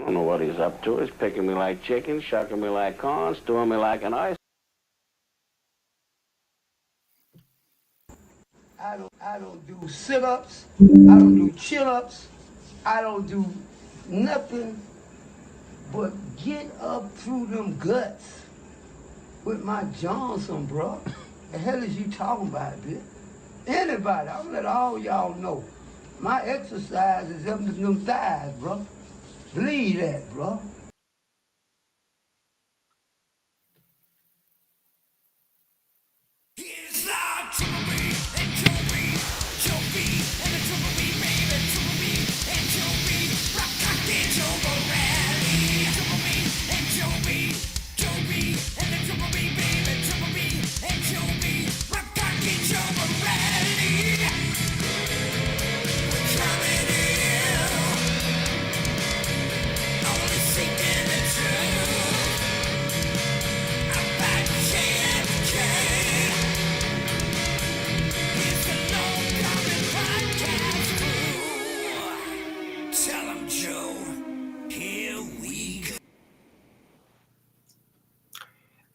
don't know what he's up to. He's picking me like chicken, shucking me like corn, stewing me like an ice. I don't do sit-ups. I don't do chin-ups. I don't do nothing but get up through them guts with my Johnson, bro. The hell is you talking about, bitch? Anybody, I'm gonna let all y'all know. My exercise is up to them thighs, bro. Believe that, bro.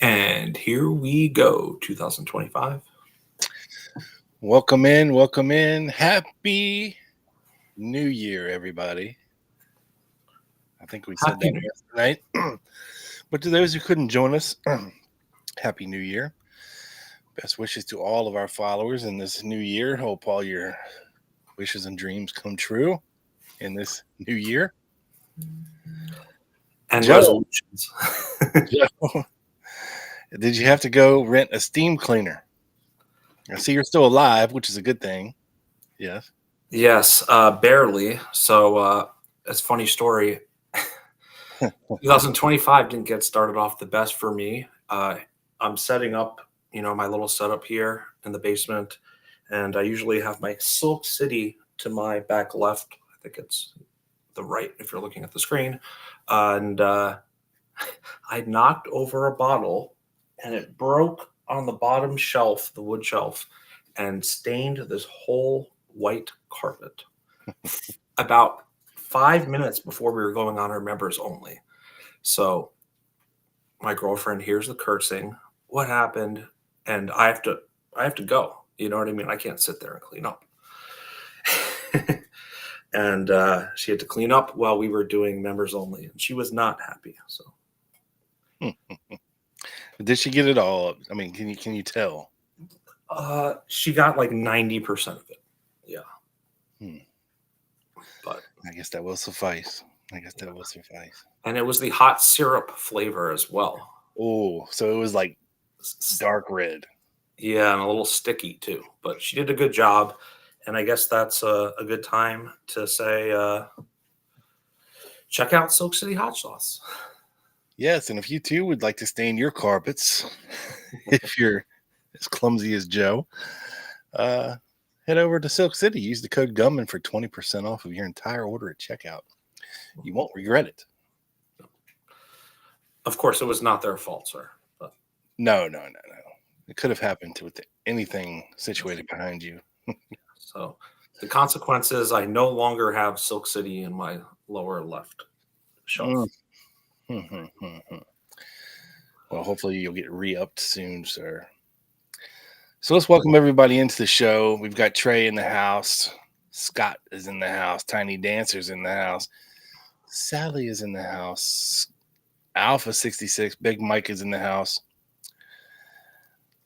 And here we go, 2025. Welcome in. Happy New Year, everybody. I think we said that last night. But to those who couldn't join us, Happy New Year. Best wishes to all of our followers in this new year. Hope all your wishes and dreams come true in this new year. And Joe, resolutions. Joe, did you have to go rent a steam cleaner? I see you're still alive, which is a good thing. Yes. Yes, barely. So it's a funny story. 2025 didn't get started off the best for me. I'm setting up, my little setup here in the basement, and I usually have my Silk City to my back left. I think it's the right if you're looking at the screen. And I knocked over a bottle, and it broke on the bottom shelf, the wood shelf, and stained this whole white carpet. About 5 minutes before we were going on our members only. So my girlfriend hears the cursing. What happened? And I have to go. You know what I mean? I can't sit there and clean up. And she had to clean up while we were doing members only, and she was not happy. So Did she get it all up? I mean, can you tell? she got like 90% of it. Yeah. But I guess that will suffice. And it was the hot syrup flavor as well. Oh, so it was like dark red. Yeah, and a little sticky too. But she did a good job. And I guess that's a good time to say, check out Silk City Hot Sauce. Yes, and if you too would like to stain your carpets, if you're as clumsy as Joe, head over to Silk City. Use the code GUMMAN for 20% off of your entire order at checkout. You won't regret it. Of course, it was not their fault, sir. But No. It could have happened with anything situated behind you. So the consequences, I no longer have Silk City in my lower left shelf. Well, hopefully you'll get re-upped soon, sir. So let's welcome everybody into the show. We've got Trey in the house. Scott is in the house. Tiny Dancer's in the house. Sally is in the house. Alpha 66. Big Mike is in the house.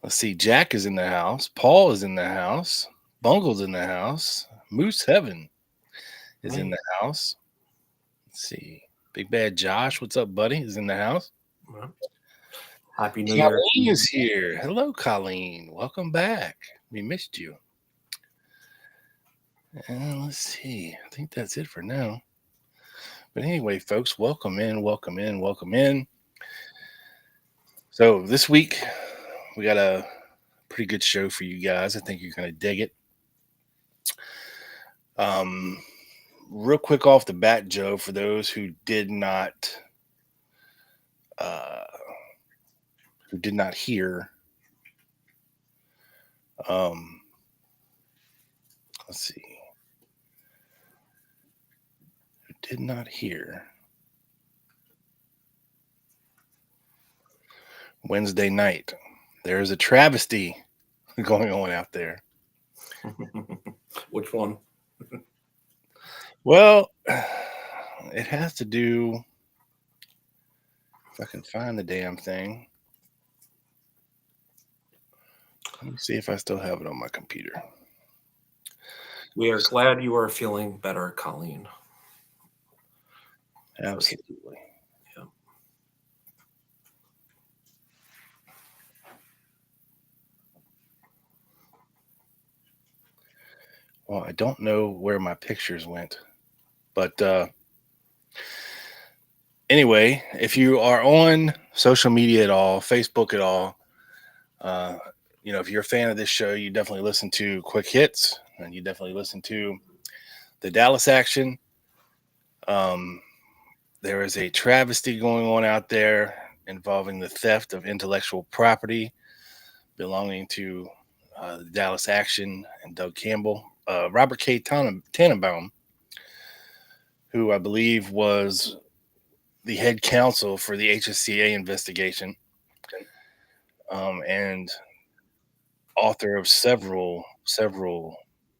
Let's see. Jack is in the house. Paul is in the house. Bungle's in the house. Moose Heaven is in the house. Let's see. Big Bad Josh, what's up, buddy? Is in the house. Happy New Year. Colleen is here. Hello, Colleen. Welcome back. We missed you. And let's see. I think that's it for now. But anyway, folks, welcome in. So this week, we got a pretty good show for you guys. I think you're going to dig it. Real quick off the bat, Joe, for those who did not hear, let's see, who did not hear Wednesday night. There is a travesty going on out there. Which one? Well, it has to do, if I can find the damn thing. Let me see if I still have it on my computer. We are glad you are feeling better, Colleen. Absolutely. Yeah. Well, I don't know where my pictures went, but anyway, if you are on social media at all, Facebook at all, if you're a fan of this show, you definitely listen to Quick Hits, and you definitely listen to the Dallas action. There is a travesty going on out there involving the theft of intellectual property belonging to the Dallas action and Doug Campbell. Robert K. Tannenbaum, who I believe was the head counsel for the HSCA investigation, and author of several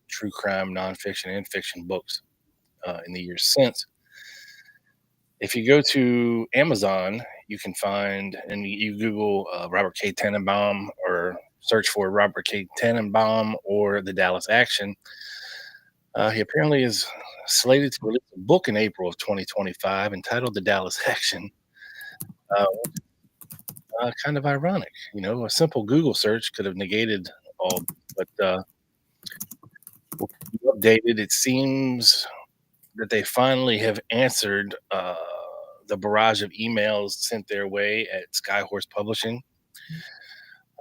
true crime, nonfiction, and fiction books in the years since. If you go to Amazon, you can find, and you Google Robert K. Tannenbaum or search for Robert K. Tannenbaum or the Dallas Action. He apparently is slated to release a book in April of 2025 entitled The Dallas Action. Kind of ironic, a simple Google search could have negated all, but updated. It seems that they finally have answered the barrage of emails sent their way at Skyhorse Publishing.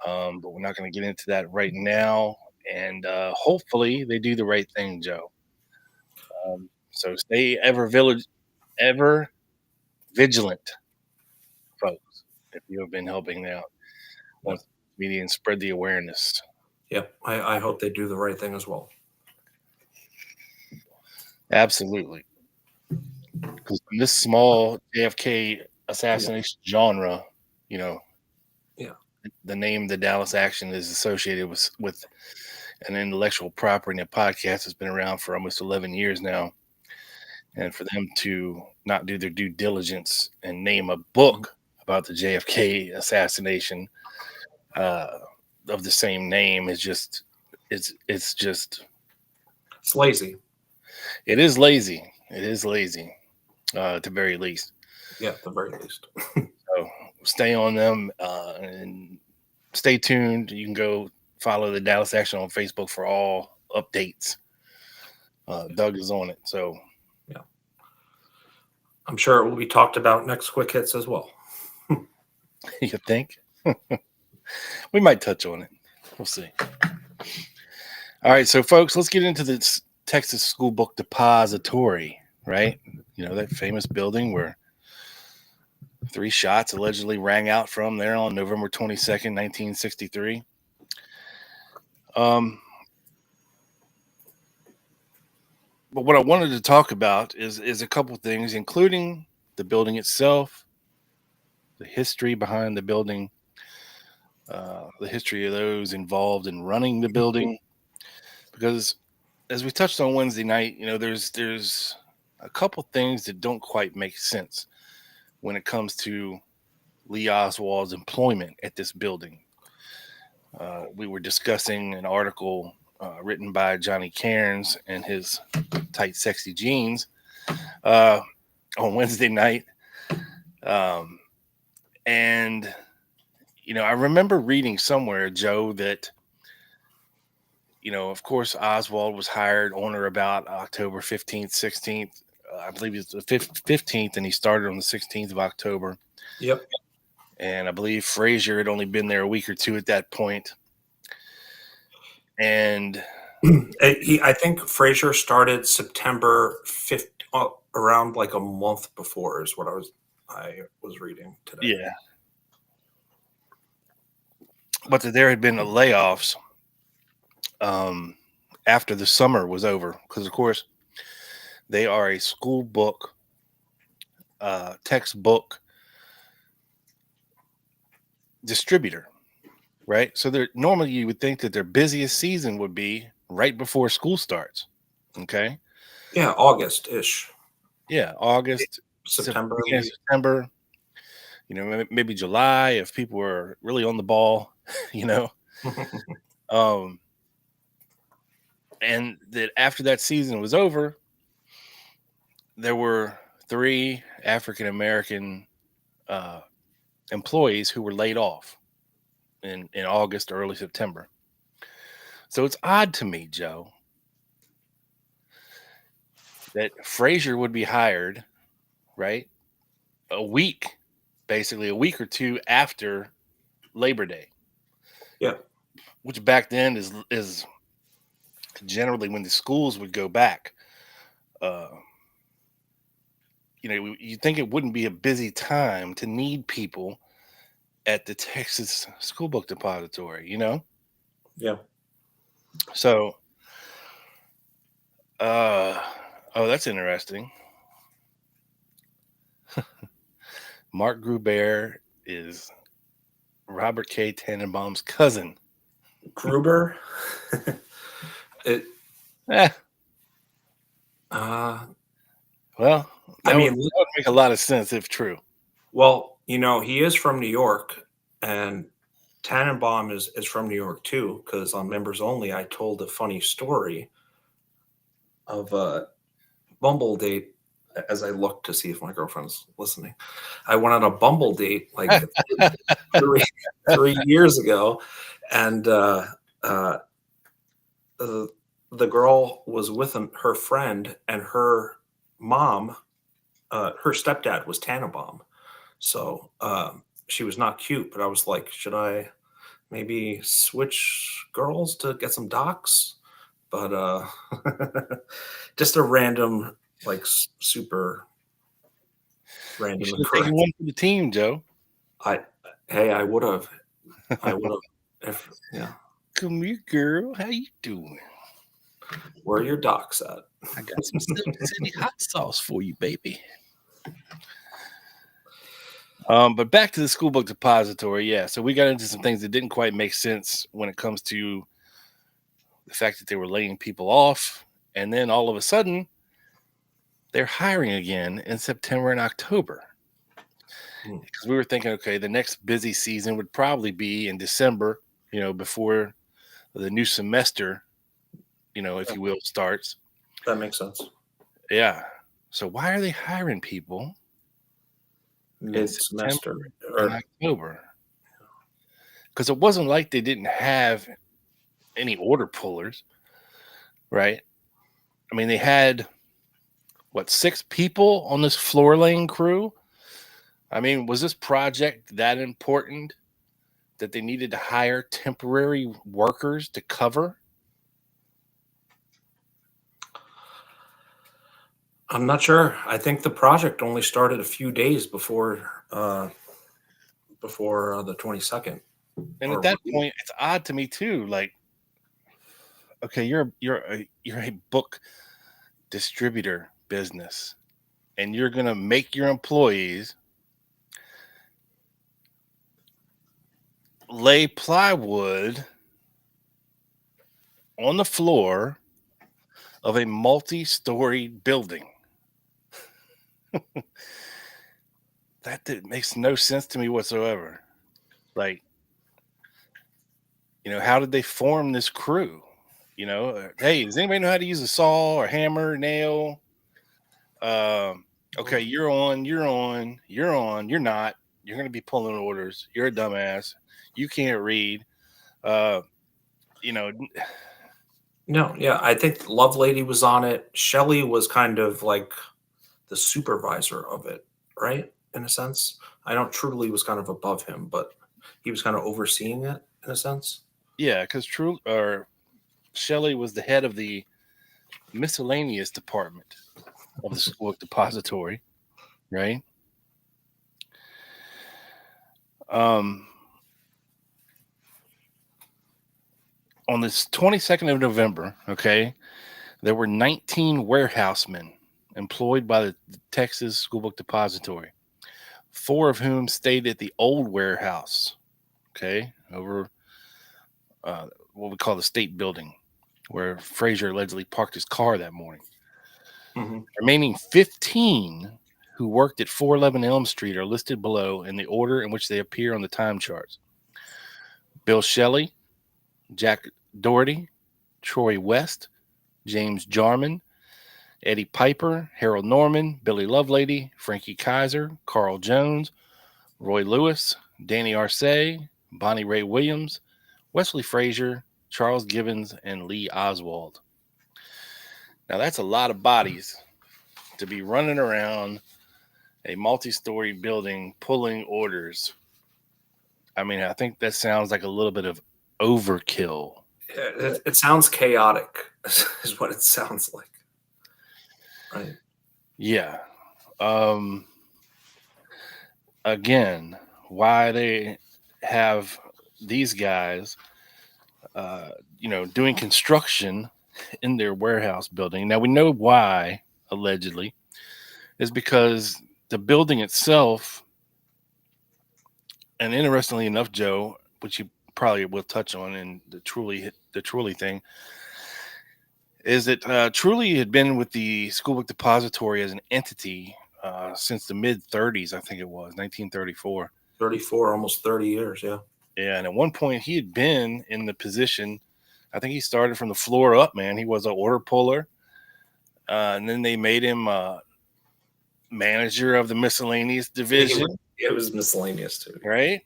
But we're not going to get into that right now. And hopefully they do the right thing, Joe. So stay ever vigilant, folks, if you have been helping out on media and spread the awareness. Yep, I hope they do the right thing as well. Absolutely. Because in this small JFK assassination genre, the name The Dallas Action is associated with an intellectual property, and a podcast has been around for almost 11 years now. And for them to not do their due diligence and name a book about the JFK assassination of the same name is just, it's lazy. It is lazy. It is lazy, at the very least. Yeah, at the very least. So stay on them and stay tuned. You can go follow the Dallas Action on Facebook for all updates. Doug is on it. So yeah, I'm sure it will be talked about next Quick Hits as well. You think? We might touch on it. We'll see. All right, so folks, let's get into the Texas School Book Depository, right? That famous building where 3 shots allegedly rang out from there on November 22nd, 1963. But what I wanted to talk about is a couple things, including the building itself, the history behind the building, the history of those involved in running the building. Because as we touched on Wednesday night, there's a couple things that don't quite make sense when it comes to Lee Oswald's employment at this building. We were discussing an article written by Johnny Cairns and his tight, sexy jeans on Wednesday night. And I remember reading somewhere, Joe, that, of course, Oswald was hired on or about October 15th, 16th. I believe it's the 15th, and he started on the 16th of October. Yep. And I believe Frazier had only been there a week or two at that point. And I think Frazier started September 5th, around like a month before is what I was reading today. Yeah. But there had been layoffs after the summer was over, because, of course, they are a school book, textbook distributor, right? So they're normally you would think that their busiest season would be right before school starts. Okay. Yeah, August-ish. Yeah, August, September. beginning of September, maybe July if people are really on the ball, you know. Um, and that after that season was over, there were 3 African American employees who were laid off in August, early September. So it's odd to me, Joe, that Frazier would be hired, right? Basically a week or two after Labor Day. Yeah. Which back then is generally when the schools would go back. You think it wouldn't be a busy time to need people at the Texas School Book Depository, Yeah. So, oh, that's interesting. Mark Gruber is Robert K. Tannenbaum's cousin. Gruber. Eh, well, that would make a lot of sense if true. Well, he is from New York, and Tannenbaum is from New York too, because on Members Only, I told a funny story of a Bumble date as I looked to see if my girlfriend's listening. I went on a Bumble date like 3 years ago, and the girl was with her friend, and her mom, her stepdad was Tannenbaum. So she was not cute, but I was like, should I maybe switch girls to get some docs? But just a random, like super random. You should take one for the team, Joe. I would have. Yeah. Come here, girl. How you doing? Where are your docs at? I got some city hot sauce for you, baby. But back to the School Book Depository. Yeah, so we got into some things that didn't quite make sense when it comes to the fact that they were laying people off, and then all of a sudden they're hiring again in September and October. Because we were thinking, okay, the next busy season would probably be in December, before the new semester, if you will, starts. That makes sense. Yeah. So why are they hiring people mid-semester or October? Because it wasn't like they didn't have any order pullers, right? I mean, they had 6 people on this floor laying crew. I mean, was this project that important that they needed to hire temporary workers to cover? I'm not sure. I think the project only started a few days before the 22nd. And at that point, it's odd to me too. Like, okay, you're a book distributor business, and you're gonna make your employees lay plywood on the floor of a multi-story building. That makes no sense to me whatsoever. Like, how did they form this crew? Hey, does anybody know how to use a saw or hammer, nail? Okay, you're on, you're not. You're going to be pulling orders. You're a dumbass. You can't read. No, yeah, I think Lovelady was on it. Shelley was kind of like the supervisor of it, right? In a sense. I know Truly was kind of above him, but he was kind of overseeing it in a sense. Yeah, because Shelley was the head of the miscellaneous department of the School Book Depository, right? On this 22nd of November, okay, there were 19 warehousemen employed by the Texas School Book Depository, 4 of whom stayed at the old warehouse okay, over what we call the State Building, where Frazier allegedly parked his car that morning. Mm-hmm. Remaining 15 who worked at 411 Elm Street are listed below in the order in which they appear on the time charts. Bill Shelley, Jack Doherty, Troy West, James Jarman, Eddie Piper, Harold Norman, Billy Lovelady, Frankie Kaiser, Carl Jones, Roy Lewis, Danny Arce, Bonnie Ray Williams, Wesley Frazier, Charles Gibbons, and Lee Oswald. Now that's a lot of bodies to be running around a multi-story building pulling orders. I mean, I think that sounds like a little bit of overkill. It sounds chaotic, is what it sounds like. Right. Yeah. Again, why they have these guys, doing construction in their warehouse building. Now we know why, allegedly, is because the building itself, and interestingly enough, Joe, which you probably will touch on in the Truly thing, is that Truly had been with the School Book Depository as an entity since the mid 30s, I think it was 1934. 34, almost 30 years, yeah. Yeah, and at one point he had been in the position. I think he started from the floor up, man. He was an order puller, and then they made him manager of the miscellaneous division. It was miscellaneous too, right?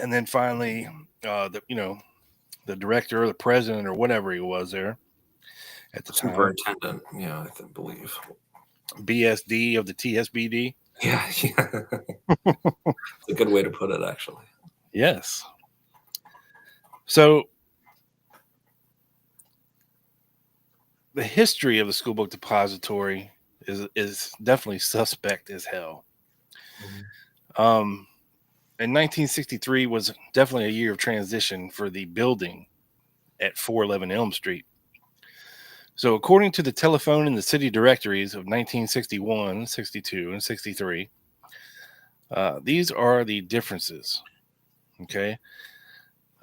And then finally, the director or the president or whatever he was there at the time, superintendent, yeah, I believe, BSD of the TSBD. Yeah. It's a good way to put it, actually. Yes. So the history of the School Book Depository is definitely suspect as hell. Mm-hmm. And 1963 was definitely a year of transition for the building at 411 Elm Street. So according to the telephone and the city directories of 1961, 62, and 63, these are the differences. Okay.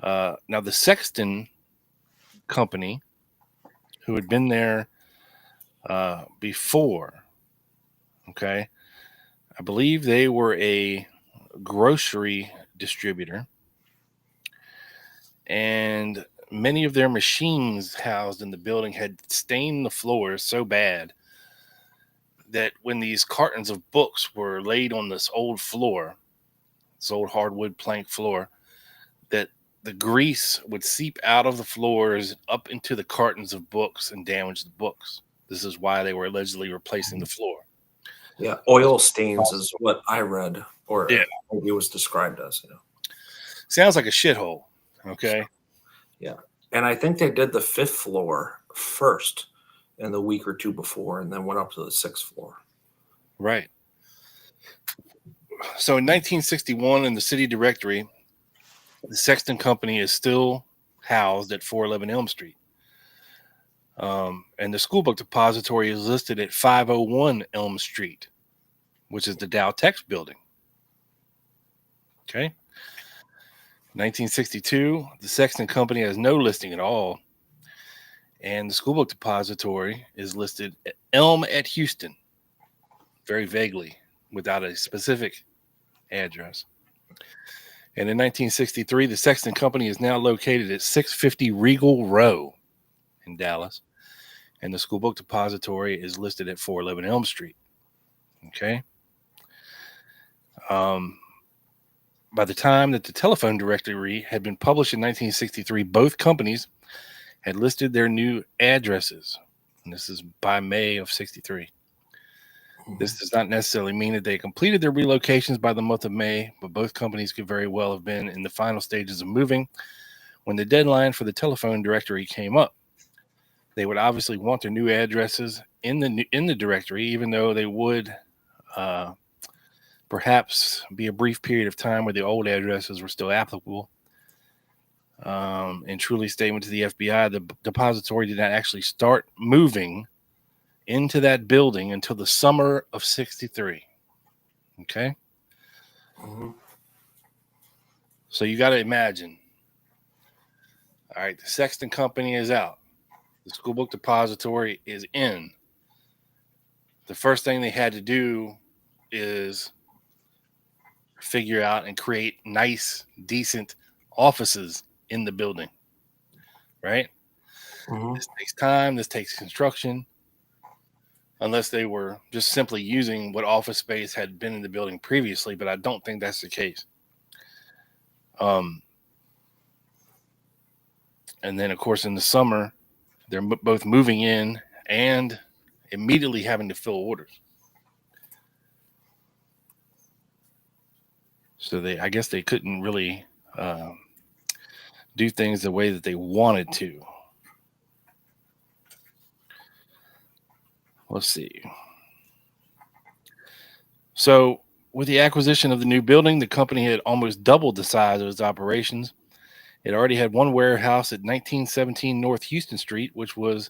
Now the Sexton Company, who had been there before, okay, I believe they were a grocery distributor, and many of their machines housed in the building had stained the floors so bad that when these cartons of books were laid on this old floor, this old hardwood plank floor, that the grease would seep out of the floors up into the cartons of books and damage the books. This is why they were allegedly replacing the floor. Yeah, oil stains is what I read, or it was described as. Sounds like a shithole. Okay. Yeah, and I think they did the 5th floor first in the week or two before, and then went up to the 6th floor. Right. So in 1961, in the city directory, the Sexton Company is still housed at 411 Elm Street. And the School Book Depository is listed at 501 Elm Street, which is the Dow Tex building. Okay. 1962, the Sexton Company has no listing at all. And the School Book Depository is listed at Elm at Houston, very vaguely, without a specific address. And in 1963, the Sexton Company is now located at 650 Regal Row in Dallas. And the School Book Depository is listed at 411 Elm Street. Okay. By the time that the telephone directory had been published in 1963, both companies had listed their new addresses. And this is by May of 63. This does not necessarily mean that they completed their relocations by the month of May, but both companies could very well have been in the final stages of moving when the deadline for the telephone directory came up. They would obviously want their new addresses in the directory, even though they would perhaps be a brief period of time where the old addresses were still applicable. In Truly's statement to the FBI, the depository did not actually start moving into that building until the summer of 63. Okay. Mhm. So you got to imagine. All right, the Sexton Company is out. The School Book Depository is in. The first thing they had to do is figure out and create nice, decent offices in the building, right? Mhm. This takes time. This takes construction. Unless they were just simply using what office space had been in the building previously, but I don't think that's the case. And then, of course, in the summer, they're both moving in and immediately having to fill orders. So I guess they couldn't really do things the way that they wanted to. Let's see. So, with the acquisition of the new building, the company had almost doubled the size of its operations. It already had one warehouse at 1917 North Houston Street, which was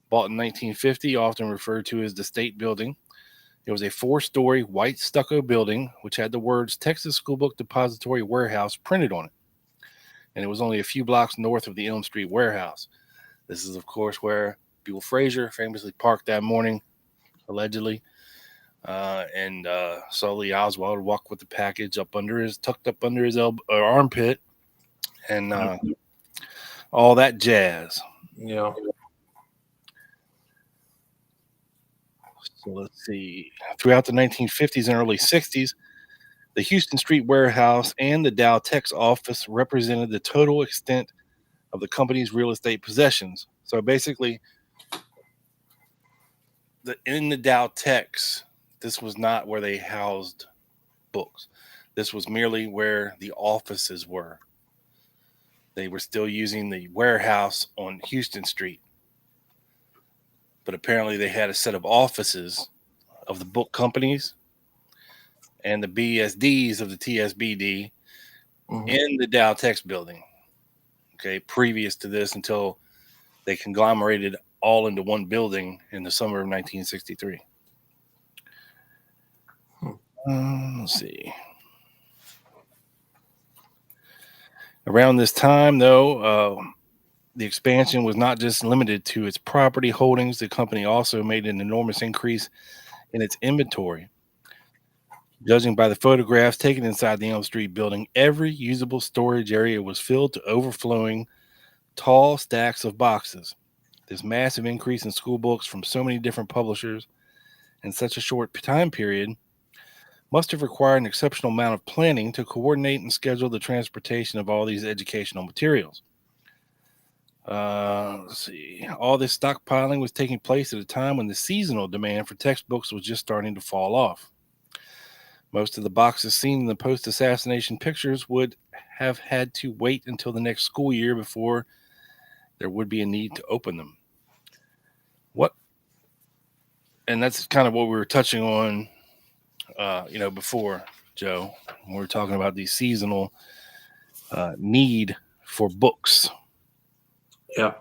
bought in 1950, often referred to as the State Building. It was a 4-story white stucco building which had the words Texas School Book Depository Warehouse printed on it. And it was only a few blocks north of the Elm Street warehouse. This is, of course, where Buell Frazier famously parked that morning, allegedly, and saw Lee Oswald walk with the package tucked up under his armpit, and all that jazz. Yeah. So let's see. Throughout the 1950s and early 60s, the Houston Street warehouse and the Dow Tex office represented the total extent of the company's real estate possessions. So basically, in the Dow Tex, this was not where they housed books. This was merely where the offices were. They were still using the warehouse on Houston Street. But apparently they had a set of offices of the book companies and the BSDs of the TSBD in the Dow Tex building. Okay, previous to this, until they conglomerated all into one building in the summer of 1963. Let's see. Around this time, though, the expansion was not just limited to its property holdings. The company also made an enormous increase in its inventory. Judging by the photographs taken inside the Elm Street building, every usable storage area was filled to overflowing tall stacks of boxes. This massive increase in school books from so many different publishers in such a short time period must have required an exceptional amount of planning to coordinate and schedule the transportation of all these educational materials. Let's see. All this stockpiling was taking place at a time when the seasonal demand for textbooks was just starting to fall off. Most of the boxes seen in the post-assassination pictures would have had to wait until the next school year before there would be a need to open them. And that's kind of what we were touching on, before, Joe, when we were talking about the seasonal need for books. Yeah.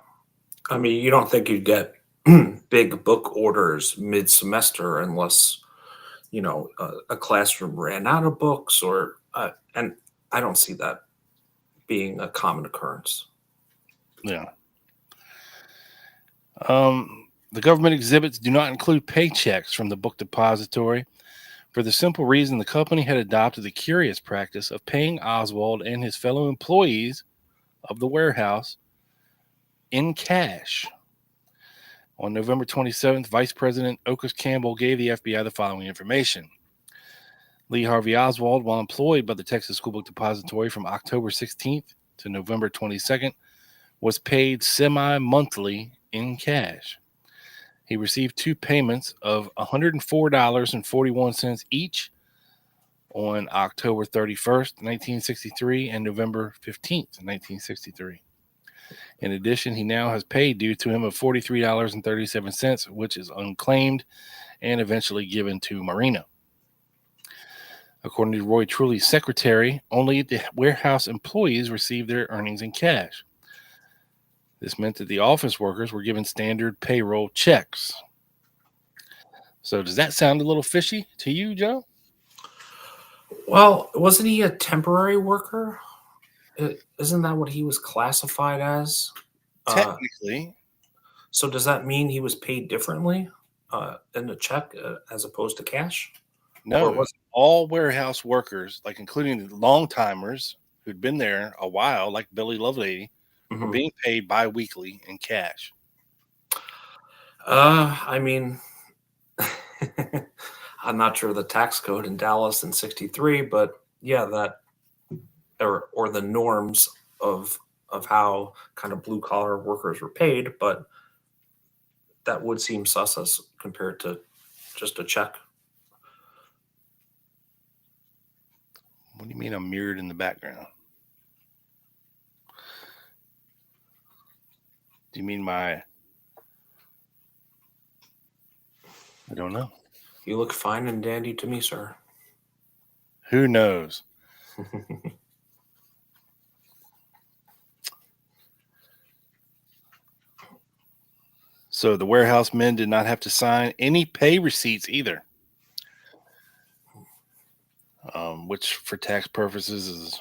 I mean, you don't think you'd get big book orders mid-semester unless, a classroom ran out of books and I don't see that being a common occurrence. Yeah. The government exhibits do not include paychecks from the book depository for the simple reason the company had adopted the curious practice of paying Oswald and his fellow employees of the warehouse in cash. On November 27th, Vice President Otis Campbell gave the FBI the following information. Lee Harvey Oswald, while employed by the Texas School Book Depository from October 16th to November 22nd, was paid semi-monthly in cash. He received 2 payments of $104.41 each on October 31st, 1963 and November 15th, 1963. In addition, he now has pay due to him of $43.37, which is unclaimed and eventually given to Marina. According to Roy Truly's secretary, only the warehouse employees received their earnings in cash. This meant that the office workers were given standard payroll checks. So does that sound a little fishy to you, Joe? Well, wasn't he a temporary worker? Isn't that what he was classified as? Technically, So does that mean he was paid differently in a check as opposed to cash? Or no. was All warehouse workers, like including the long timers who'd been there a while, like Billy Lovelady, were Mhm. being paid bi-weekly in cash. I mean, I'm not sure the tax code in Dallas in '63, but yeah, that or the norms of how kind of blue collar workers were paid, but that would seem sus as compared to just a check. What do you mean I'm mirrored in the background? Do you mean my? I don't know. You look fine and dandy to me, sir. Who knows? So the warehouse men did not have to sign any pay receipts either, which for tax purposes is.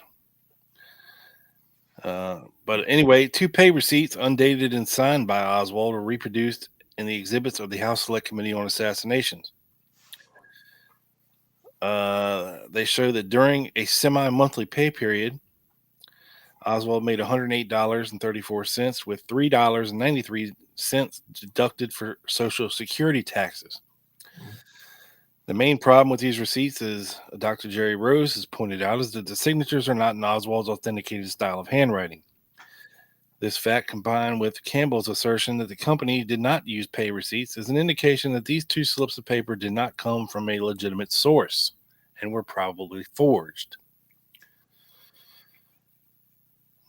But anyway, 2 pay receipts, undated and signed by Oswald, were reproduced in the exhibits of the House Select Committee on Assassinations. They show that during a semi-monthly pay period, Oswald made $108.34, with $3.93 deducted for Social Security taxes. The main problem with these receipts, as Dr. Jerry Rose has pointed out, is that the signatures are not in Oswald's authenticated style of handwriting. This fact, combined with Campbell's assertion that the company did not use pay receipts, is an indication that these 2 slips of paper did not come from a legitimate source and were probably forged.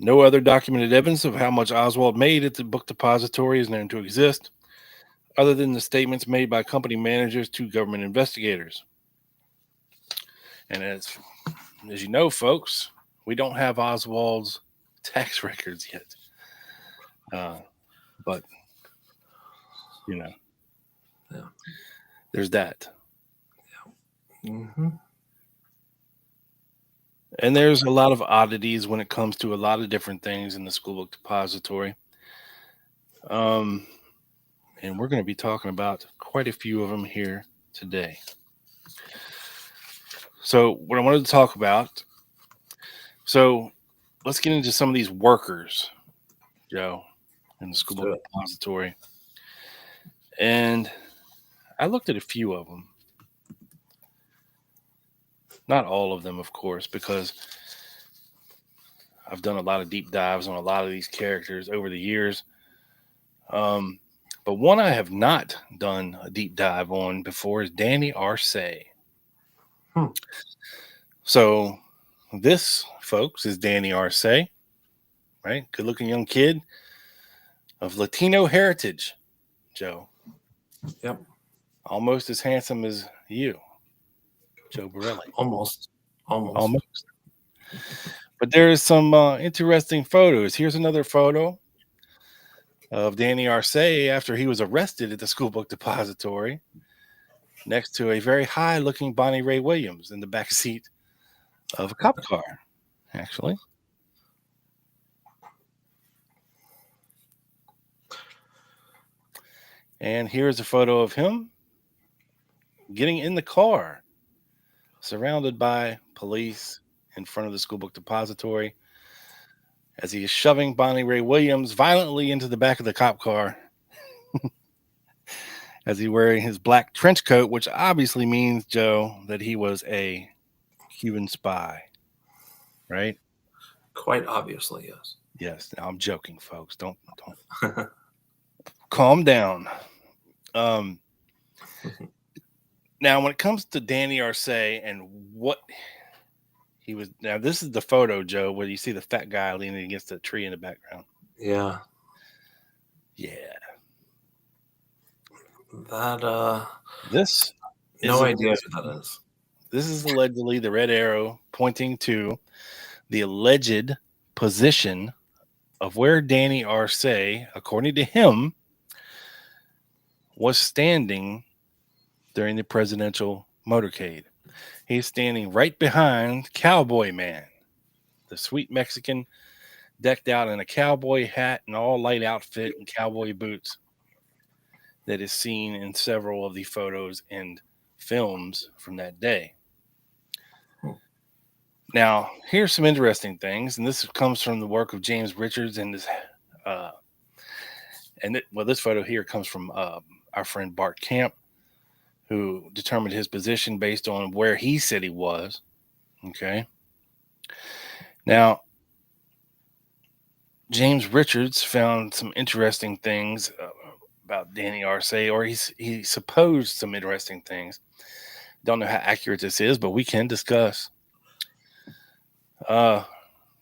No other documented evidence of how much Oswald made at the book depository is known to exist, other than the statements made by company managers to government investigators. And as you know, folks, we don't have Oswald's tax records yet. But, Yeah. there's that. Mm-hmm. And there's a lot of oddities when it comes to a lot of different things in the school book depository. And we're going to be talking about quite a few of them here today. So what I wanted to talk about, so let's get into some of these workers, Joe, in the school book depository. And I looked at a few of them. Not all of them, of course, because I've done a lot of deep dives on a lot of these characters over the years. But one I have not done a deep dive on before is Danny Arce. So this, folks, is Danny Arce, right? Good looking young kid of Latino heritage, Joe. Yep. Almost as handsome as you, Joe Borelli. Almost. But there is some interesting photos. Here's another photo of Danny Arce after he was arrested at the school book depository, next to a very high-looking Bonnie Ray Williams in the back seat of a cop car, actually. And here's a photo of him getting in the car, surrounded by police in front of the school book depository, as he is shoving Bonnie Ray Williams violently into the back of the cop car, as he's wearing his black trench coat, which obviously means, Joe, that he was a Cuban spy, right? Quite obviously, yes. Yes. Now I'm joking, folks. Don't calm down. Now, when it comes to Danny Arce and what he was, now this is the photo, Joe, where you see the fat guy leaning against the tree in the background. Yeah. That this no idea who that is. This is allegedly the red arrow pointing to the alleged position of where Danny Arce, according to him, was standing during the presidential motorcade. He's standing right behind Cowboy Man, the sweet Mexican decked out in a cowboy hat and all light outfit and cowboy boots that is seen in several of the photos and films from that day. Now, here's some interesting things, and this comes from the work of James Richards and this, this photo here comes from our friend Bart Camp, who determined his position based on where he said he was. Okay. Now, James Richards found some interesting things about Danny Arce, or he supposed some interesting things. Don't know how accurate this is, but we can discuss.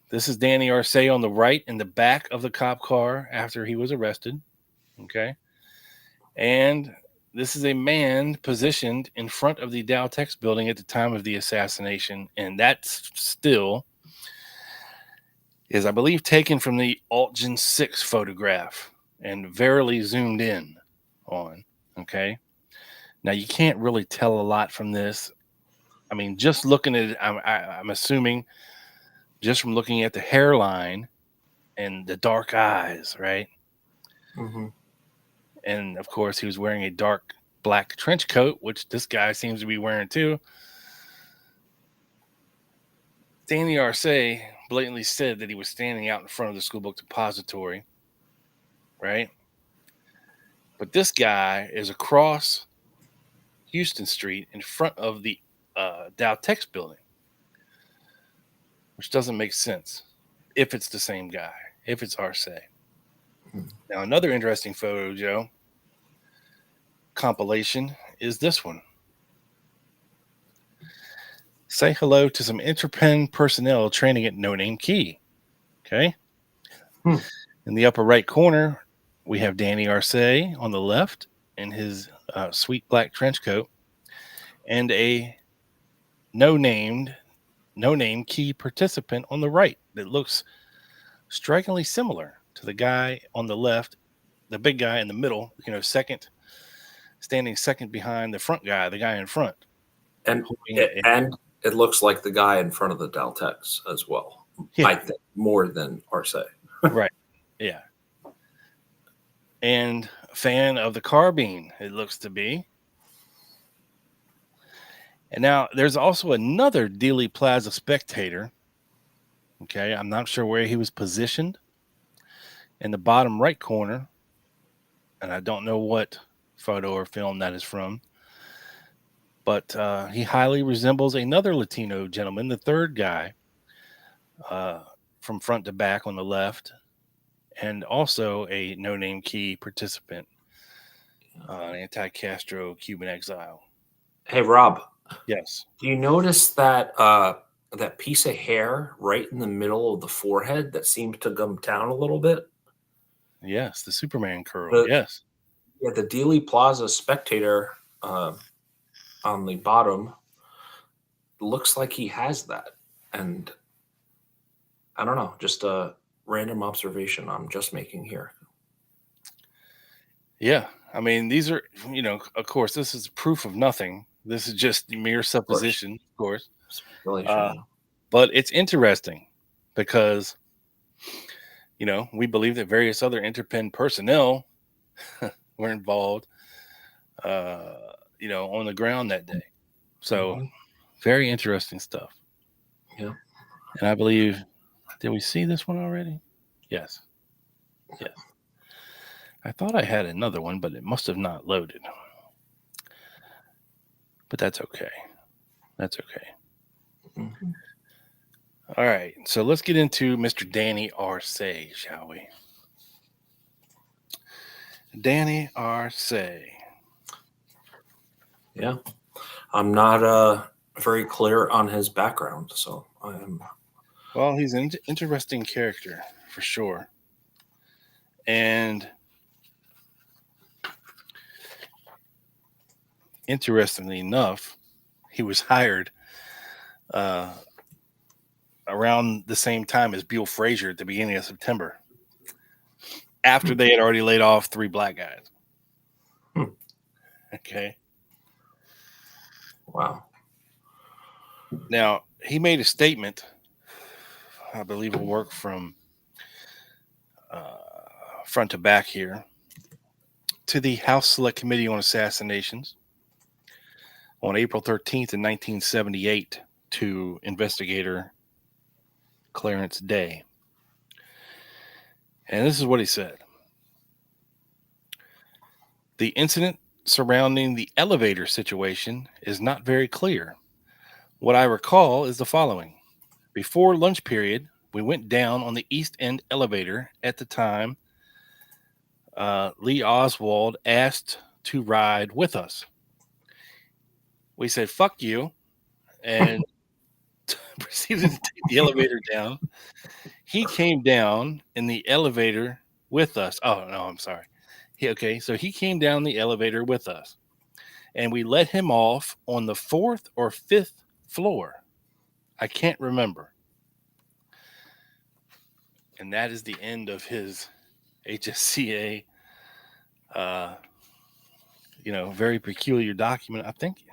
This is Danny Arce on the right in the back of the cop car after he was arrested. Okay. And this is a man positioned in front of the Daltex building at the time of the assassination. And that still is, I believe, taken from the Altgen 6 photograph and verily zoomed in on. Okay. Now, you can't really tell a lot from this. I mean, just looking at it, I'm assuming just from looking at the hairline and the dark eyes, right? Mm-hmm. And of course, he was wearing a dark black trench coat, which this guy seems to be wearing too. Danny Arce blatantly said that he was standing out in front of the School Book Depository, right? But this guy is across Houston Street in front of the Daltex building, which doesn't make sense if it's the same guy, if it's Arce. Now, another interesting photo, Joe, compilation is this one. Say hello to some Interpen personnel training at No Name Key. Okay. In the upper right corner, we have Danny Arce on the left in his sweet black trench coat and a no name key participant on the right that looks strikingly similar to the guy on the left, the big guy in the middle, standing second behind the front guy, the guy in front. And it looks like the guy in front of the Daltex as well. Yeah. I think more than Arce. Right. Yeah. And a fan of the carbine, it looks to be. And now there's also another Dealey Plaza spectator. Okay. I'm not sure where he was positioned in the bottom right corner. And I don't know what photo or film that is from. But he highly resembles another Latino gentleman, the third guy, from front to back on the left, and also a No Name Key participant, an anti-Castro Cuban exile. Hey, Rob. Yes. Do you notice that that piece of hair right in the middle of the forehead that seems to come down a little bit? Yes, the Superman curl. Yes. Yeah, the Dealey Plaza spectator on the bottom looks like he has that. And I don't know, just a random observation I'm just making here. Yeah. I mean, these are, of course, this is proof of nothing. This is just mere supposition, of course. But it's interesting because, we believe that various other Interpen personnel were involved, on the ground that day. So very interesting stuff. Yeah. And I believe, did we see this one already? Yes. Yes. I thought I had another one, but it must have not loaded. But that's okay. That's okay. Mm-hmm. All right. So let's get into Mr. Danny Arce, shall we? Danny Arce. Yeah. I'm not very clear on his background, so I am. Well, he's an interesting character for sure. And interestingly enough, he was hired around the same time as Bill Frazier at the beginning of September, after they had already laid off 3 black guys. Okay. Wow. Now, he made a statement, I believe will work from front to back here, to the House Select Committee on Assassinations on April 13th in 1978 to investigator Clarence Day. And this is what he said. The incident surrounding the elevator situation is not very clear. What I recall is the following. Before lunch period, we went down on the East End elevator. At the time, Lee Oswald asked to ride with us. We said, fuck you, and proceeded to take the elevator down. He came down in the elevator with us. Oh, no, I'm sorry. So he came down the elevator with us, and we let him off on the 4th or 5th floor. I can't remember. And that is the end of his HSCA, very peculiar document. I think.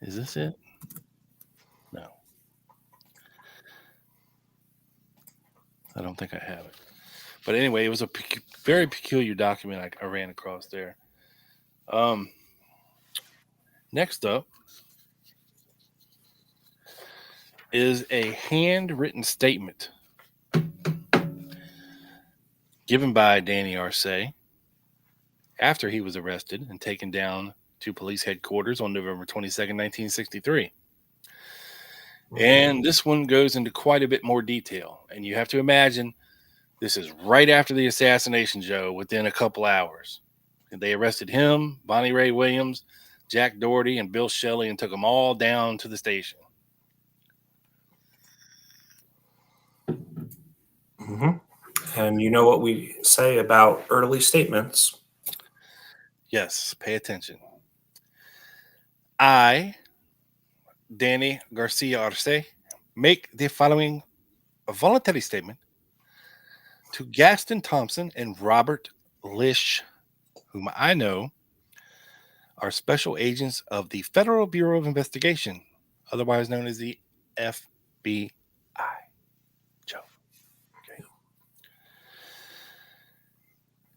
Is this it? No. I don't think I have it. But anyway, it was a very peculiar document I ran across there. Next up is a handwritten statement given by Danny Arce after he was arrested and taken down to police headquarters on November 22nd, 1963. And this one goes into quite a bit more detail. And you have to imagine this is right after the assassination, Joe, within a couple hours. And they arrested him, Bonnie Ray Williams, Jack Doherty, and Bill Shelley and took them all down to the station. Mm-hmm. And you know what we say about early statements. Yes, pay attention. I, Danny Garcia Arce, make the following voluntary statement to Gaston Thompson and Robert Lish, whom I know are special agents of the Federal Bureau of Investigation, otherwise known as the FBI. Joe. Okay.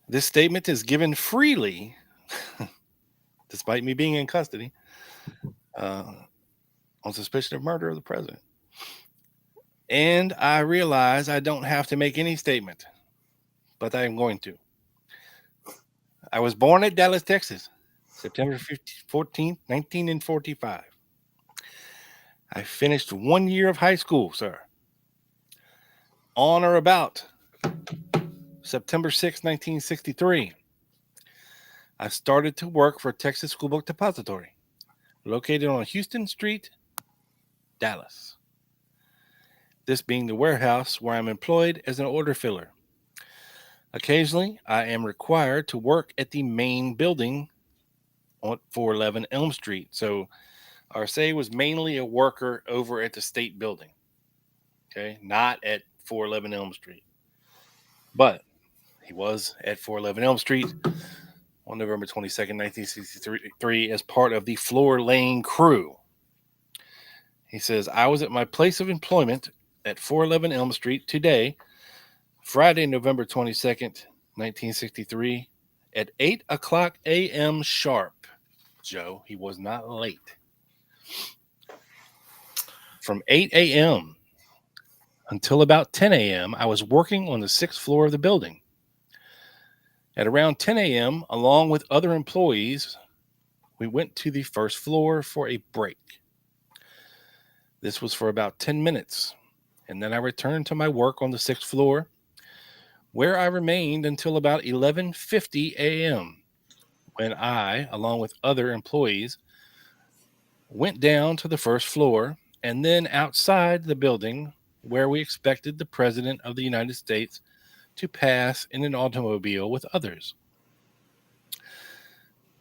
This statement is given freely, despite me being in custody, on suspicion of murder of the president. And I realize I don't have to make any statement, but I am going to. I was born at Dallas, Texas, September 14th, 1945. I finished 1 year of high school, sir. On or about September 6, 1963, I started to work for Texas School Book Depository, located on Houston Street, Dallas. This being the warehouse where I'm employed as an order filler. Occasionally, I am required to work at the main building on 411 Elm Street. So Arce was mainly a worker over at the state building. Okay, not at 411 Elm Street. But he was at 411 Elm Street on November 22nd, 1963, as part of the floor laying crew. He says, I was at my place of employment at 411 Elm Street today, Friday, November 22nd, 1963, at 8 o'clock a.m. sharp. Joe, he was not late. From 8 a.m. until about 10 a.m., I was working on the 6th floor of the building. At around 10 a.m., along with other employees, we went to the 1st floor for a break. This was for about 10 minutes, and then I returned to my work on the 6th floor, where I remained until about 11:50 a.m., when I, along with other employees, went down to the 1st floor and then outside the building where we expected the President of the United States to pass in an automobile with others.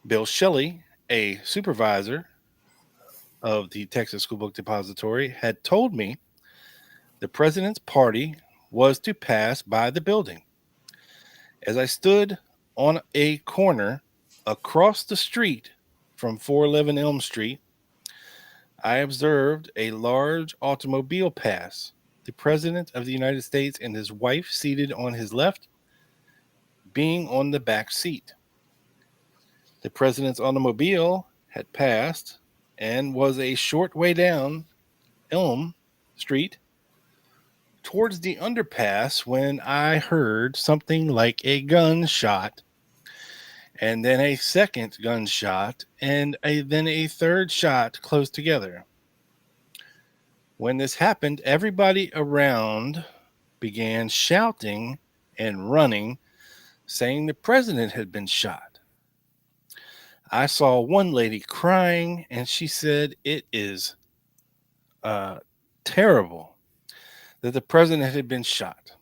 Bill Shelley, a supervisor of the Texas School Book Depository, had told me the president's party was to pass by the building. As I stood on a corner across the street from 411 Elm Street, I observed a large automobile pass. The President of the United States and his wife seated on his left, being on the back seat. The President's automobile had passed and was a short way down Elm Street towards the underpass when I heard something like a gunshot, and then a second gunshot, and then a third shot close together. When this happened, everybody around began shouting and running, saying the president had been shot. I saw one lady crying, and she said it is terrible that the president had been shot.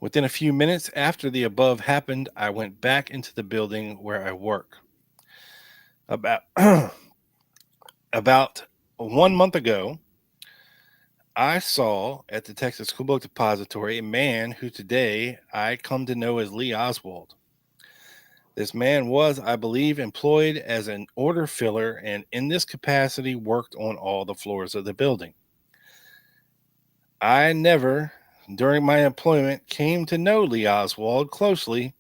Within a few minutes after the above happened, I went back into the building where I work. About about 1 month ago, I saw at the Texas School Book Depository a man who today I come to know as Lee Oswald. This man was, I believe, employed as an order filler and in this capacity worked on all the floors of the building. I never, during my employment, came to know Lee Oswald closely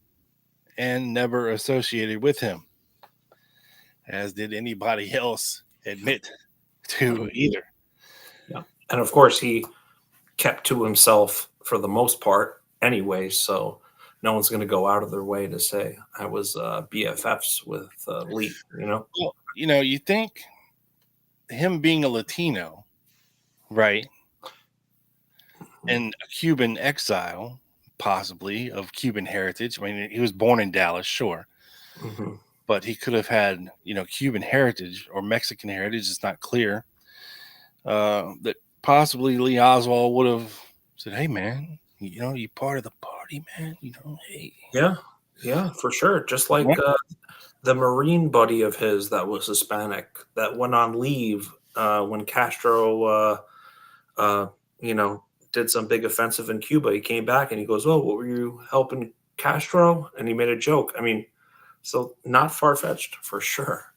and never associated with him, as did anybody else admit to either. Yeah. And of course, he kept to himself for the most part anyway, so no one's going to go out of their way to say I was BFFs with Lee, you know? Well, you think him being a Latino, right, and a Cuban exile, possibly of Cuban heritage. I mean, he was born in Dallas, sure, but he could have had, Cuban heritage or Mexican heritage. It's not clear. That possibly Lee Oswald would have said, "Hey, man, you part of the party, man. Hey." Yeah, for sure. Just like the Marine buddy of his that was Hispanic that went on leave when Castro, did some big offensive in Cuba. He came back and he goes, "Oh, what were you helping Castro?" And he made a joke. I mean, so not far-fetched for sure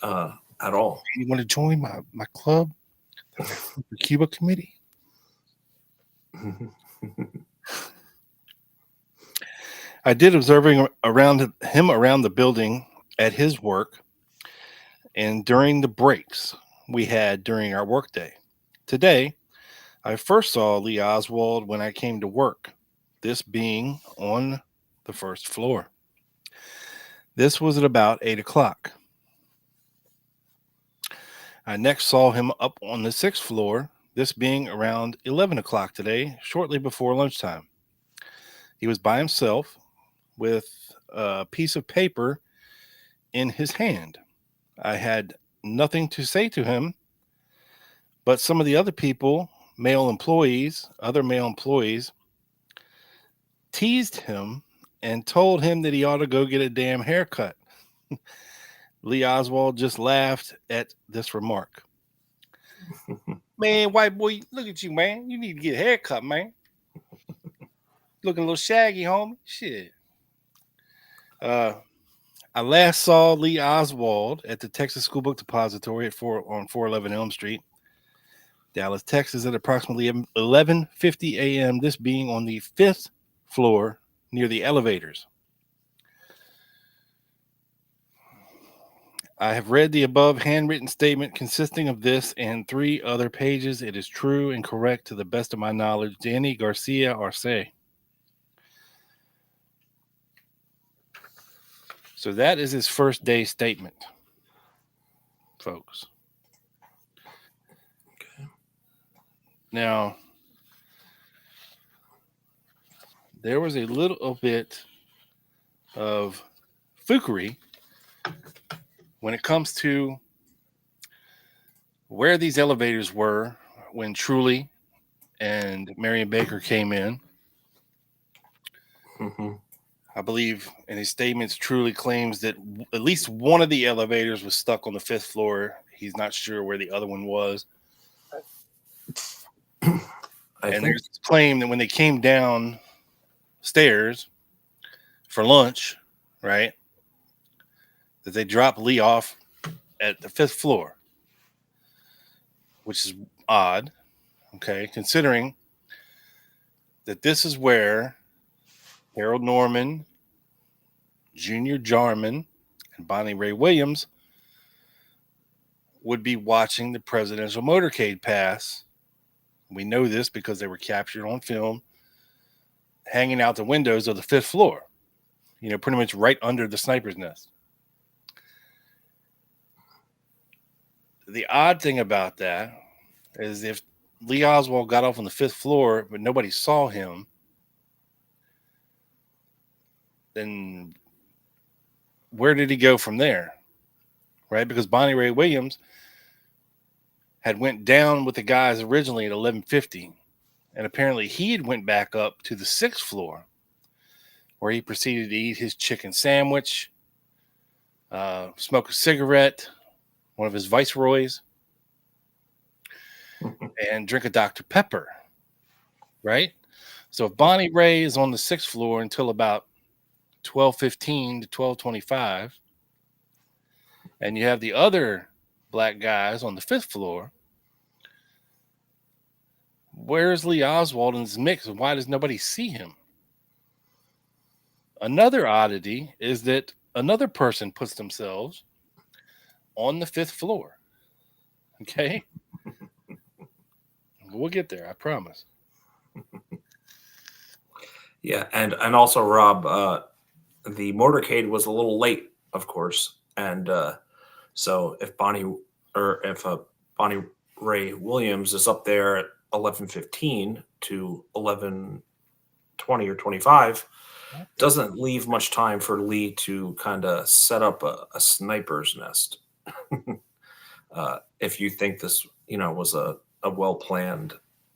at all. You want to join my club, the Cuba Committee? I did observing around the building at his work and during the breaks we had during our workday. Today, I first saw Lee Oswald when I came to work, this being on the first floor. This was at about 8 o'clock. I next saw him up on the 6th floor, this being around 11 o'clock today, shortly before lunchtime. He was by himself with a piece of paper in his hand. I had nothing to say to him, but some of the other people, other male employees, teased him and told him that he ought to go get a damn haircut. Lee Oswald just laughed at this remark. Man, white boy, look at you, man. You need to get a haircut, man. Looking a little shaggy, homie. Shit. I last saw Lee Oswald at the Texas School Book Depository on 411 Elm Street, Dallas, Texas, at approximately 11:50 a.m., this being on the 5th floor near the elevators. I have read the above handwritten statement consisting of this and 3 other pages. It is true and correct to the best of my knowledge. Danny Garcia Arce. So that is his first day statement, folks. Okay. Now, there was a little bit of foolery when it comes to where these elevators were when Truly and Marion Baker came in. I believe in his statements, Truly claims that at least one of the elevators was stuck on the 5th floor. He's not sure where the other one was. There's a claim that when they came down stairs for lunch, right, that they dropped Lee off at the 5th floor, which is odd, okay, considering that this is where Harold Norman, Junior Jarman, and Bonnie Ray Williams would be watching the presidential motorcade pass. We know this because they were captured on film hanging out the windows of the 5th floor, pretty much right under the sniper's nest. The odd thing about that is if Lee Oswald got off on the 5th floor, but nobody saw him, then where did he go from there? Right? Because Bonnie Ray Williams had went down with the guys originally at 11:50, and apparently he had went back up to the 6th floor, where he proceeded to eat his chicken sandwich, smoke a cigarette, one of his Viceroys, and drink a Dr. Pepper, right? So if Bonnie Ray is on the 6th floor until about 12:15 to 12:25, and you have the other black guys on the 5th floor, where's Lee Oswald in this mix, and why does nobody see him? Another oddity is that another person puts themselves on the 5th floor. Okay? We'll get there, I promise. Yeah, and also, Rob, the motorcade was a little late, of course, and so if Bonnie Ray Williams is up there at 11:15 to 11:20 or 25, doesn't leave much time for Lee to kind of set up a sniper's nest. If you think this, was a well-planned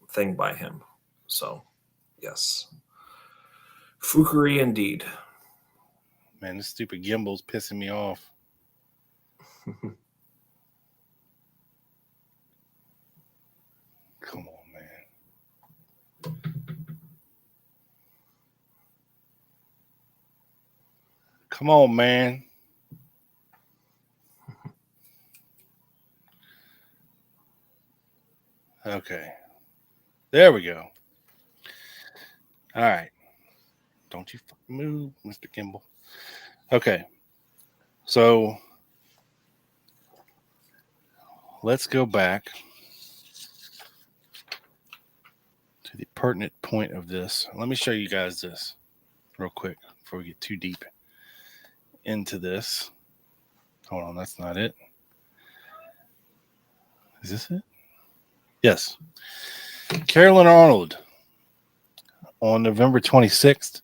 thing by him. So, yes. Fookery indeed. Man, this stupid gimbal's pissing me off. Come on, man. Come on, man. Okay. There we go. All right. Don't you fucking move, Mr. Kimball. Okay. So let's go back to the pertinent point of this. Let me show you guys this real quick before we get too deep into this. Hold on, that's not it. Is this it? Yes. Carolyn Arnold on November 26th,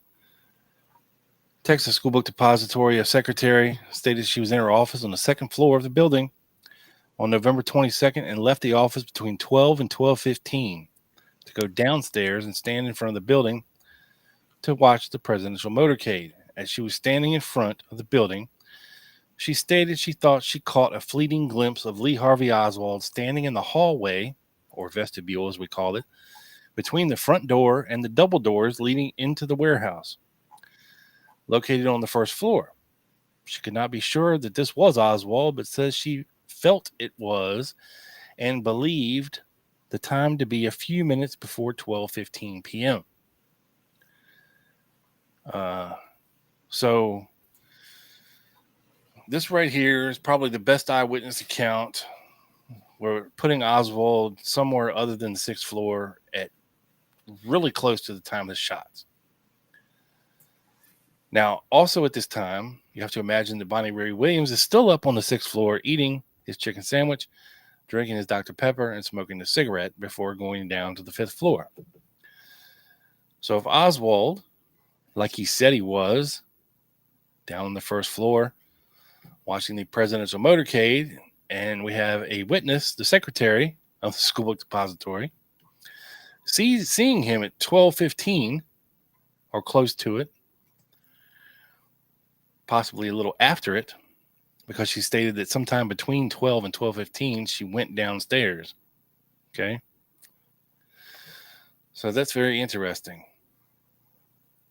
Texas School Book Depository, a secretary stated she was in her office on the 2nd floor of the building on November 22nd and left the office between 12 and 12:15 to go downstairs and stand in front of the building to watch the presidential motorcade. As she was standing in front of the building, she stated she thought she caught a fleeting glimpse of Lee Harvey Oswald standing in the hallway, or vestibule as we call it, between the front door and the double doors leading into the warehouse, located on the 1st floor. She could not be sure that this was Oswald, but says she felt it was and believed the time to be a few minutes before 12:15 p.m. So this right here is probably the best eyewitness account. We're putting Oswald somewhere other than the 6th floor at really close to the time of the shots. Now, also at this time, you have to imagine that Bonnie Ray Williams is still up on the 6th floor eating his chicken sandwich, drinking his Dr. Pepper, and smoking a cigarette before going down to the 5th floor. So if Oswald, like he said he was, down on the 1st floor, watching the presidential motorcade, and we have a witness, the secretary of the School Book Depository, seeing him at 12:15 or close to it, possibly a little after it, because she stated that sometime between 12 and 12:15 she went downstairs. Okay, so that's very interesting.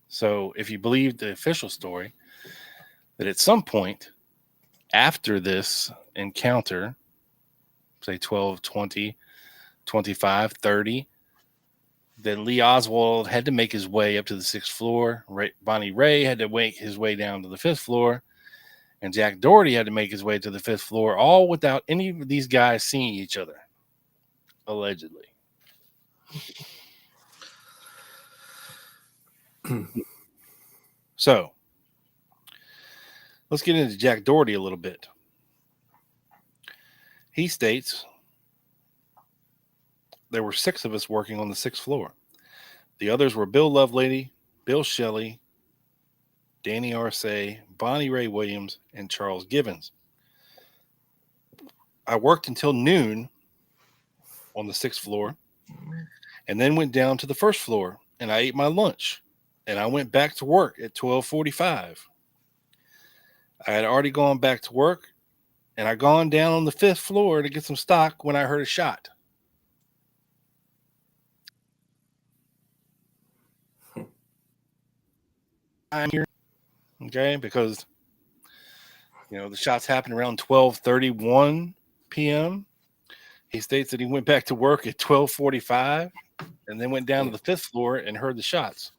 So if you believe the official story, that at some point After this encounter, say 12, 20, 25, 30, then Lee Oswald had to make his way up to the 6th floor. Bonnie Ray had to make his way down to the 5th floor. And Jack Doherty had to make his way to the 5th floor, all without any of these guys seeing each other, allegedly. So, let's get into Jack Doherty a little bit. He states, there were 6 of us working on the 6th floor. The others were Bill Lovelady, Bill Shelley, Danny Arce, Bonnie Ray Williams, and Charles Givens. I worked until noon on the 6th floor and then went down to the 1st floor and I ate my lunch and I went back to work at 12:45. I had already gone back to work and I gone down on the 5th floor to get some stock when I heard a shot. I'm here, okay, because the shots happened around 12:31 p.m. He states that he went back to work at 12:45 and then went down to the 5th floor and heard the shots.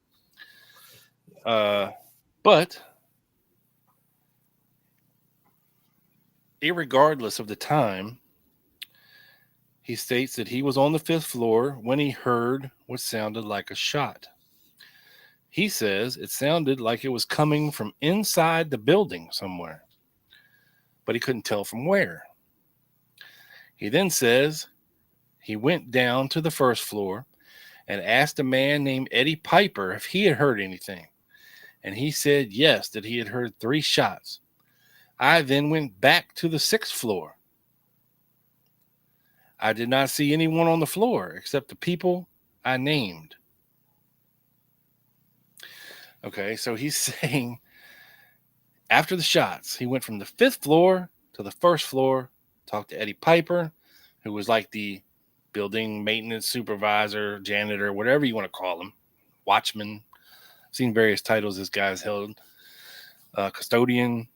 But irregardless of the time, he states that he was on the 5th floor when he heard what sounded like a shot. He says it sounded like it was coming from inside the building somewhere, but he couldn't tell from where. He then says he went down to the 1st floor and asked a man named Eddie Piper if he had heard anything. And he said yes, that he had heard 3 shots. I then went back to the 6th floor. I did not see anyone on the floor except the people I named. Okay, so he's saying after the shots, he went from the 5th floor to the 1st floor, talked to Eddie Piper, who was like the building maintenance supervisor, janitor, whatever you want to call him, watchman. I've seen various titles this guy's held. Custodian.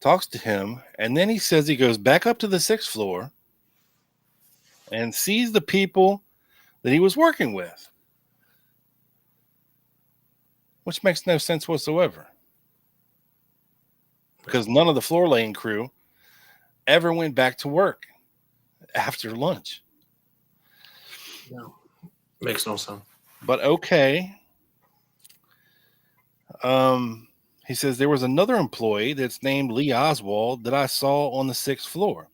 Talks to him, and then he says he goes back up to the 6th floor and sees the people that he was working with, which makes no sense whatsoever, because none of the floor laying crew ever went back to work after lunch. No, makes no sense. But okay. He says there was another employee that's named Lee Oswald that I saw on the 6th floor.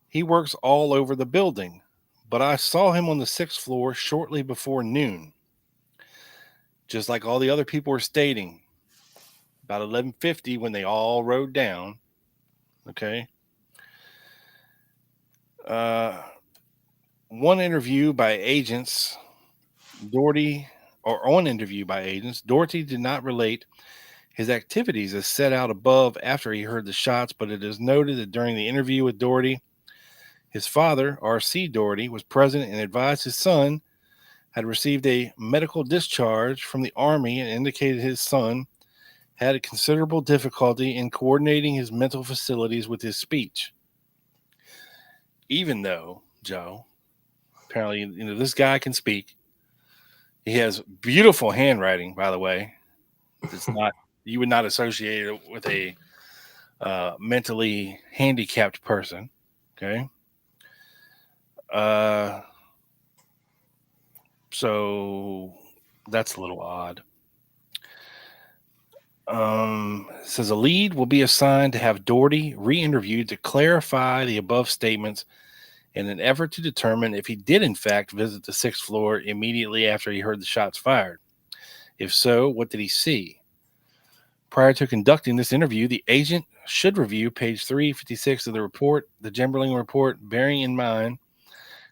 He works all over the building, but I saw him on the 6th floor shortly before noon. Just like all the other people were stating, about 11:50 when they all rode down. Okay. One interview by agents, Doherty did not relate his activities as set out above after he heard the shots, but it is noted that during the interview with Doherty, his father, R.C. Doherty, was present and advised his son had received a medical discharge from the Army and indicated his son had a considerable difficulty in coordinating his mental facilities with his speech. Even though, Joe, apparently, this guy can speak. He has beautiful handwriting, by the way. It's not, you would not associate it with a mentally handicapped person. Okay. So that's a little odd. It says a lead will be assigned to have Doherty re-interviewed to clarify the above statements in an effort to determine if he did in fact visit the 6th floor immediately after he heard the shots fired. If so, what did he see? Prior to conducting this interview, the agent should review page 356 of the report, the Gemberling report, bearing in mind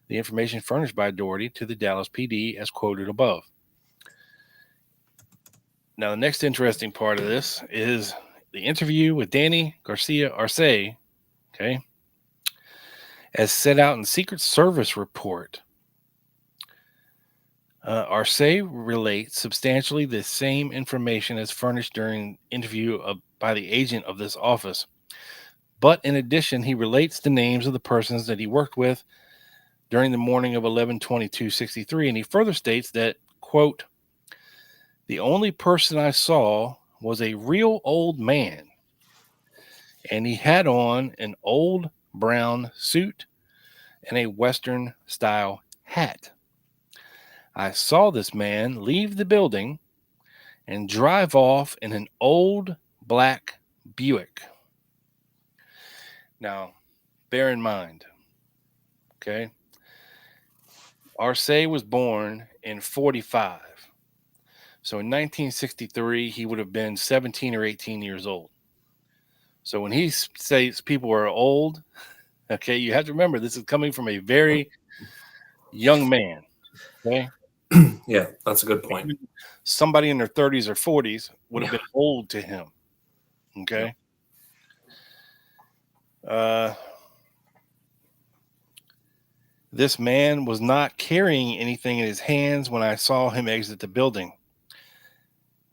the information furnished by Doherty to the Dallas PD as quoted above. Now, the next interesting part of this is the interview with Danny Garcia Arce, okay, as set out in Secret Service report. Arce relates substantially the same information as furnished during interview by the agent of this office. But in addition, he relates the names of the persons that he worked with during the morning of 11/22/63, and he further states that, quote, the only person I saw was a real old man, and he had on an old brown suit and a Western style hat. I saw this man leave the building and drive off in an old black Buick. Now, bear in mind, okay, Arce was born in 45. So in 1963, he would have been 17 or 18 years old. So when he says people are old, okay, you have to remember this is coming from a very young man. Okay. Yeah, that's a good point. Even somebody in their 30s or 40s would have been old to him. Okay. This man was not carrying anything in his hands when I saw him exit the building.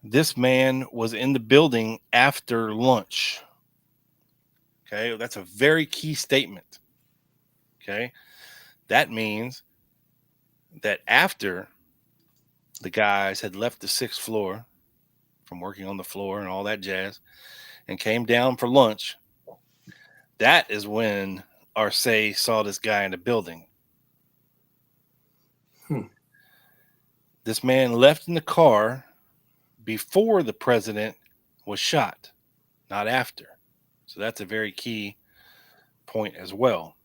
This man was in the building after lunch. Okay, that's a very key statement. Okay, that means that after the guys had left the 6th floor from working on the floor and all that jazz and came down for lunch, that is when Arce saw this guy in the building. This man left in the car before the president was shot, not after. So that's a very key point as well.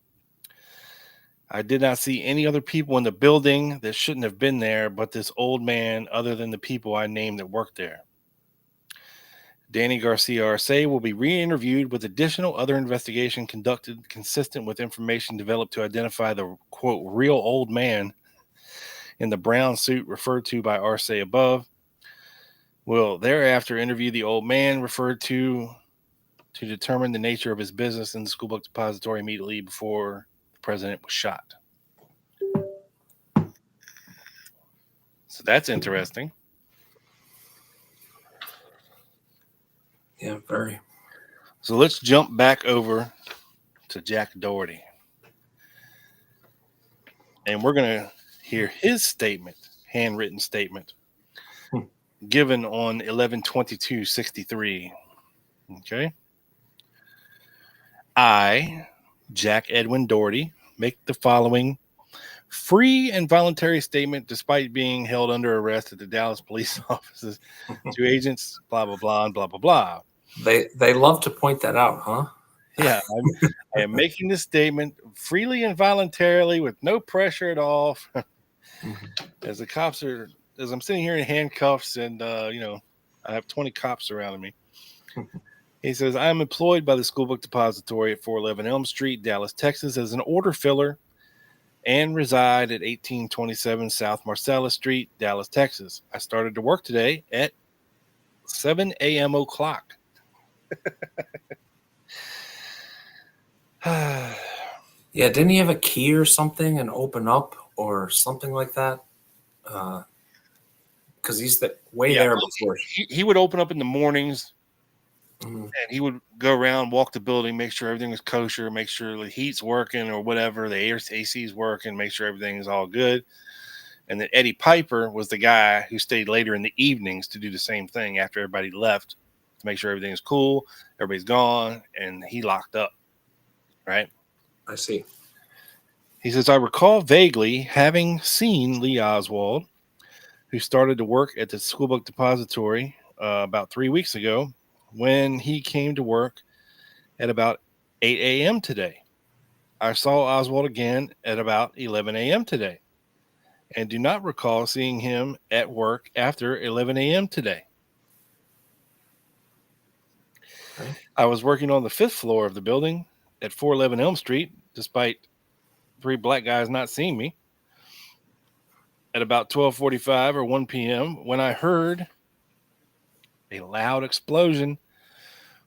I did not see any other people in the building that shouldn't have been there, but this old man, other than the people I named that worked there. Danny Garcia Arce will be re-interviewed with additional other investigation conducted consistent with information developed to identify the, quote, real old man in the brown suit referred to by Arce above. Will thereafter interview the old man referred to determine the nature of his business in the school book depository immediately before the president was shot. So that's interesting. Yeah, very. So let's jump back over to Jack Doherty. And we're going to hear his statement, handwritten statement, given on 11/22/63. Okay. I, Jack Edwin Doherty, make the following free and voluntary statement despite being held under arrest at the Dallas police offices to agents, blah, blah, blah, and blah, blah, blah. They love to point that out, huh? Yeah, I am making this statement freely and voluntarily with no pressure at all. As I'm sitting here in handcuffs and, I have 20 cops surrounding me. He says, I am employed by the School Book Depository at 411 Elm Street, Dallas, Texas, as an order filler and reside at 1827 South Marcellus Street, Dallas, Texas. I started to work today at 7 a.m. o'clock. Yeah, didn't he have a key or something and open up or something like that? Because he's there before. He would open up in the mornings, and he would go around, walk the building, make sure everything was kosher, make sure the heat's working or whatever, the AC is working, make sure everything is all good. And then Eddie Piper was the guy who stayed later in the evenings to do the same thing after everybody left, to make sure everything is cool, everybody's gone, and he locked up. Right? I see. He says, I recall vaguely having seen Lee Oswald, who started to work at the School Book Depository about 3 weeks ago, when he came to work at about 8 a.m. today. I saw Oswald again at about 11 a.m. today, and do not recall seeing him at work after 11 a.m. today. Okay. I was working on the 5th floor of the building at 411 Elm Street, despite 3 black guys not seeing me, at about 12:45 or 1 p.m. when I heard a loud explosion,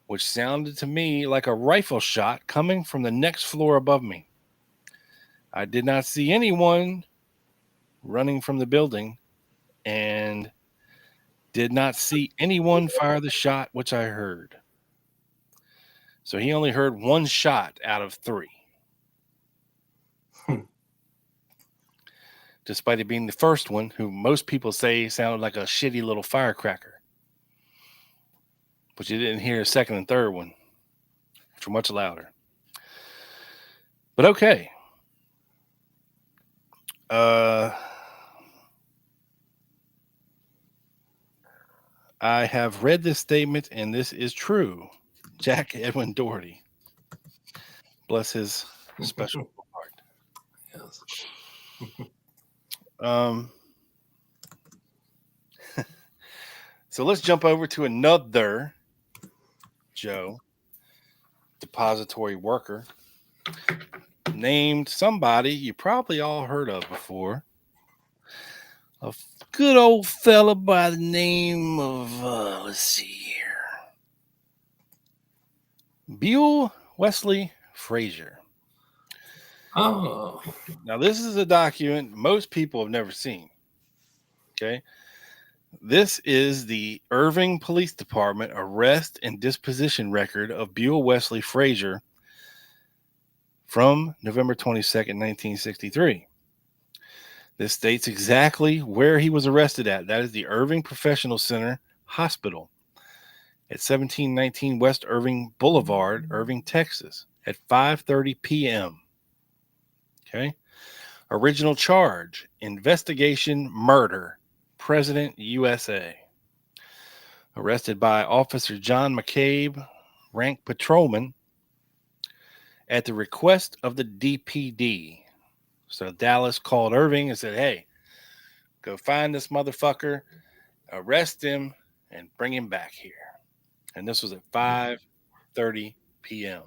which sounded to me like a rifle shot coming from the next floor above me. I did not see anyone running from the building and did not see anyone fire the shot which I heard. So he only heard one shot out of 3. Despite it being the first one, who most people say sounded like a shitty little firecracker. But you didn't hear a second and third one, which were much louder. But okay. I have read this statement, and this is true. Jack Edwin Doherty. Bless his special heart. Yes. So let's jump over to another Joe depository worker named somebody you probably all heard of before. A good old fella by the name of, let's see here, Buell Wesley Frazier. Oh. Now, this is a document most people have never seen. Okay. This is the Irving Police Department arrest and disposition record of Buell Wesley Frazier from November 22nd, 1963. This states exactly where he was arrested at. That is the Irving Professional Center Hospital at 1719 West Irving Boulevard, Irving, Texas, at 5:30 p.m. Okay. Original charge, investigation murder, President USA. Arrested by Officer John McCabe, rank patrolman, at the request of the DPD. So Dallas called Irving and said, hey, go find this motherfucker, arrest him, and bring him back here. And this was at 5:30 p.m.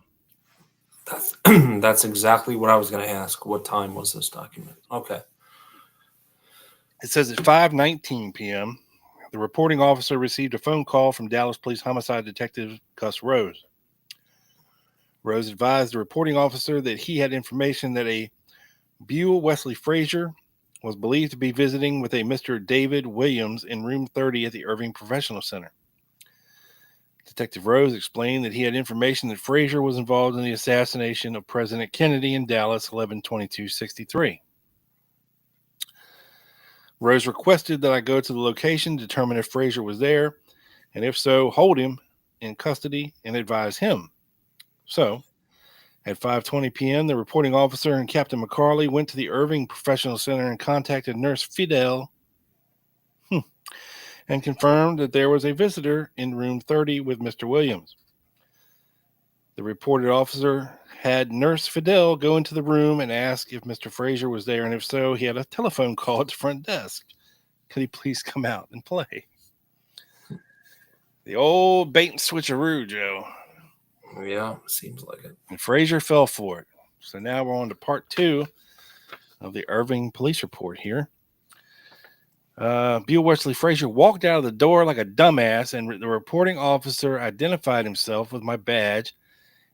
That's exactly what I was going to ask. What time was this document? Okay. It says at 5:19 p.m., the reporting officer received a phone call from Dallas Police Homicide Detective Gus Rose. Rose advised the reporting officer that he had information that a Buell Wesley Frazier was believed to be visiting with a Mr. David Williams in room 30 at the Irving Professional Center. Detective Rose explained that he had information that Frazier was involved in the assassination of President Kennedy in Dallas 11/22/63. Rose requested that I go to the location, determine if Frazier was there, and if so, hold him in custody and advise him. So, at 5:20 p.m., the reporting officer and Captain McCarley went to the Irving Professional Center and contacted Nurse Fidel and confirmed that there was a visitor in room 30 with Mr. Williams. The reported officer had Nurse Fidel go into the room and ask if Mr. Frazier was there, and if so, he had a telephone call at the front desk. Could he please come out and play? The old bait and switcheroo, Joe. Yeah, seems like it. And Frazier fell for it. So now we're on to part 2 of the Irving police report here. Buell Wesley Frazier walked out of the door like a dumbass, and the reporting officer identified himself with my badge.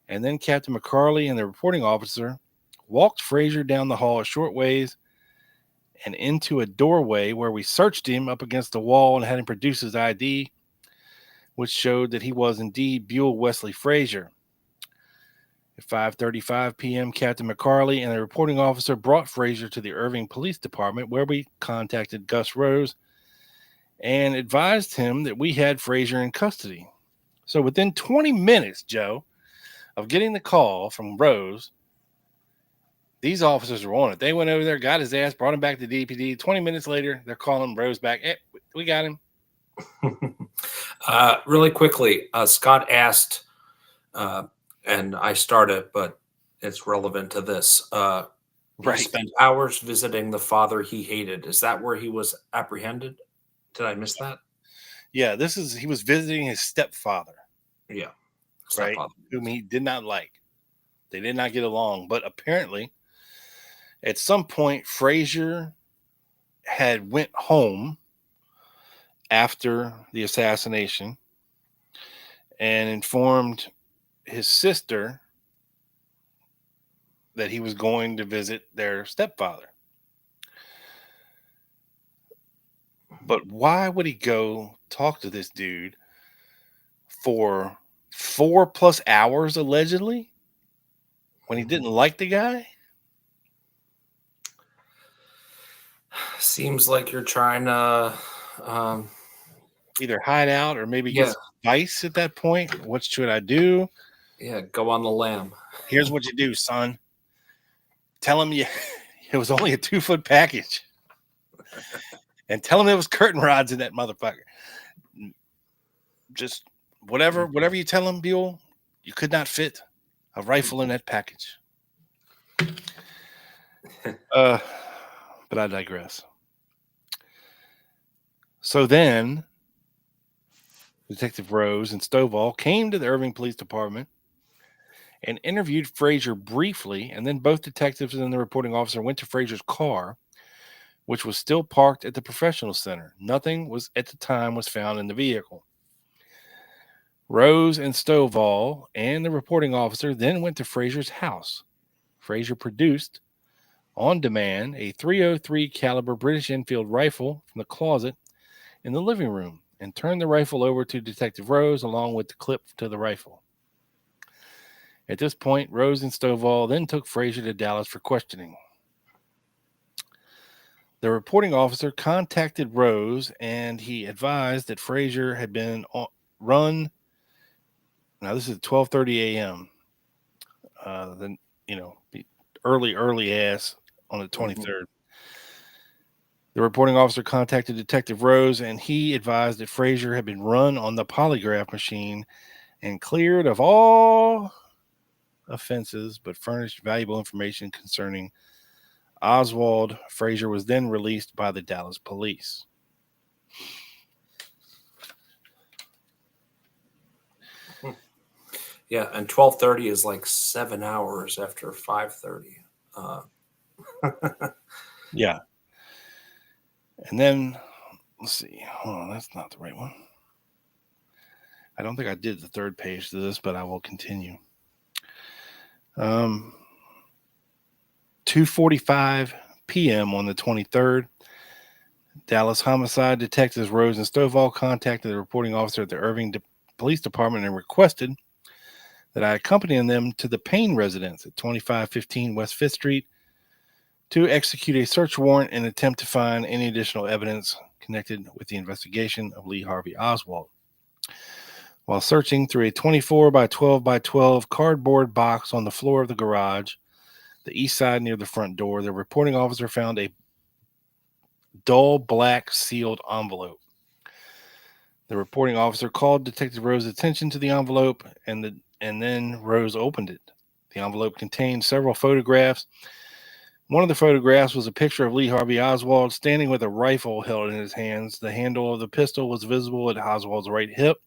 And then Captain McCarley and the reporting officer walked Frazier down the hall a short ways and into a doorway where we searched him up against the wall and had him produce his ID, which showed that he was indeed Buell Wesley Frazier. At 5:35 p.m., Captain McCarley and the reporting officer brought Frazier to the Irving Police Department, where we contacted Gus Rose and advised him that we had Frazier in custody. So within 20 minutes, Joe, of getting the call from Rose, these officers were on it. They went over there, got his ass, brought him back to DPD. 20 minutes later, they're calling Rose back. Hey, we got him. Really quickly, Scott asked, and I started, but it's relevant to this. He spent hours visiting the father he hated. Is that where he was apprehended? Did I miss that? Yeah, he was visiting his stepfather. Yeah. Right, whom he did not like. They did not get along. But apparently, at some point, Frazier had went home after the assassination and informed his sister that he was going to visit their stepfather. But why would he go talk to this dude for 4+ hours allegedly when he didn't like the guy? Seems like you're trying to Either hide out or maybe get yeah, some advice at that point. What should I do? go on the lam. Here's what you do, son. Tell him it was only a 2-foot package. And tell him there was curtain rods in that motherfucker. Just whatever you tell him, Buell, you could not fit a rifle in that package. But I digress. So then Detective Rose and Stovall came to the Irving Police Department and interviewed Frazier briefly, and then both detectives and the reporting officer went to Frazier's car, which was still parked at the professional center. Nothing was found in the vehicle. Rose and Stovall and the reporting officer then went to Frazier's house. Frazier produced, on demand, a .303 caliber British Enfield rifle from the closet in the living room and turned the rifle over to Detective Rose along with the clip to the rifle. At this point, Rose and Stovall then took Frazier to Dallas for questioning. The reporting officer contacted Rose and he advised that Frazier had been run. Now this is 12:30 a.m. Then early ass on the 23rd. The reporting officer contacted Detective Rose and he advised that Frazier had been run on the polygraph machine and cleared of all offenses, but furnished valuable information concerning Oswald. Frazier was then released by the Dallas police. Yeah, and 12:30 is like 7 hours after 5:30. Yeah. And then, let's see. Hold on, that's not the right one. I don't think I did the third page to this, but I will continue. 2:45 p.m. on the 23rd, Dallas homicide detectives Rose and Stovall contacted the reporting officer at the Irving Police Department and requested that I accompany them to the Payne residence at 2515 West 5th Street to execute a search warrant and attempt to find any additional evidence connected with the investigation of Lee Harvey Oswald. While searching through a 24 by 12 by 12 cardboard box on the floor of the garage, the east side near the front door, the reporting officer found a dull black sealed envelope. The reporting officer called Detective Rose's attention to the envelope, and then Rose opened it. The envelope contained several photographs. One of the photographs was a picture of Lee Harvey Oswald standing with a rifle held in his hands. The handle of the pistol was visible at Oswald's right hip.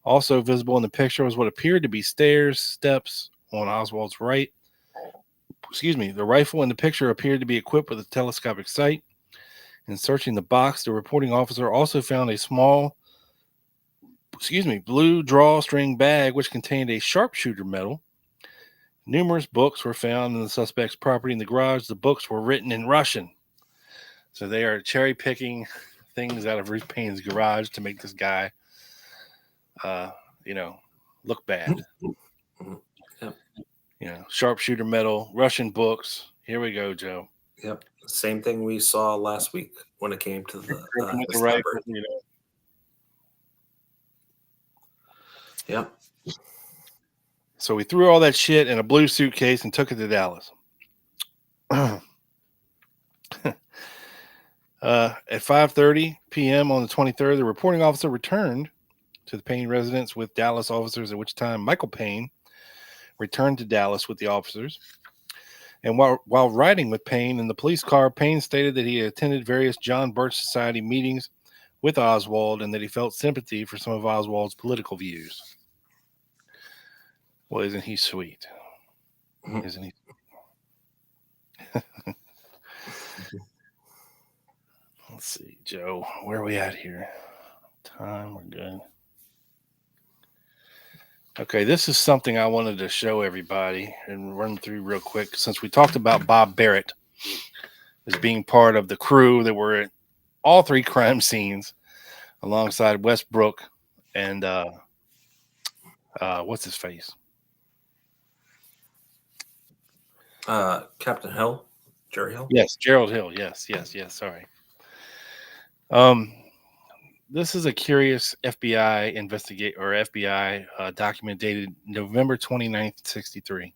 Also visible in the picture was what appeared to be steps on Oswald's right. The rifle in the picture appeared to be equipped with a telescopic sight. In searching the box, the reporting officer also found a small, blue drawstring bag which contained a sharpshooter medal. Numerous books were found in the suspect's property in the garage. The books were written in Russian. So they are cherry picking things out of Ruth Payne's garage to make this guy, look bad. Yep. Sharpshooter medal, Russian books. Here we go, Joe. Yep. Same thing we saw last week when it came to the rifle, Yep. So we threw all that shit in a blue suitcase and took it to Dallas. At 5:30 p.m. on the 23rd, the reporting officer returned to the Payne residence with Dallas officers, at which time Michael Payne returned to Dallas with the officers. And while riding with Payne in the police car, Payne stated that he had attended various John Birch Society meetings with Oswald and that he felt sympathy for some of Oswald's political views. Well, isn't he sweet? Isn't he? Let's see, Joe. Where are we at here? Time, we're good. Okay, this is something I wanted to show everybody and run through real quick, since we talked about Bob Barrett as being part of the crew that were at all three crime scenes alongside Westbrook and what's his face? Captain Hill, Jerry Hill. Yes, Gerald Hill. Yes. Sorry. This is a curious FBI FBI document dated November 29th, 63.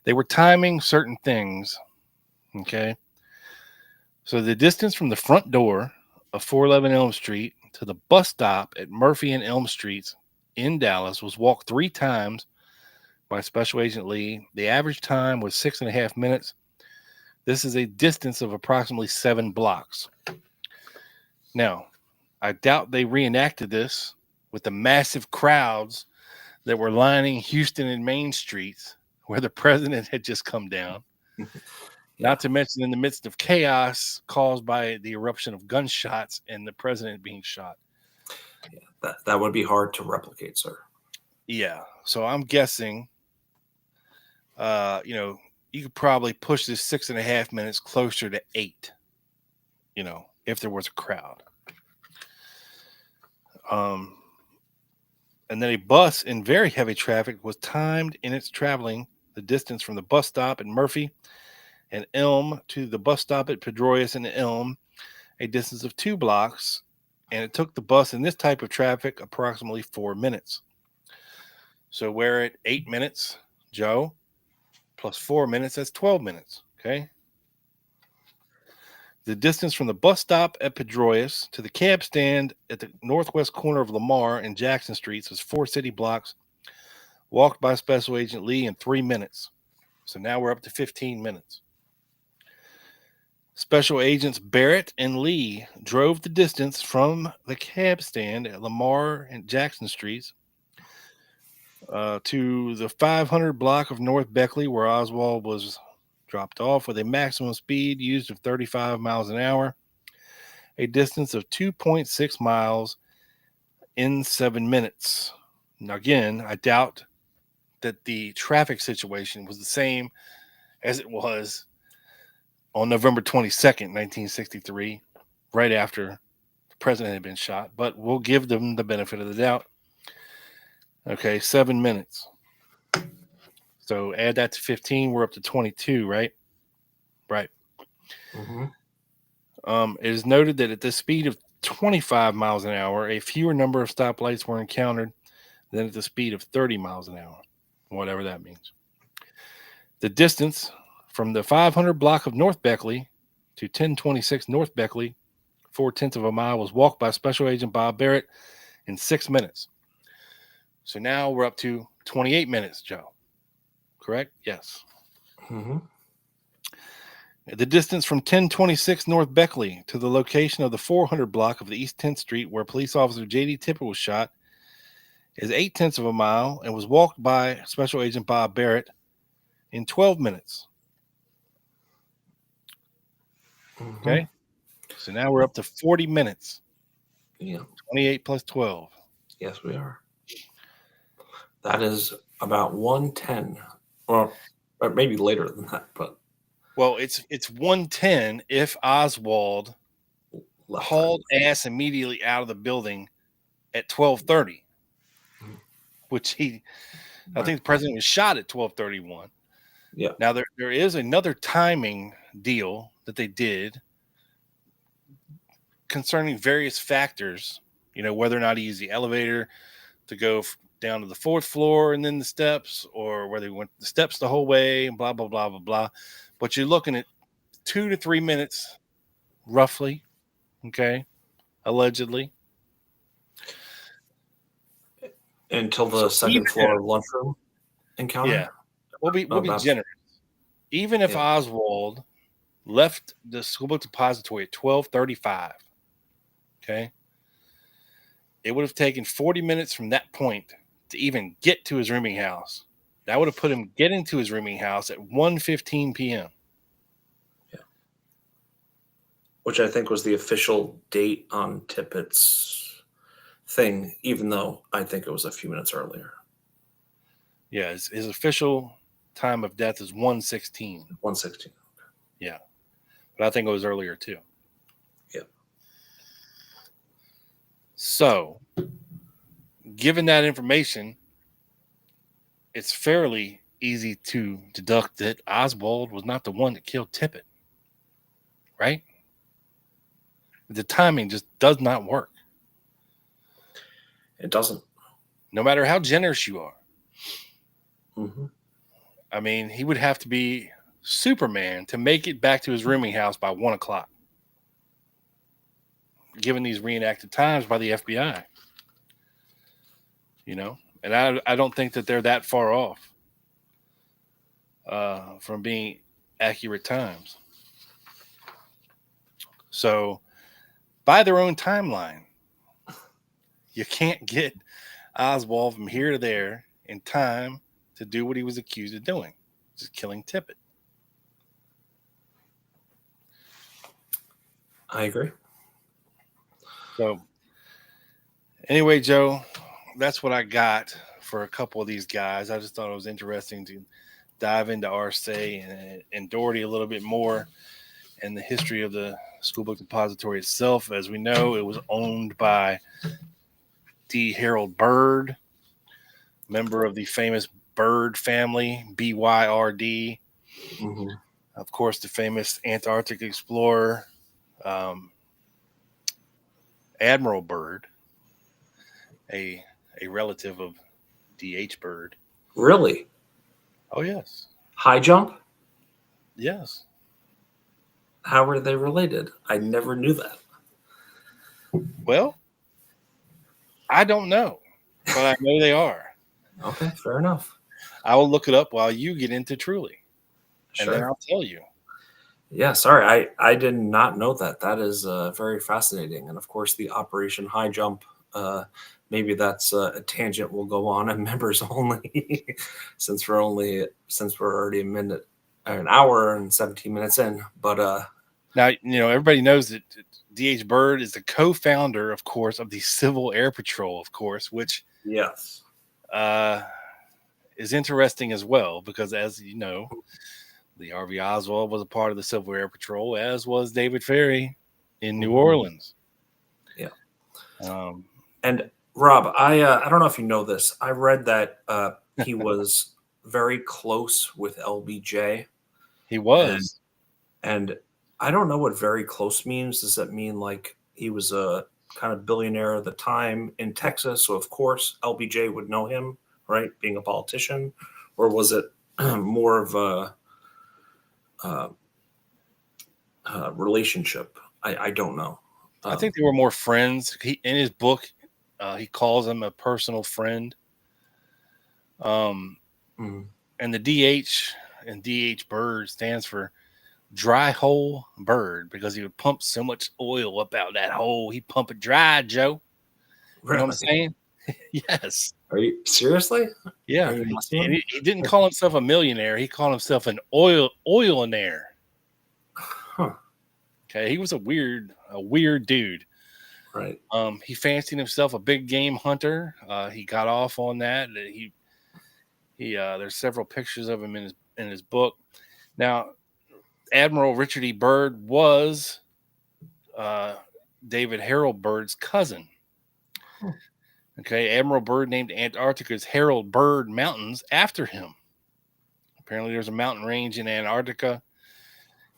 They were timing certain things. Okay. So the distance from the front door of 411 Elm Street to the bus stop at Murphy and Elm Streets in Dallas was walked 3 times by Special Agent Lee. The average time was 6.5 minutes. This is a distance of approximately 7 blocks. Now, I doubt they reenacted this with the massive crowds that were lining Houston and Main Streets where the president had just come down. Not to mention in the midst of chaos caused by the eruption of gunshots and the president being shot. That would be hard to replicate, sir. Yeah. So I'm guessing, you could probably push this 6.5 minutes closer to 8, if there was a crowd. And then a bus in very heavy traffic was timed in its traveling the distance from the bus stop at Murphy and Elm to the bus stop at Pedroius and Elm, a distance of 2 blocks, and it took the bus in this type of traffic approximately 4 minutes. So we're at 8 minutes, Joe, plus 4 minutes, that's 12 minutes, okay? The distance from the bus stop at Pedroius to the cab stand at the northwest corner of Lamar and Jackson Streets is 4 city blocks, walked by Special Agent Lee in 3 minutes. So now we're up to 15 minutes. Special Agents Barrett and Lee drove the distance from the cab stand at Lamar and Jackson Streets to the 500 block of North Beckley, where Oswald was dropped off with a maximum speed used of 35 miles an hour, a distance of 2.6 miles in 7 minutes. Now, again, I doubt that the traffic situation was the same as it was on November 22nd, 1963, right after the president had been shot, but we'll give them the benefit of the doubt. Okay, 7 minutes. So add that to 15, we're up to 22, right? Right. Mm-hmm. It is noted that at the speed of 25 miles an hour, a fewer number of stoplights were encountered than at the speed of 30 miles an hour, whatever that means. The distance from the 500 block of North Beckley to 1026 North Beckley, 0.4 of a mile, was walked by Special Agent Bob Barrett in 6 minutes. So now we're up to 28 minutes, Joe. Correct? Yes. Mm-hmm. The distance from 1026 North Beckley to the location of the 400 block of the East 10th Street, where police officer J.D. Tipper was shot, is 0.8 of a mile and was walked by Special Agent Bob Barrett in 12 minutes. Mm-hmm. Okay. So now we're up to 40 minutes. Yeah. 28 plus 12. Yes, we are. That is about 110, or maybe later than that, but Well, it's 110 if Oswald hauled ass immediately out of the building at 12:30, which I think the president was shot at 12:31. Yeah. Now there is another timing deal that they did concerning various factors, whether or not he used the elevator to go down to the 4th floor and then the steps, or whether he went the steps the whole way, and blah, blah, blah, blah, blah. But you're looking at 2 to 3 minutes, roughly, okay, allegedly. Until the second floor lunchroom encounter? Yeah. We'll be generous. Even if Oswald left the school book depository at 12:35, okay, it would have taken 40 minutes from that point to even get to his rooming house. That would have put him getting to his rooming house at 1:15 p.m. Yeah. Which I think was the official date on Tippett's thing, even though I think it was a few minutes earlier. Yeah, his official time of death is 1:16. 1:16. Yeah. But I think it was earlier too. Yeah. So, given that information, it's fairly easy to deduct that Oswald was not the one that killed Tippit, right? The timing just does not work. It doesn't. No matter how generous you are. Mm-hmm. I mean, he would have to be Superman to make it back to his rooming house by 1 o'clock, given these reenacted times by the FBI. You know, and I don't think that they're that far off from being accurate times. So, by their own timeline, you can't get Oswald from here to there in time to do what he was accused of doing, just killing Tippit. I agree. So, anyway, Joe, that's what I got for a couple of these guys. I just thought it was interesting to dive into Arce and Doherty a little bit more and the history of the School Book Depository itself. As we know, it was owned by D. Harold Byrd, member of the famous Byrd family, BYRD. Mm-hmm. Of course, the famous Antarctic explorer, Admiral Byrd, a relative of D.H. Byrd. Really? Oh, yes. High jump? Yes. How are they related? I never knew that. Well, I don't know, but I know they are. Okay, fair enough. I will look it up while you get into Truly, and then Sure. I'll tell you. Yeah, sorry, I did not know that. That is very fascinating. And of course, the Operation High Jump. Maybe that's a tangent we'll go on and members only, since we're already an hour and 17 minutes in. But Now, everybody knows that D.H. Byrd is the co-founder, of course, of the Civil Air Patrol, of course, which yes, is interesting as well, because as you know, Lee Harvey Oswald was a part of the Civil Air Patrol, as was David Ferrie in New Orleans. Yeah. And Rob, I don't know if you know this. I read that he was very close with LBJ. He was. And I don't know what very close means. Does that mean like he was a kind of billionaire at the time in Texas? So, of course, LBJ would know him, right, being a politician? Or was it more of a relationship? I don't know. I think they were more friends. In his book, he calls him a personal friend. And the DH and DH Byrd stands for Dry Hole Byrd, because he would pump so much oil up out that hole. He'd pump it dry, Joe. Really? You know what I'm saying? Yes. Are you seriously? Yeah. Are you He didn't call himself a millionaire. He called himself an oilionaire. Huh. Okay. He was a weird dude. Right. He fancied himself a big game hunter. He got off on that. He there's several pictures of him in his book. Now, Admiral Richard E. Byrd was David Harold Byrd's cousin. Okay, Admiral Byrd named Antarctica's Harold Byrd Mountains after him. Apparently, there's a mountain range in Antarctica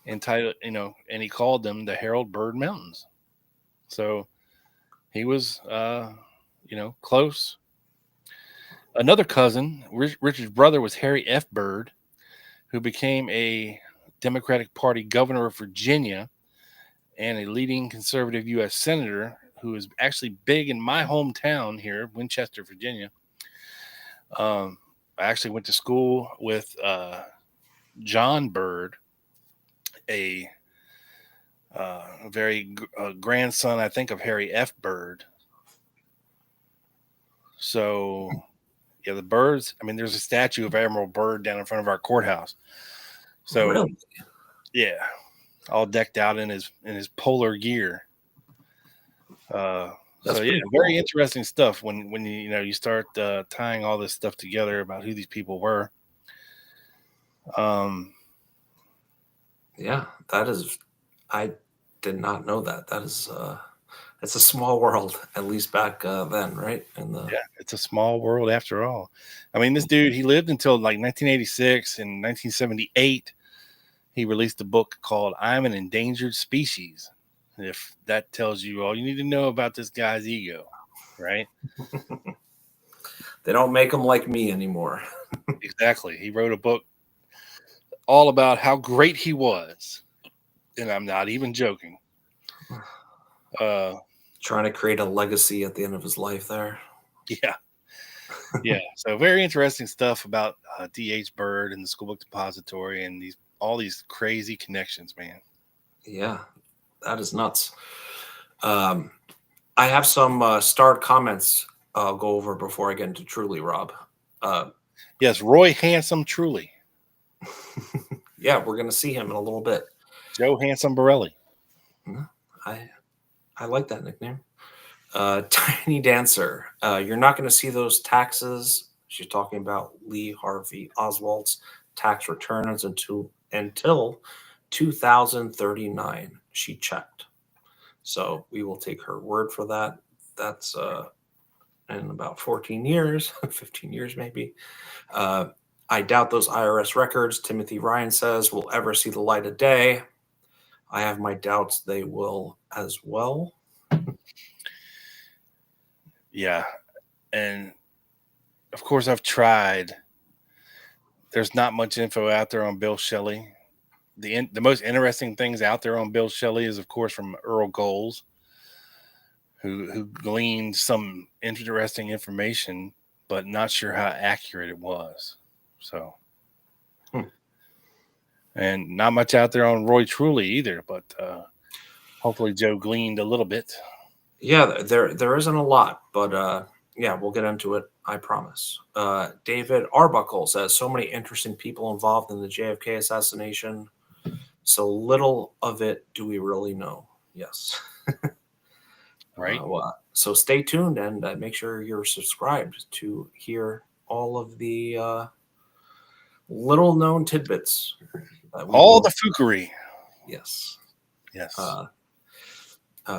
entitled, and he called them the Harold Byrd Mountains. So he was, close. Another cousin, Richard's brother, was Harry F. Byrd, who became a Democratic Party governor of Virginia and a leading conservative U.S. senator, who is actually big in my hometown here, Winchester, Virginia. I actually went to school with John Byrd, a very grandson, I think, of Harry F. Byrd. So, yeah, the Byrds. I mean, there's a statue of Admiral Byrd down in front of our courthouse. So, really? Yeah, all decked out in his polar gear. So yeah, cool. Very interesting stuff when you start tying all this stuff together about who these people were. Yeah, that is. I did not know that. That is It's a small world, at least back then, right? And Yeah, it's a small world after all. I mean, this dude, he lived until like 1986. In 1978, he released a book called I'm an Endangered Species. If that tells you all you need to know about this guy's ego, right? they don't make them like me anymore. Exactly. He wrote a book all about how great he was. And I'm not even joking. Trying to create a legacy at the end of his life there. Yeah. Yeah. So very interesting stuff about D.H. Byrd and the School Book Depository and all these crazy connections, man. Yeah, that is nuts. I have some starred comments I'll go over before I get into Truly, Rob. Yes, Roy Handsome Truly. Yeah, we're going to see him in a little bit. Joe Handsome Borelli. I like that nickname. Tiny Dancer. You're not going to see those taxes. She's talking about Lee Harvey Oswald's tax returns until 2039. She checked. So we will take her word for that. That's in about 14 years, 15 years maybe. I doubt those IRS records, Timothy Ryan says, will ever see the light of day. I have my doubts they will as well. Yeah. And of course, I've tried. There's not much info out there on Bill Shelley. The most interesting things out there on Bill Shelley is, of course, from Earl Goals, who gleaned some interesting information, but not sure how accurate it was. So, and not much out there on Roy Truly either, but hopefully Joe gleaned a little bit. Yeah, there isn't a lot, but yeah, we'll get into it. I promise. David Arbuckle says so many interesting people involved in the JFK assassination. So little of it do we really know. Yes. Right. So stay tuned and make sure you're subscribed to hear all of the little known tidbits. All the fookery. Yes. Yes.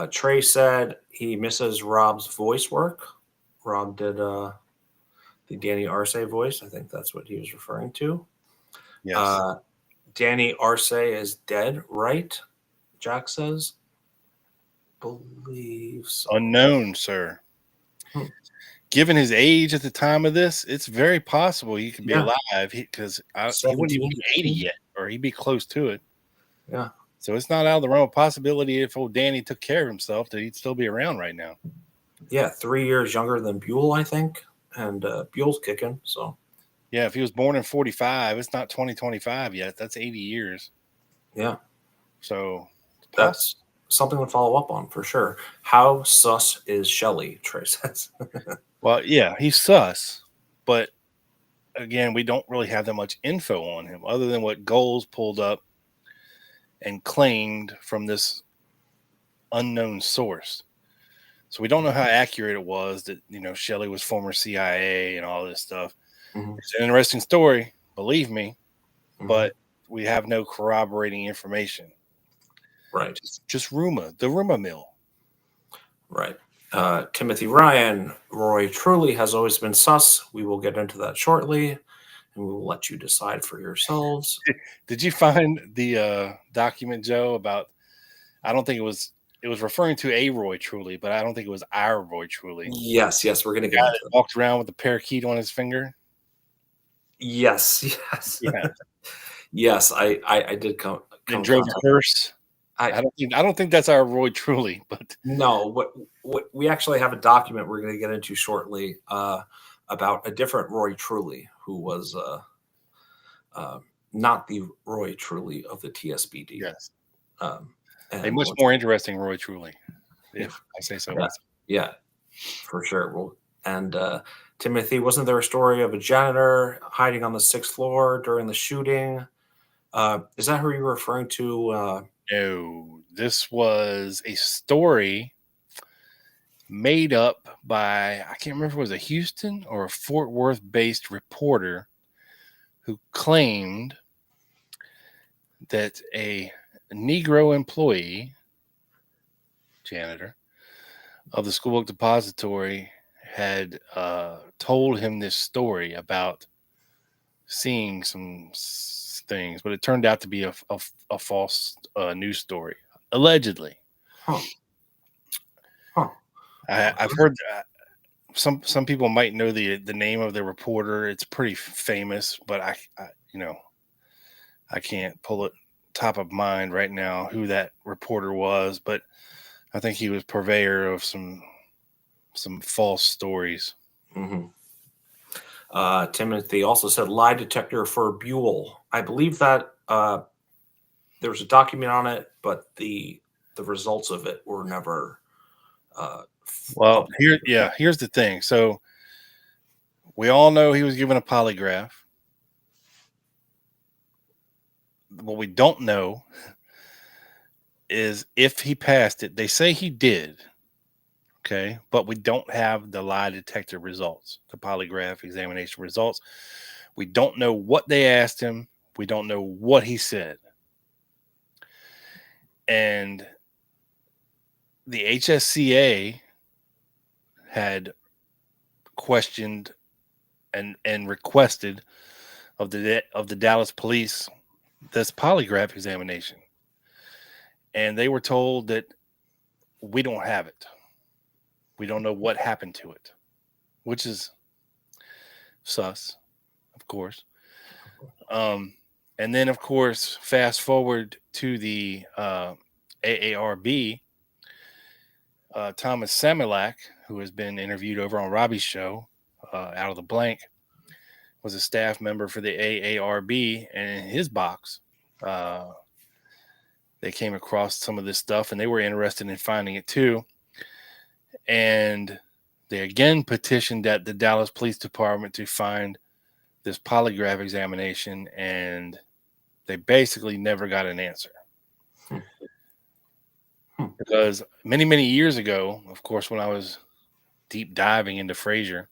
Trey said he misses Rob's voice work. Rob did the Danny Arce voice. I think that's what he was referring to. Yes. Danny Arce is dead, right? Jack says. Believe so. Unknown, sir. Given his age at the time of this, it's very possible he could be alive because he wouldn't even be 80 yet, or he'd be close to it. Yeah. So it's not out of the realm of possibility if old Danny took care of himself that he'd still be around right now. Yeah, 3 years younger than Buell, I think. And Buell's kicking, so. Yeah, if he was born in 45, it's not 2025 yet. That's 80 years. Yeah. So that's something to follow up on for sure. How sus is Shelley, Trey says. Well, yeah, he's sus, but again, we don't really have that much info on him other than what Goals pulled up and claimed from this unknown source. So we don't know how accurate it was that, Shelley was former CIA and all this stuff. Mm-hmm. It's an interesting story, believe me, but we have no corroborating information. Right. Just the rumor mill. Right. Timothy Ryan, Roy Truly has always been sus. We will get into that shortly, and we will let you decide for yourselves. Did you find the document, Joe, about, I don't think it was referring to a Roy Truly, but I don't think it was our Roy Truly. Yes, we're going to get into it. Walked around with the parakeet on his finger. Yes. Yeah. Yes, I did come and drove a hearse. I don't think that's our Roy Truly, but no. What we actually have a document we're going to get into shortly about a different Roy Truly who was not the Roy Truly of the TSBD. Yes, a much more interesting Roy Truly, if I say so myself. Yeah, for sure. And Timothy, wasn't there a story of a janitor hiding on the 6th floor during the shooting? Is that who you were referring to? No, this was a story made up by, I can't remember if it was a Houston or a Fort Worth-based reporter who claimed that a Negro employee, janitor, of the School Book Depository had told him this story about seeing some things, but it turned out to be a false news story, allegedly. Huh. Huh. I've heard that some people might know the name of the reporter. It's pretty famous, but I I can't pull it top of mind right now who that reporter was, but I think he was purveyor of some false stories. Mm-hmm. Timothy also said lie detector for Buell. I believe that there was a document on it, but the results of it were never. Well, here's the thing. So we all know he was given a polygraph. What we don't know is if he passed it. They say he did. Okay, but we don't have the lie detector results, the polygraph examination results. We don't know what they asked him. We don't know what he said. And the HSCA had questioned and requested of the Dallas police this polygraph examination. And they were told that we don't have it. We don't know what happened to it, which is sus, of course. And then, of course, fast forward to the AARB, Thomas Samilak, who has been interviewed over on Robbie's show, Out of the Blank, was a staff member for the AARB, and in his box, they came across some of this stuff, and they were interested in finding it too. And they again petitioned at the Dallas Police Department to find this polygraph examination, and they basically never got an answer. Because many years ago, of course, when I was deep diving into Frazier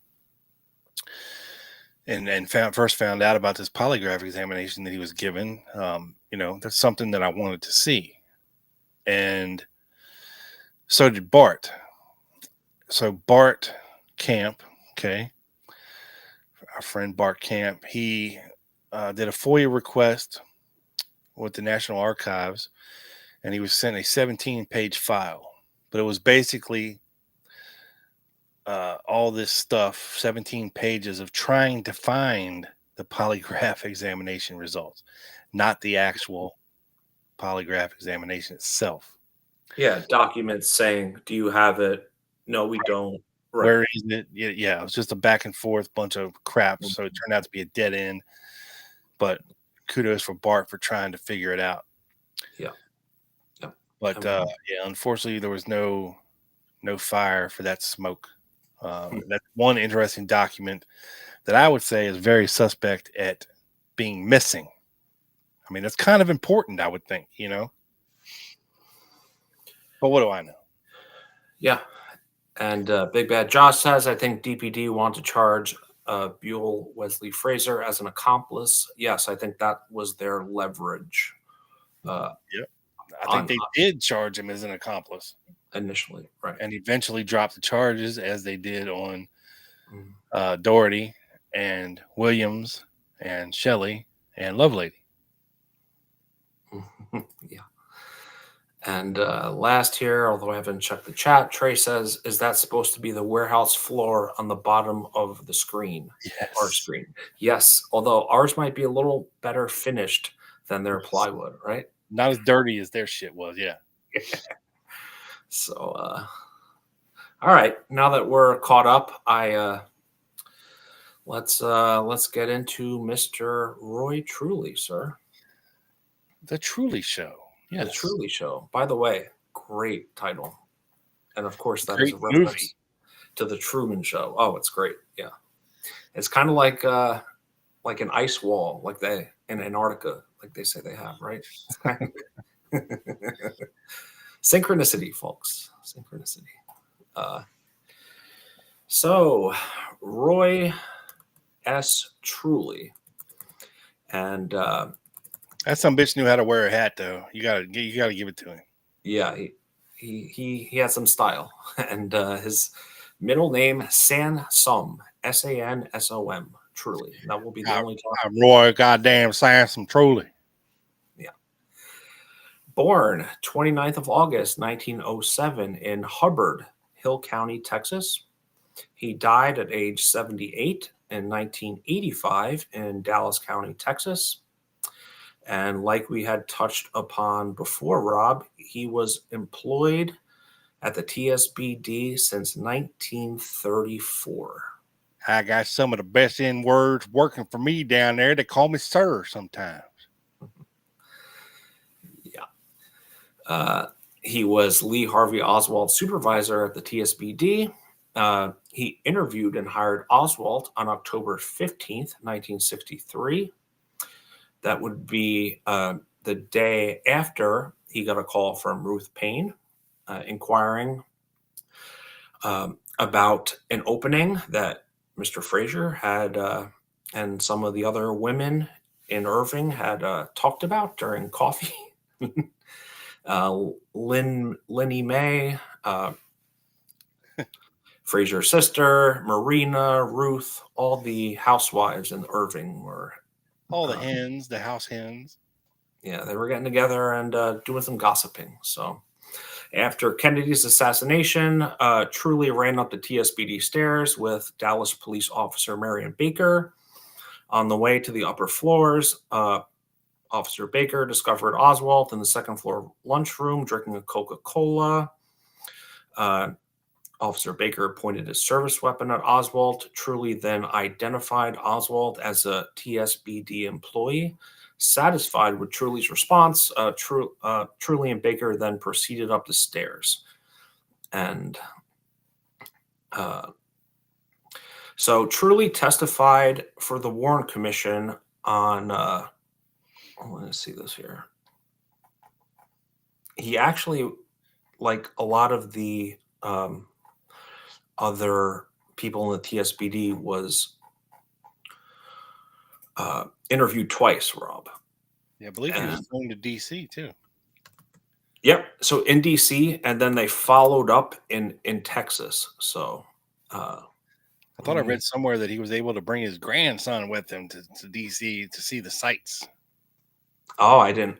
and first found out about this polygraph examination that he was given, that's something that I wanted to see. And so did Bart. So Bart Camp, okay, our friend Bart Camp, he did a FOIA request with the National Archives, and he was sent a 17-page file. But it was basically all this stuff, 17 pages of trying to find the polygraph examination results, not the actual polygraph examination itself. Yeah, documents saying, "Do you have it?" No, we don't. Right. Where is it? Yeah, it was just a back and forth bunch of crap. So it turned out to be a dead end. But kudos for Bart for trying to figure it out. Yeah. But unfortunately, there was no fire for that smoke. That's one interesting document that I would say is very suspect at being missing. I mean, that's kind of important, I would think, But what do I know? Yeah. And Big Bad Josh says, I think DPD want to charge Buell Wesley Fraser as an accomplice. Yes, I think that was their leverage. Yep. I think they did charge him as an accomplice initially, right? And eventually dropped the charges as they did on Doherty and Williams and Shelley and Lovelady. Yeah. And last here, although I haven't checked the chat, Trey says, is that supposed to be the warehouse floor on the bottom of the screen? Yes. Our screen. Yes. Although ours might be a little better finished than their plywood, right? Not as dirty as their shit was. Yeah. So, all right. Now that we're caught up, let's get into Mr. Roy Truly, sir. The Truly Show. Yes. The Truly Show. By the way, great title. And of course, that is a reference to the Truman Show. Oh, it's great. Yeah. It's kind of like an ice wall, like they in Antarctica, like they say they have, right? Synchronicity, folks. Synchronicity. So Roy S. Truly. And that some bitch knew how to wear a hat, though. You gotta give it to him. Yeah, he had some style, and his middle name Sansom, Sansom. Truly, that will be the only time. Roy, goddamn Sansom, truly. Yeah. Born 29th of August 1907 in Hubbard, Hill County, Texas. He died at age 78 in 1985 in Dallas County, Texas. And like we had touched upon before, Rob, he was employed at the TSBD since 1934. I got some of the best N words working for me down there. They call me sir sometimes. Yeah. He was Lee Harvey Oswald's supervisor at the TSBD. He interviewed and hired Oswald on October 15th, 1963. That would be the day after he got a call from Ruth Payne inquiring about an opening that Mr. Frazier had and some of the other women in Irving had talked about during coffee. Lenny Mae, Frazier's sister, Marina, Ruth, all the housewives in Irving were. All the hens, the house hens. Yeah, they were getting together and doing some gossiping. So after Kennedy's assassination, Truly ran up the TSBD stairs with Dallas police officer Marion Baker. On the way to the upper floors, Officer Baker discovered Oswald in the second floor lunchroom drinking a Coca-Cola. Officer Baker pointed his service weapon at Oswald. Truly then identified Oswald as a TSBD employee. Satisfied with Truly's response, Truly and Baker then proceeded up the stairs. And so Truly testified for the Warren Commission on, let's see this here. He actually, like a lot of the other people in the TSBD, was interviewed twice, Rob. Yeah, I believe he was going to D.C. too. Yep. So in D.C., and then they followed up in Texas. So I thought I read somewhere that he was able to bring his grandson with him to D.C. to see the sights. Oh, I didn't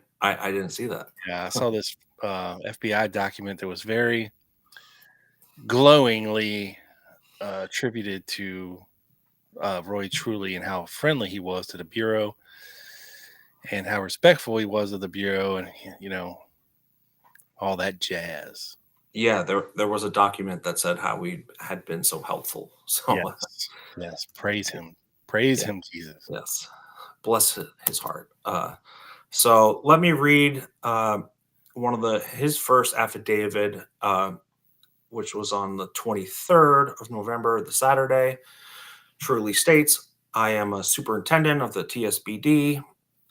see that. Yeah, I saw this FBI document that was very glowingly attributed to Roy Truly and how friendly he was to the Bureau and how respectful he was of the Bureau and, you know, all that jazz. Yeah, there was a document that said how we had been so helpful. So yes, praise him. Praise him, Jesus. Yes. Bless his heart. So let me read one of his first affidavit, which was on the 23rd of November, the Saturday. Truly states, I am a superintendent of the TSBD,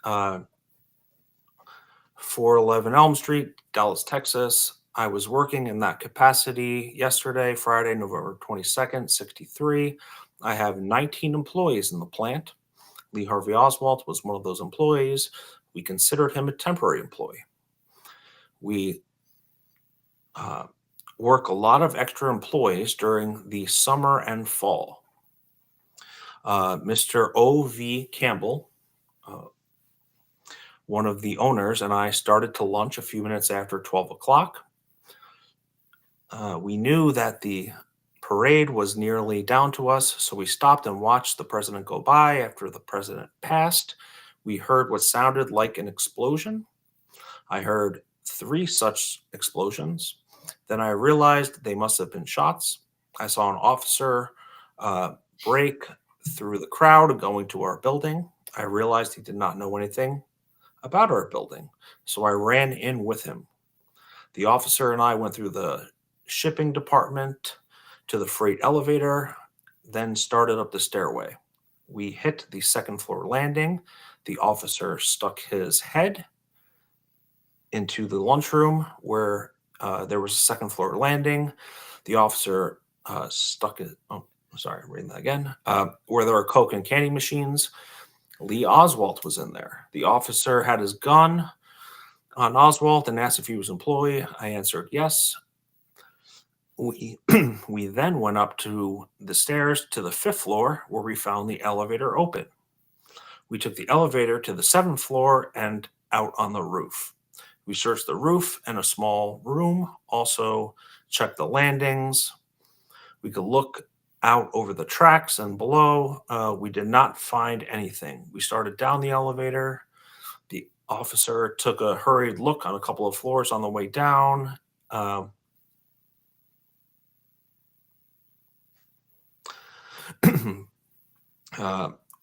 411 Elm Street, Dallas, Texas. I was working in that capacity yesterday, Friday, November 22nd, 63. I have 19 employees in the plant. Lee Harvey Oswald was one of those employees. We considered him a temporary employee. We work a lot of extra employees during the summer and fall. Mr. O.V. Campbell, one of the owners, and I started to lunch a few minutes after 12 o'clock. We knew that the parade was nearly down to us, so we stopped and watched the president go by. After the president passed, we heard what sounded like an explosion. I heard 3 such explosions. Then I realized they must have been shots. I saw an officer break through the crowd going to our building. I realized he did not know anything about our building, so I ran in with him. The officer and I went through the shipping department to the freight elevator, then started up the stairway. We hit the second floor landing. The officer stuck his head into the lunchroom where there was a second floor landing. The officer stuck it. Oh, sorry, I'm reading that again. Where there are Coke and candy machines. Lee Oswald was in there. The officer had his gun on Oswald and asked if he was an employee. I answered yes. we we then went up to the stairs to the 5th floor where we found the elevator open. We took the elevator to the 7th floor and out on the roof. We searched the roof and a small room, also checked the landings. We could look out over the tracks and below. We did not find anything. We started down the elevator. The officer took a hurried look on a couple of floors on the way down.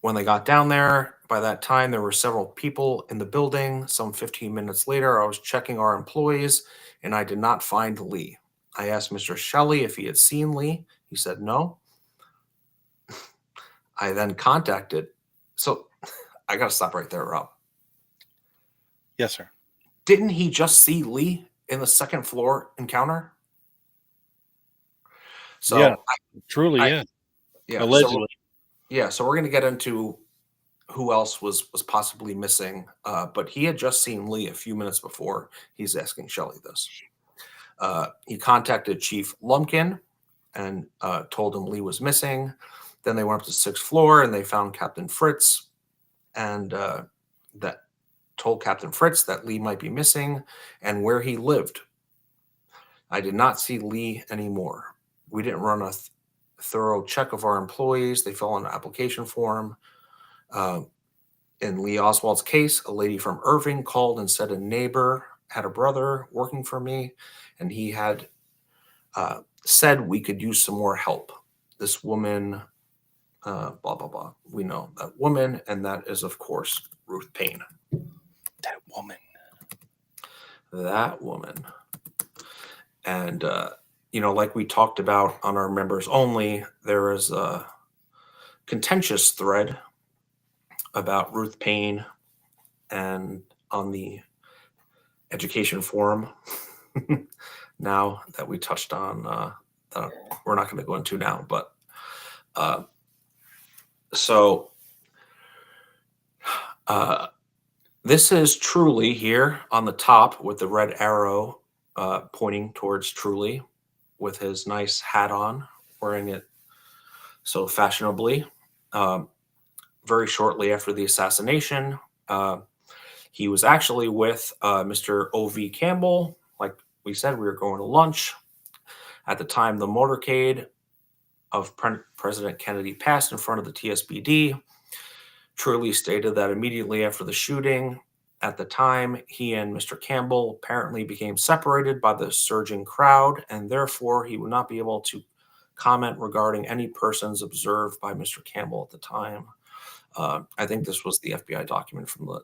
When they got down there, by that time, there were several people in the building. Some 15 minutes later, I was checking our employees and I did not find Lee. I asked Mr. Shelley if he had seen Lee. He said no. I then contacted. So I got to stop right there, Rob. Yes, sir. Didn't he just see Lee in the 2nd floor encounter? So yeah, truly, yeah. Yeah. Allegedly. So we're going to get into who else was possibly missing, but he had just seen Lee a few minutes before he's asking Shelley this. He contacted Chief Lumpkin and told him Lee was missing. Then they went up to the 6th floor and they found Captain Fritz, and that told Captain Fritz that Lee might be missing and where he lived. I did not see Lee anymore. We didn't run a thorough check of our employees. They fill in an application form. In Lee Oswald's case, a lady from Irving called and said a neighbor had a brother working for me, and he had said we could use some more help. This woman, blah, blah, blah. We know that woman, and that is, of course, Ruth Payne. That woman. That woman. And, like we talked about on our members only, there is a contentious thread about Ruth Payne and on the education forum now that we touched on, that we're not going to go into now, but this is Truly here on the top with the red arrow pointing towards Truly with his nice hat on, wearing it so fashionably. Very shortly after the assassination, he was actually with Mr. O.V. Campbell. Like we said, we were going to lunch. At the time, the motorcade of President Kennedy passed in front of the TSBD. Truly stated that immediately after the shooting, at the time, he and Mr. Campbell apparently became separated by the surging crowd, and therefore he would not be able to comment regarding any persons observed by Mr. Campbell at the time. I think this was the FBI document from the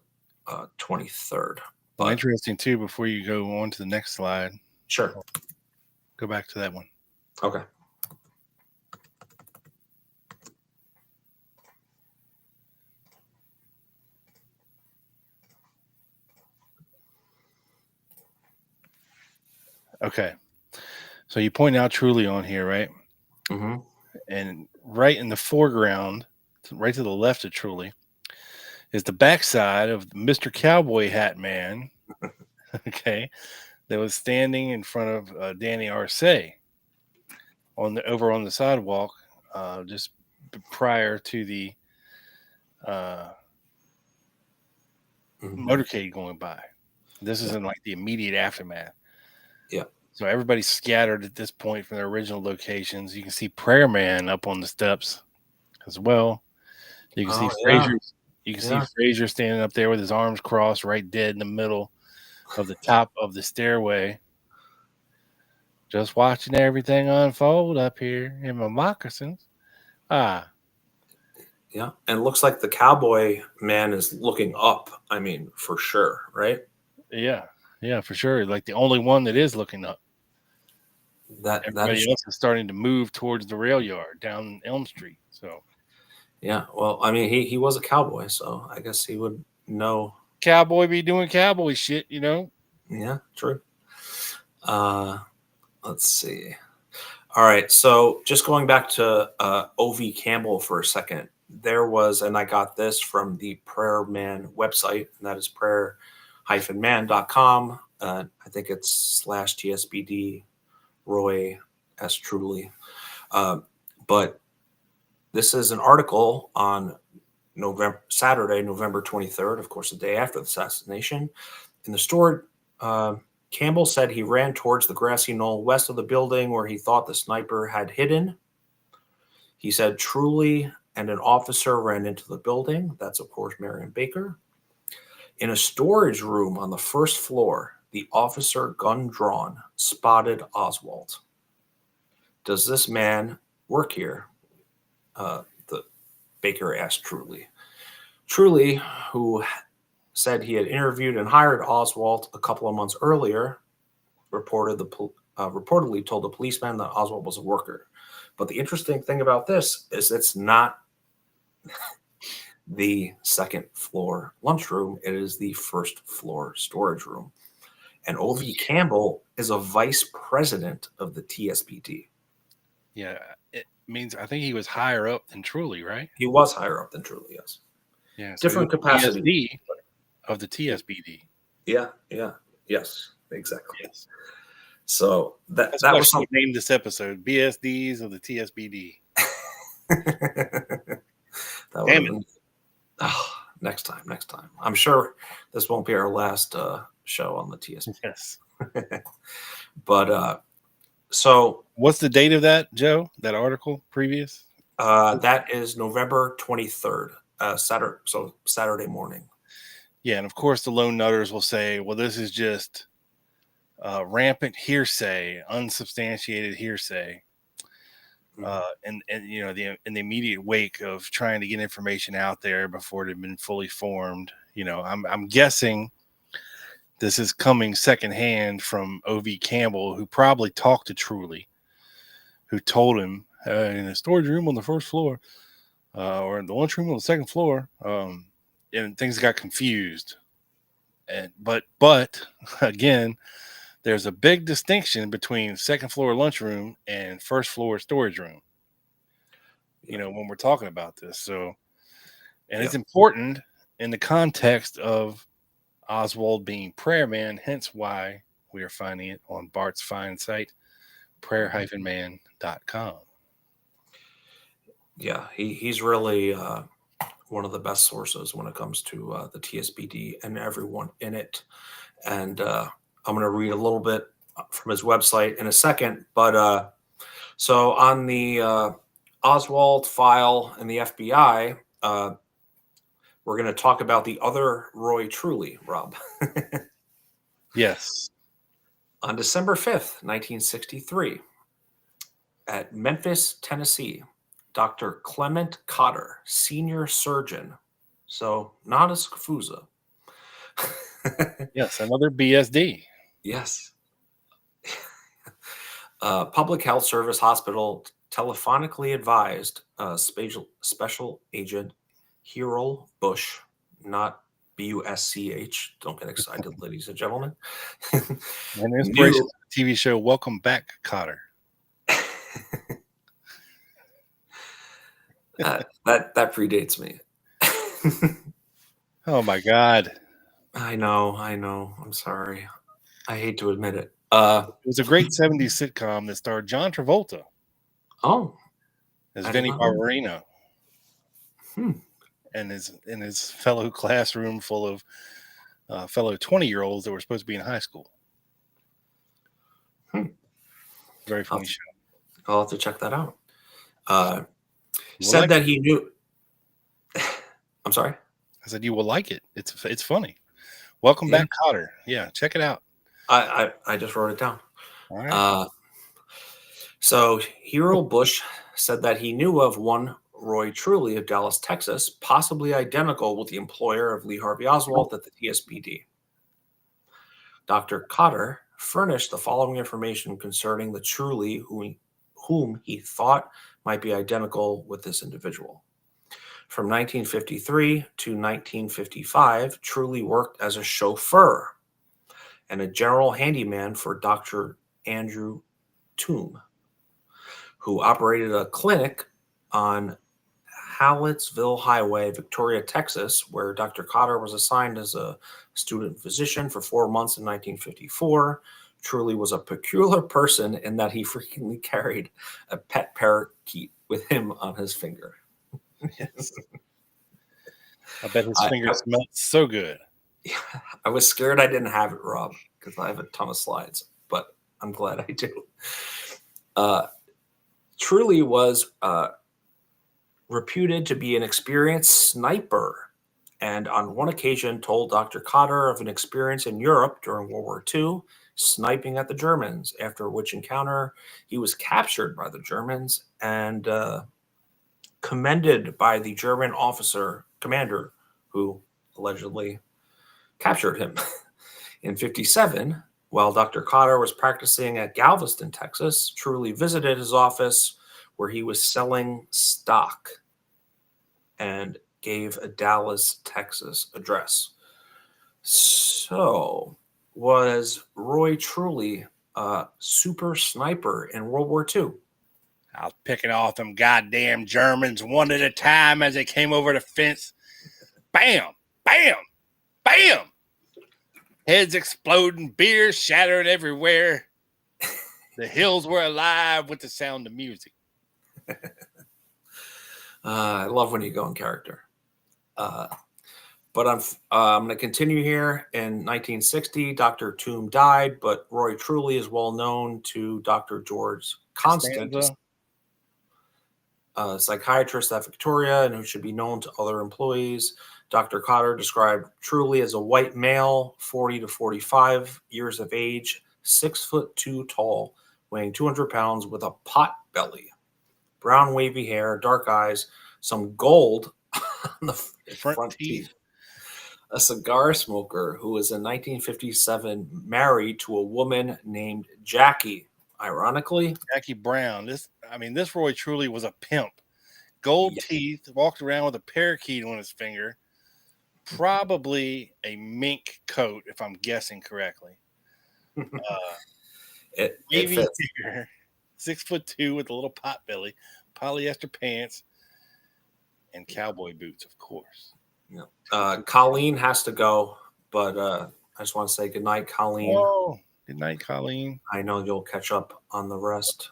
23rd. Well, interesting too, before you go on to the next slide. Sure. Go back to that one. Okay. Okay. So you point out Truly on here, right? Mm-hmm. And right in the foreground, right to the left of Truly, is the backside of Mr. Cowboy Hat Man, okay, that was standing in front of Danny Arce over on the sidewalk, just prior to the motorcade going by. This is in like the immediate aftermath. Yeah. So everybody's scattered at this point from their original locations. You can see Prayer Man up on the steps as well. You can see Frazier. You can see Frazier standing up there with his arms crossed, right dead in the middle of the top of the stairway. Just watching everything unfold up here in my moccasins. Yeah, and it looks like the Cowboy Man is looking up. I mean, for sure, right? Yeah, for sure. Like the only one that is looking up. Everybody else is starting to move towards the rail yard down Elm Street. So, yeah. Well, I mean, he was a cowboy, so I guess he would know. Cowboy be doing cowboy shit, you know? Yeah, true. Let's see. All right, so just going back to O.V. Campbell for a second, there was, and I got this from the Prayer Man website, and that is prayer-man.com. I think it's /TSBD Roy S. Truly. But this is an article on Saturday, November 23rd, of course, the day after the assassination. In the story, Campbell said he ran towards the grassy knoll west of the building where he thought the sniper had hidden. He said Truly and an officer ran into the building. That's, of course, Marion Baker. In a storage room on the first floor, the officer, gun drawn, spotted Oswald. Does this man work here? The Baker asked Truly. Truly, who said he had interviewed and hired Oswald a couple of months earlier, reportedly told the policeman that Oswald was a worker. But the interesting thing about this is it's not the second floor lunchroom. It is the first floor storage room. And O.V. Campbell is a vice president of the TSBD. Yeah, it means I think he was higher up than Truly, right? He was higher up than Truly, yes. Yeah, so different capacity BSD of the TSBD. Yeah, yes, exactly. Yes. So that That's was something. Named this episode BSDs of the TSBD. That would have been next time. I'm sure this won't be our last show on the TSBD. Yes. But so what's the date of that, Joe? That article previous? That is November 23rd, Saturday morning. Yeah, and of course the lone nutters will say, well, this is just rampant hearsay, unsubstantiated hearsay. And you know, in the immediate wake of trying to get information out there before it had been fully formed, you know, I'm guessing this is coming secondhand from O.V. Campbell, who probably talked to Truly, who told him in the storage room on the first floor or in the lunchroom on the second floor, and things got confused. And but again, there's a big distinction between second floor lunchroom and first floor storage room, you know, when we're talking about this. So, and it's important in the context of Oswald being prayer man, hence why we are finding it on Bart's fine site, prayer-man.com. Yeah, he's really one of the best sources when it comes to the TSBD and everyone in it. And I'm going to read a little bit from his website in a second. But so on the Oswald file in the FBI, we're going to talk about the other Roy Truly, Rob. Yes. On December 5th, 1963, at Memphis, Tennessee, Dr. Clement Cotter, senior surgeon, so not a Scafusa. Yes, another BSD. Yes. Public Health Service Hospital telephonically advised Special Agent Hero Bush, not Busch. Don't get excited, ladies and gentlemen. And inspiration of the TV show Welcome Back, Cotter. That predates me. Oh my God. I know. I'm sorry. I hate to admit it. It was a great 70s sitcom that starred John Travolta. Oh. As Vinnie Barbarino. And his fellow classroom full of fellow 20-year-olds that were supposed to be in high school. Very funny show. I'll have to check that out. Said that he knew. I'm sorry. I said you will like it. It's funny. Welcome back, Cotter. Yeah, check it out. I just wrote it down. All right. So Hero Bush said that he knew of one Roy Truly of Dallas, Texas, possibly identical with the employer of Lee Harvey Oswald at the TSBD. Dr. Cotter furnished the following information concerning the Truly whom he thought might be identical with this individual. From 1953 to 1955, Truly worked as a chauffeur and a general handyman for Dr. Andrew Toome, who operated a clinic on Hallettsville Highway, Victoria, Texas, where Dr. Cotter was assigned as a student physician for 4 months in 1954. Truly was a peculiar person in that he frequently carried a pet parakeet with him on his finger. Yes. I bet his finger smelled so good. I was scared I didn't have it, Rob, because I have a ton of slides, but I'm glad I do. Truly was reputed to be an experienced sniper, and on one occasion told Dr. Cotter of an experience in Europe during World War II, sniping at the Germans, after which encounter he was captured by the Germans and commended by the German commander who allegedly captured him. In 1957, while Dr. Cotter was practicing at Galveston, Texas, Truly visited his office where he was selling stock and gave a Dallas, Texas address. So, was Roy Truly a super sniper in World War II? I was picking off them goddamn Germans one at a time as they came over the fence. Bam, bam, bam. Heads exploding, beer shattering everywhere. The hills were alive with the sound of music. I love when you go in character. But I'm going to continue here. In 1960, Dr. Toome died, but Roy Truly is well known to Dr. George Constant, a psychiatrist at Victoria, and who should be known to other employees. Dr. Cotter described Truly as a white male, 40 to 45 years of age, 6'2" tall, weighing 200 pounds, with a pot belly, brown wavy hair, dark eyes, some gold on the front teeth. A cigar smoker who was in 1957 married to a woman named Jackie. Ironically, Jackie Brown. This Roy Truly was a pimp. Gold teeth, walked around with a parakeet on his finger. Probably a mink coat, if I'm guessing correctly. It wavy fits. hair, 6'2" with a little pot belly, polyester pants, and cowboy boots, of course. Yeah. Colleen has to go, but I just want to say good night, Colleen. Oh, good night, Colleen. I know you'll catch up on the rest.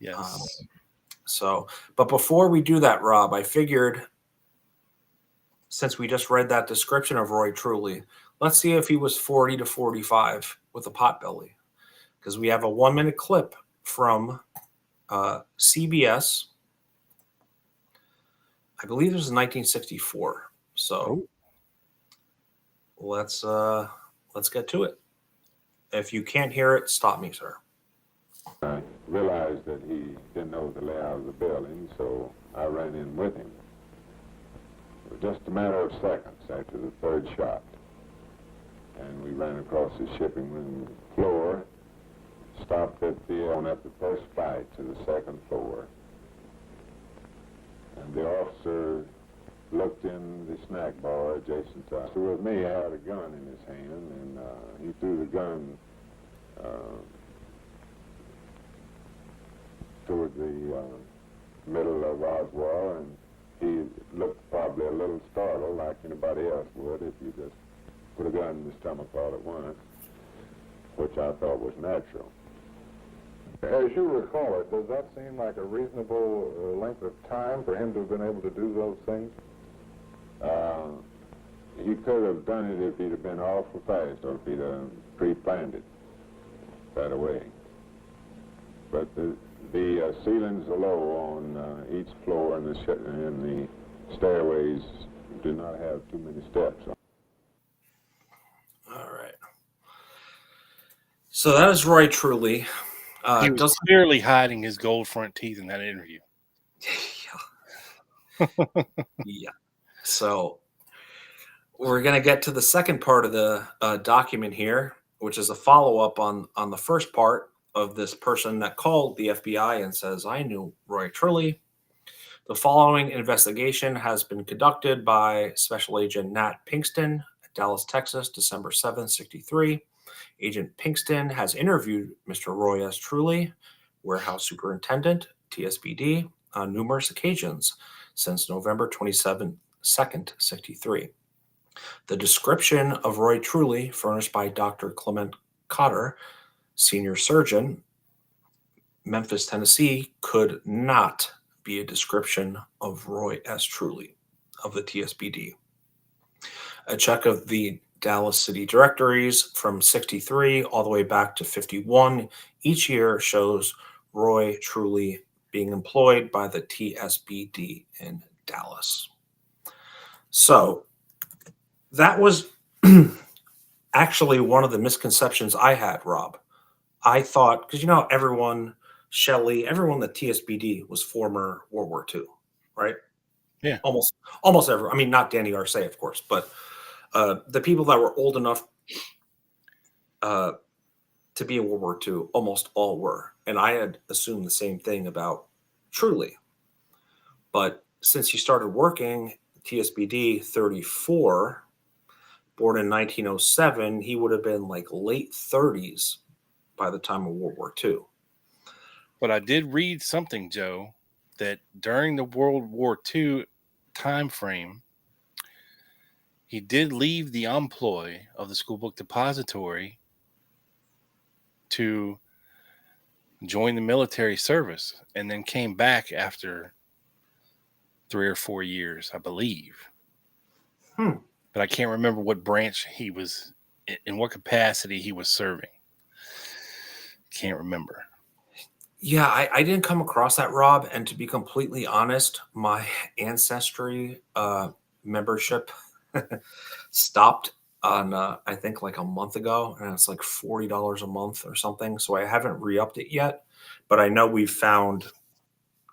Yes. But before we do that, Rob, I figured, since we just read that description of Roy Truly, let's see if he was 40 to 45 with a pot belly, because we have a 1-minute clip from CBS. I believe it was in 1964. So let's get to it. If you can't hear it, stop me, sir. I realized that he didn't know the layout of the building, so I ran in with him. It was just a matter of seconds after the third shot, and we ran across the shipping room floor, stopped at went up the first flight to the second floor, and the officer looked in the snack bar adjacent to us. With me, had a gun in his hand, and he threw the gun toward the middle of Oswald, and he looked probably a little startled, like anybody else would if you just put a gun in his stomach all at once, which I thought was natural. As you recall it, does that seem like a reasonable length of time for him to have been able to do those things? He could have done it if he'd have been awful fast, or if he'd have pre-planned it right away. But the ceilings are low on each floor, and the stairways do not have too many steps. All right. So that is Roy Truly. He was clearly hiding his gold front teeth in that interview. Yeah. So we're going to get to the second part of the document here, which is a follow-up on the first part of this person that called the FBI and says, I knew Roy Truly. The following investigation has been conducted by Special Agent Nat Pinkston at Dallas, Texas, December 7, 1963. Agent Pinkston has interviewed Mr. Roy S. Truly, warehouse superintendent, TSBD, on numerous occasions since November 22nd, 1963. The description of Roy Truly, furnished by Dr. Clement Cotter, senior surgeon, Memphis, Tennessee, could not be a description of Roy S. Truly of the TSBD. A check of the Dallas City directories from 63 all the way back to 51 each year shows Roy Truly being employed by the TSBD in Dallas. So that was actually one of the misconceptions I had, Rob. I thought, because everyone, Shelley, everyone at TSBD was former World War II, right? Yeah. Almost everyone. I mean, not Danny Arce, of course, but the people that were old enough to be in World War II, almost all were. And I had assumed the same thing about Truly. But since he started working TSBD 34, born in 1907, he would have been like late 30s by the time of World War II. But I did read something, Joe, that during the World War II time frame, he did leave the employ of the School Book Depository to join the military service and then came back after 3 or 4 years, I believe. But I can't remember what branch he was in, what capacity he was serving. Can't remember. Yeah, I didn't come across that, Rob. And to be completely honest, my Ancestry membership stopped on, I think, like a month ago. And it's like $40 a month or something. So I haven't re-upped it yet. But I know we've found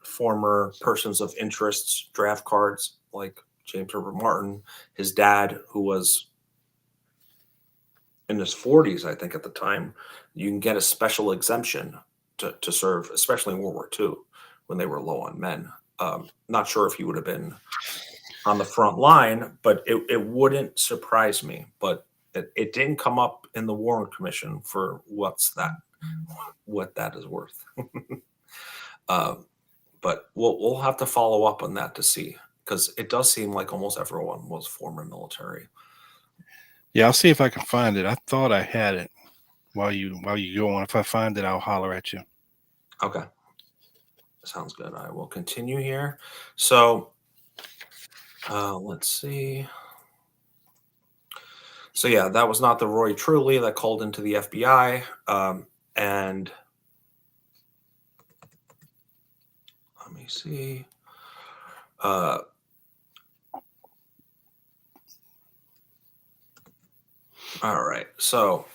former persons of interest draft cards like James Herbert Martin, his dad, who was in his 40s, I think, at the time. You can get a special exemption to serve, especially in World War II when they were low on men. Not sure if he would have been on the front line, but it wouldn't surprise me. But it didn't come up in the Warren Commission for what that is worth. But we'll have to follow up on that to see, because it does seem like almost everyone was former military. Yeah, I'll see if I can find it. I thought I had it while you go on. If I find it, I'll holler at you. Okay. Sounds good. I will continue here. So let's see. So yeah, that was not the Roy Truly that called into the FBI. And let me see. All right. So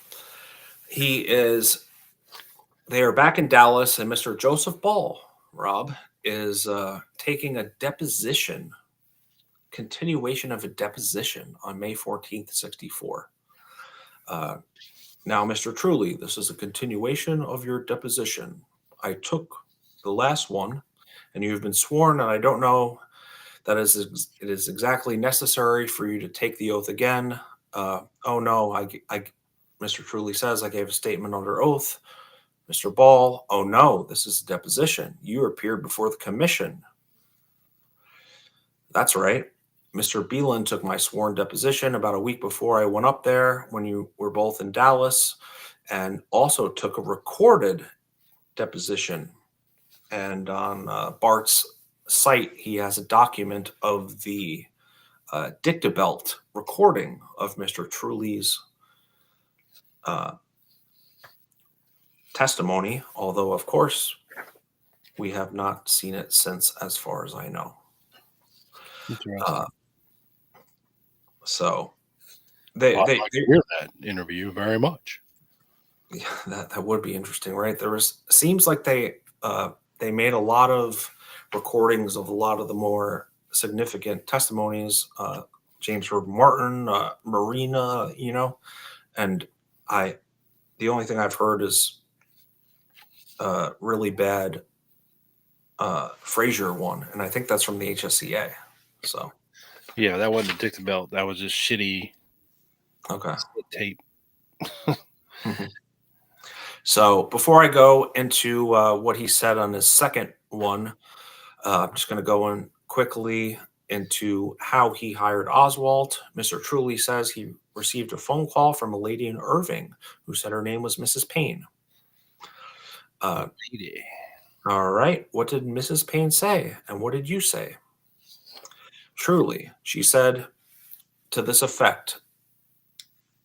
they are back in Dallas, and Mr. Joseph Ball, Rob, is taking a deposition, continuation of a deposition on May 14th, 64. Now, Mr. Truly, this is a continuation of your deposition. I took the last one, and you have been sworn, and I don't know that it is exactly necessary for you to take the oath again. Oh no, Mr. Truly says I gave a statement under oath. Mr. Ball, oh no, this is a deposition. You appeared before the commission. That's right. Mr. Beelan took my sworn deposition about a week before I went up there when you were both in Dallas, and also took a recorded deposition. And on Bart's site, he has a document of the dictabelt recording of Mr. Truly's testimony, although, of course, we have not seen it since, as far as I know. So they hear that interview very much. Yeah, that would be interesting, right? Seems like they made a lot of recordings of a lot of the more significant testimonies. James Herbert Martin, Marina, and the only thing I've heard is really bad Frazier one, and I think that's from the HSCA. So yeah, that wasn't a dictabelt. That was just shitty. Okay. Tape. So before I go into what he said on his second one, I'm just going to go in quickly into how he hired Oswald. Mr. Truly says he received a phone call from a lady in Irving who said her name was Mrs. Payne. Lady. All right. What did Mrs. Payne say? And what did you say? Truly, she said to this effect,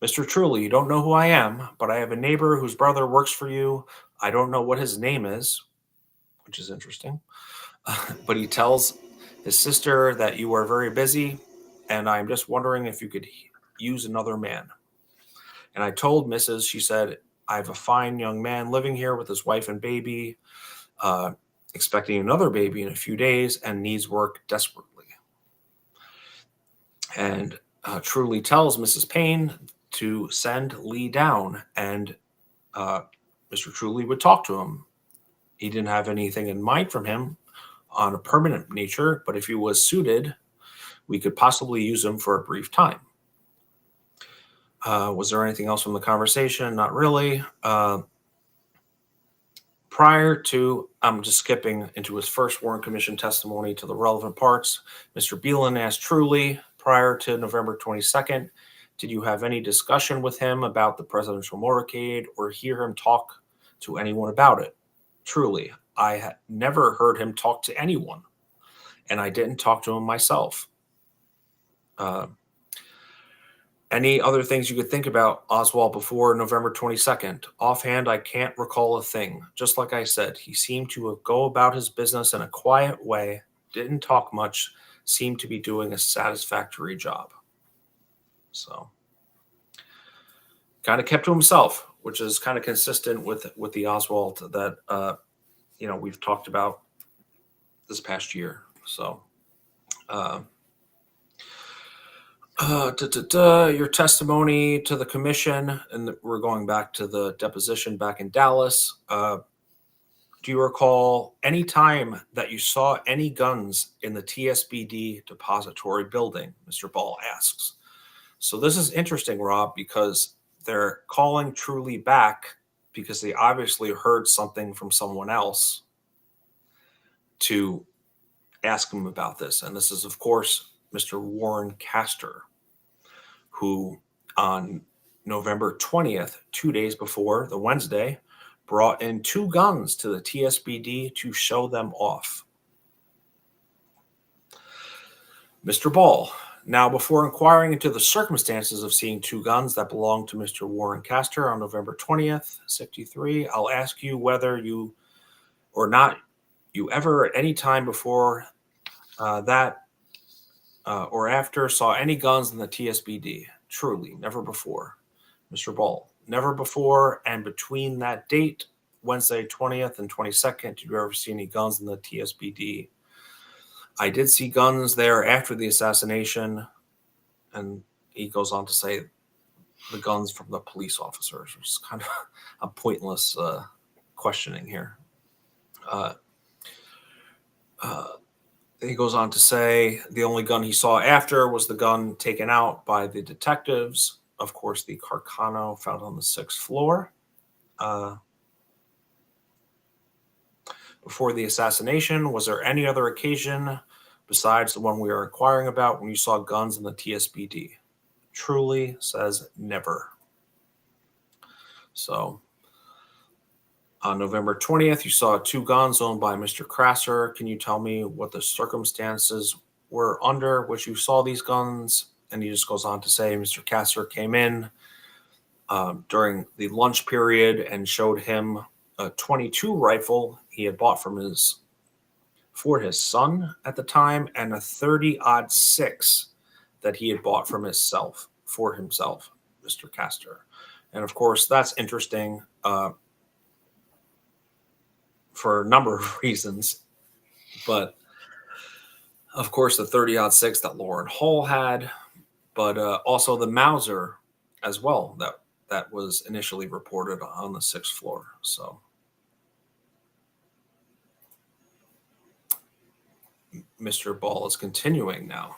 Mr. Truly, you don't know who I am, but I have a neighbor whose brother works for you. I don't know what his name is, which is interesting. But he tells his sister that you are very busy, and I'm just wondering if you could use another man. And I told Mrs. She said, I have a fine young man living here with his wife and baby, uh, expecting another baby in a few days, and needs work desperately. And Truly tells Mrs. Payne to send Lee down, and Mr. Truly would talk to him. He didn't have anything in mind from him on a permanent nature, but if he was suited, we could possibly use him for a brief time. Was there anything else from the conversation? Not really. Prior to, I'm just skipping into his first Warren Commission testimony to the relevant parts. Mr. Beelan asked Truly, prior to November 22nd, did you have any discussion with him about the presidential motorcade or hear him talk to anyone about it? Truly, I had never heard him talk to anyone, and I didn't talk to him myself. Any other things you could think about Oswald before November 22nd? Offhand, I can't recall a thing. Just like I said, he seemed to go about his business in a quiet way, didn't talk much, seemed to be doing a satisfactory job. So, kind of kept to himself, which is kind of consistent with the Oswald that we've talked about this past year. So, your testimony to the commission, and we're going back to the deposition back in Dallas. Do you recall any time that you saw any guns in the TSBD depository building? Mr. Ball asks. So this is interesting, Rob, because they're calling Truly back because they obviously heard something from someone else to ask him about this. And this is, of course, Mr. Warren Castor, who on November 20th, 2 days before the Wednesday, brought in 2 guns to the TSBD to show them off. Mr. Ball, now before inquiring into the circumstances of seeing 2 guns that belonged to Mr. Warren Castor on November 20th, 63, I'll ask you whether you or not you ever at any time before that or after saw any guns in the TSBD. Truly, never before. Mr. Ball, never before and between that date, Wednesday 20th and 22nd, did you ever see any guns in the TSBD? I did see guns there after the assassination, and he goes on to say the guns from the police officers, which is kind of a pointless questioning here. He goes on to say the only gun he saw after was the gun taken out by the detectives. Of course, the Carcano found on the 6th floor. Before the assassination, was there any other occasion besides the one we are inquiring about when you saw guns in the TSBD? Truly says never. So on November 20th, you saw 2 guns owned by Mr. Crasser. Can you tell me what the circumstances were under which you saw these guns? And he just goes on to say Mr. Crasser came in during the lunch period and showed him a .22 rifle he had bought for his son at the time, and a 30-06 that he had bought for himself, Mr. Castor. And of course, that's interesting for a number of reasons. But of course, the 30-06 that Lauren Hall had, but also the Mauser as well that was initially reported on the 6th floor. So Mr. Ball is continuing now.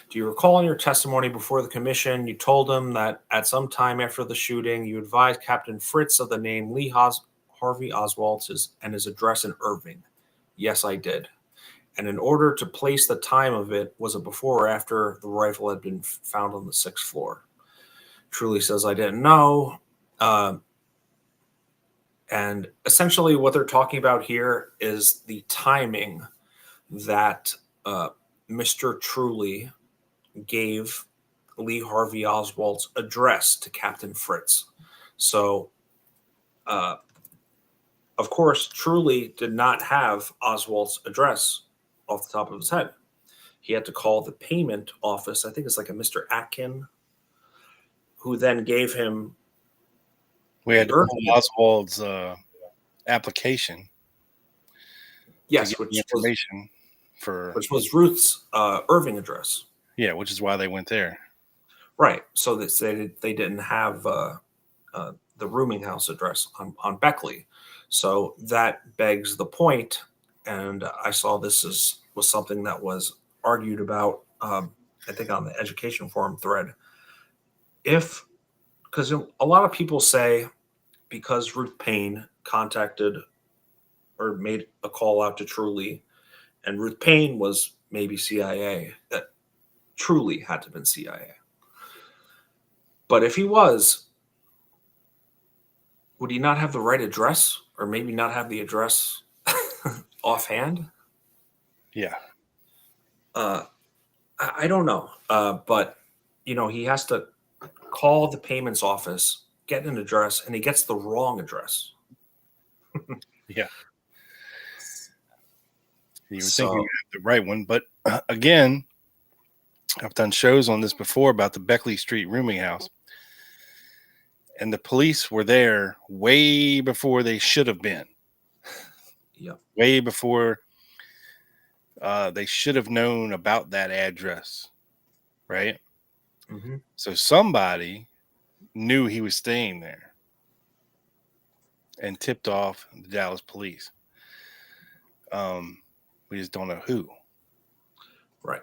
Do you recall in your testimony before the commission, you told him that at some time after the shooting, you advised Captain Fritz of the name Lee Harvey Oswald and his address in Irving? Yes, I did. And in order to place the time of it, was it before or after the rifle had been found on the 6th floor? Truly says, I didn't know. And essentially what they're talking about here is the timing that Mr. Truly gave Lee Harvey Oswald's address to Captain Fritz. So, of course, Truly did not have Oswald's address off the top of his head. He had to call the payment office. I think it's like a Mr. Atkin, who then gave him. We had to pull Oswald's application. Yes, which was Ruth's Irving address. Yeah, which is why they went there. Right. So they didn't have the rooming house address on Beckley. So that begs the point, and I saw this was something that was argued about, I think on the education forum thread. Because a lot of people say because Ruth Payne contacted or made a call out to Truly, and Ruth Payne was maybe CIA, that Truly had to have been CIA. But if he was, would he not have the right address, or maybe not have the address offhand? Yeah. I don't know. But, he has to call the payments office, get an address, and he gets the wrong address. Yeah. You would think you have the right one. But again, I've done shows on this before about the Beckley Street rooming house. And the police were there way before they should have been. Yeah. Way before they should have known about that address. Right? Mm-hmm. So somebody knew he was staying there and tipped off the Dallas police. We just don't know who. Right.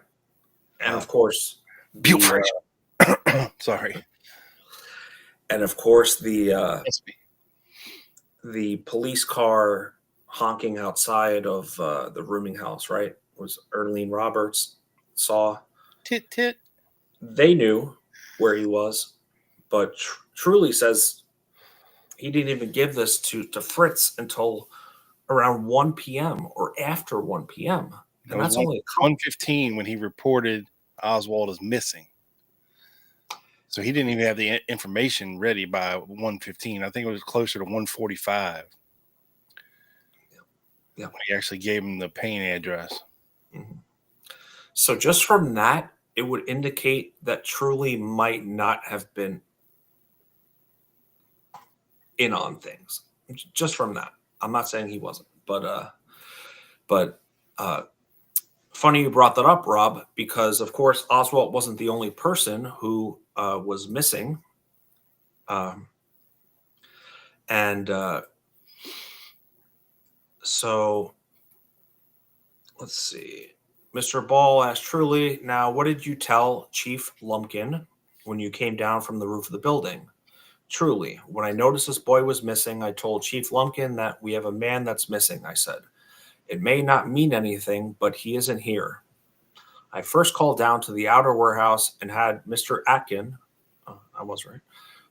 And of course, sorry. And of course, the police car honking outside of the rooming house, right, was Earlene Roberts saw. Tit tit. They knew where he was, but Truly says he didn't even give this to Fritz until around 1 p.m. or after 1 p.m. And that's only 1:15 when he reported Oswald as missing. So he didn't even have the information ready by 1:15. I think it was closer to 1:45. Yeah. When he actually gave him the Payne address. Mm-hmm. So just from that, it would indicate that Truly might not have been in on things. Just from that. I'm not saying he wasn't, but funny you brought that up, Rob, because of course Oswald wasn't the only person who was missing, so let's see. Mr. Ball asked Truly, "Now, what did you tell Chief Lumpkin when you came down from the roof of the building?" Truly, "When I noticed this boy was missing, I told Chief Lumpkin that we have a man that's missing," I said. "It may not mean anything, but he isn't here. I first called down to the outer warehouse and had Mr. Atkin," I was right,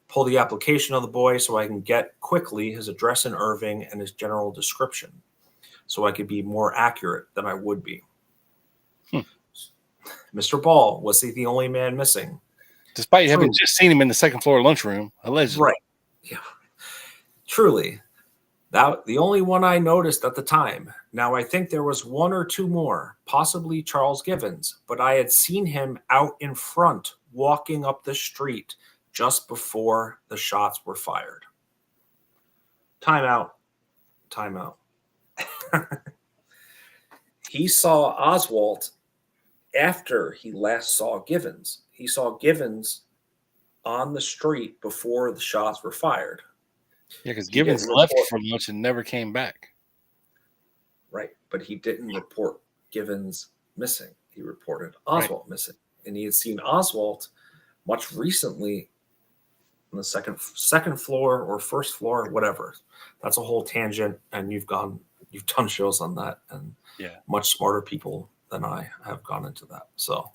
"pull the application of the boy so I can get quickly his address in Irving and his general description, so I could be more accurate than I would be." Mr. Ball, was he the only man missing? Despite having just seen him in the second floor lunchroom, allegedly. Right. Yeah. Truly. That the only one I noticed at the time. Now, I think there was one or two more, possibly Charles Givens, but I had seen him out in front walking up the street just before the shots were fired. Time out. He saw Oswald after he last saw Givens. He saw Givens on the street before the shots were fired. Yeah, because Givens left for lunch and never came back. Right, but he didn't report Givens missing. He reported Oswald missing. And he had seen Oswald much recently on the second floor or first floor, whatever. That's a whole tangent, and you've done shows on that, and much smarter people than I have gone into that. So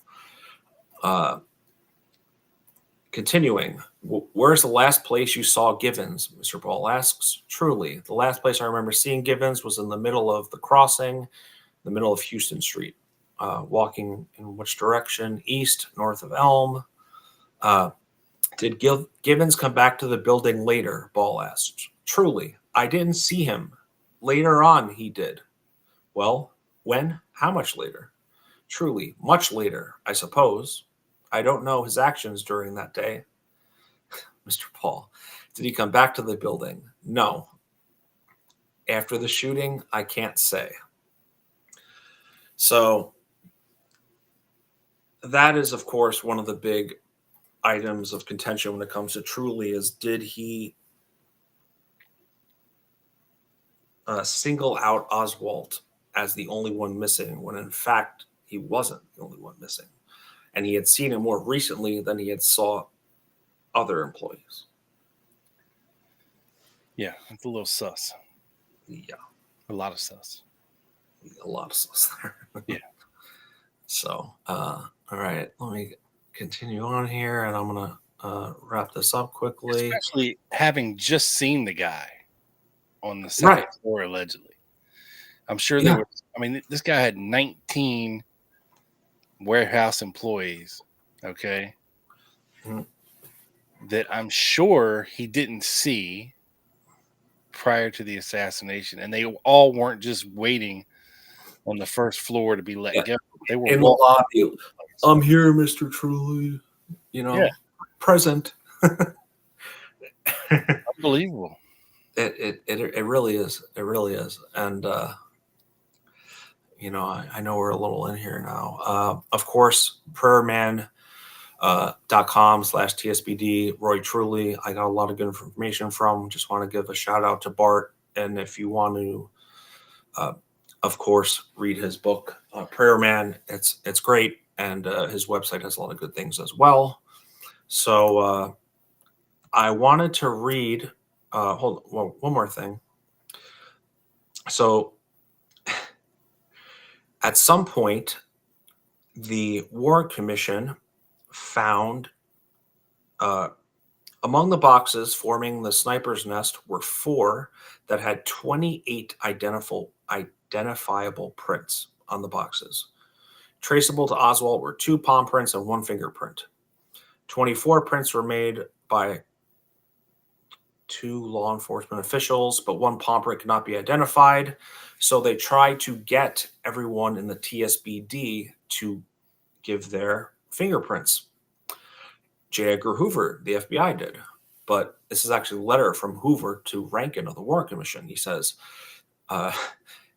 Continuing, where's the last place you saw Givens? Mr. Ball asks. Truly, the last place I remember seeing Givens was in the middle of the crossing, the middle of Houston Street. Walking in which direction? East, north of Elm. Did Givens come back to the building later? Ball asked. Truly, I didn't see him. Later on, he did. Well, when? How much later? Truly, much later, I suppose. I don't know his actions during that day. Mr. Paul, did he come back to the building? No. After the shooting, I can't say. So that is, of course, one of the big items of contention when it comes to Truly is, did he single out Oswald as the only one missing when in fact he wasn't the only one missing, and he had seen him more recently than he had saw other employees. Yeah, it's a little sus. Yeah, A lot of sus. a lot of stuff there. Yeah. So all right, let me continue on here, and I'm gonna wrap this up quickly. Especially having just seen the guy on the second floor allegedly. I'm sure there was. I mean, this guy had 19 warehouse employees. Okay, that I'm sure he didn't see prior to the assassination, and they all weren't just waiting on the first floor to be let go. They were in the lobby. I'm here, Mr. Truly. Present. Unbelievable. It really is. It really is. And I know we're a little in here now. Of course, prayerman.com/TSBD, Roy Truly. I got a lot of good information from. Just want to give a shout out to Bart. And if you want to, of course, read his book, Prayer Man, it's great. And his website has a lot of good things as well. So I wanted to read, one more thing. So at some point, the Warren Commission found among the boxes forming the sniper's nest were 4 that had 28 identifiable prints on the boxes. Traceable to Oswald were 2 palm prints and 1 fingerprint. 24 prints were made by 2 law enforcement officials, but 1 palm print could not be identified. So they tried to get everyone in the TSBD to give their fingerprints. J. Edgar Hoover, the FBI did. But this is actually a letter from Hoover to Rankin of the Warren Commission. He says,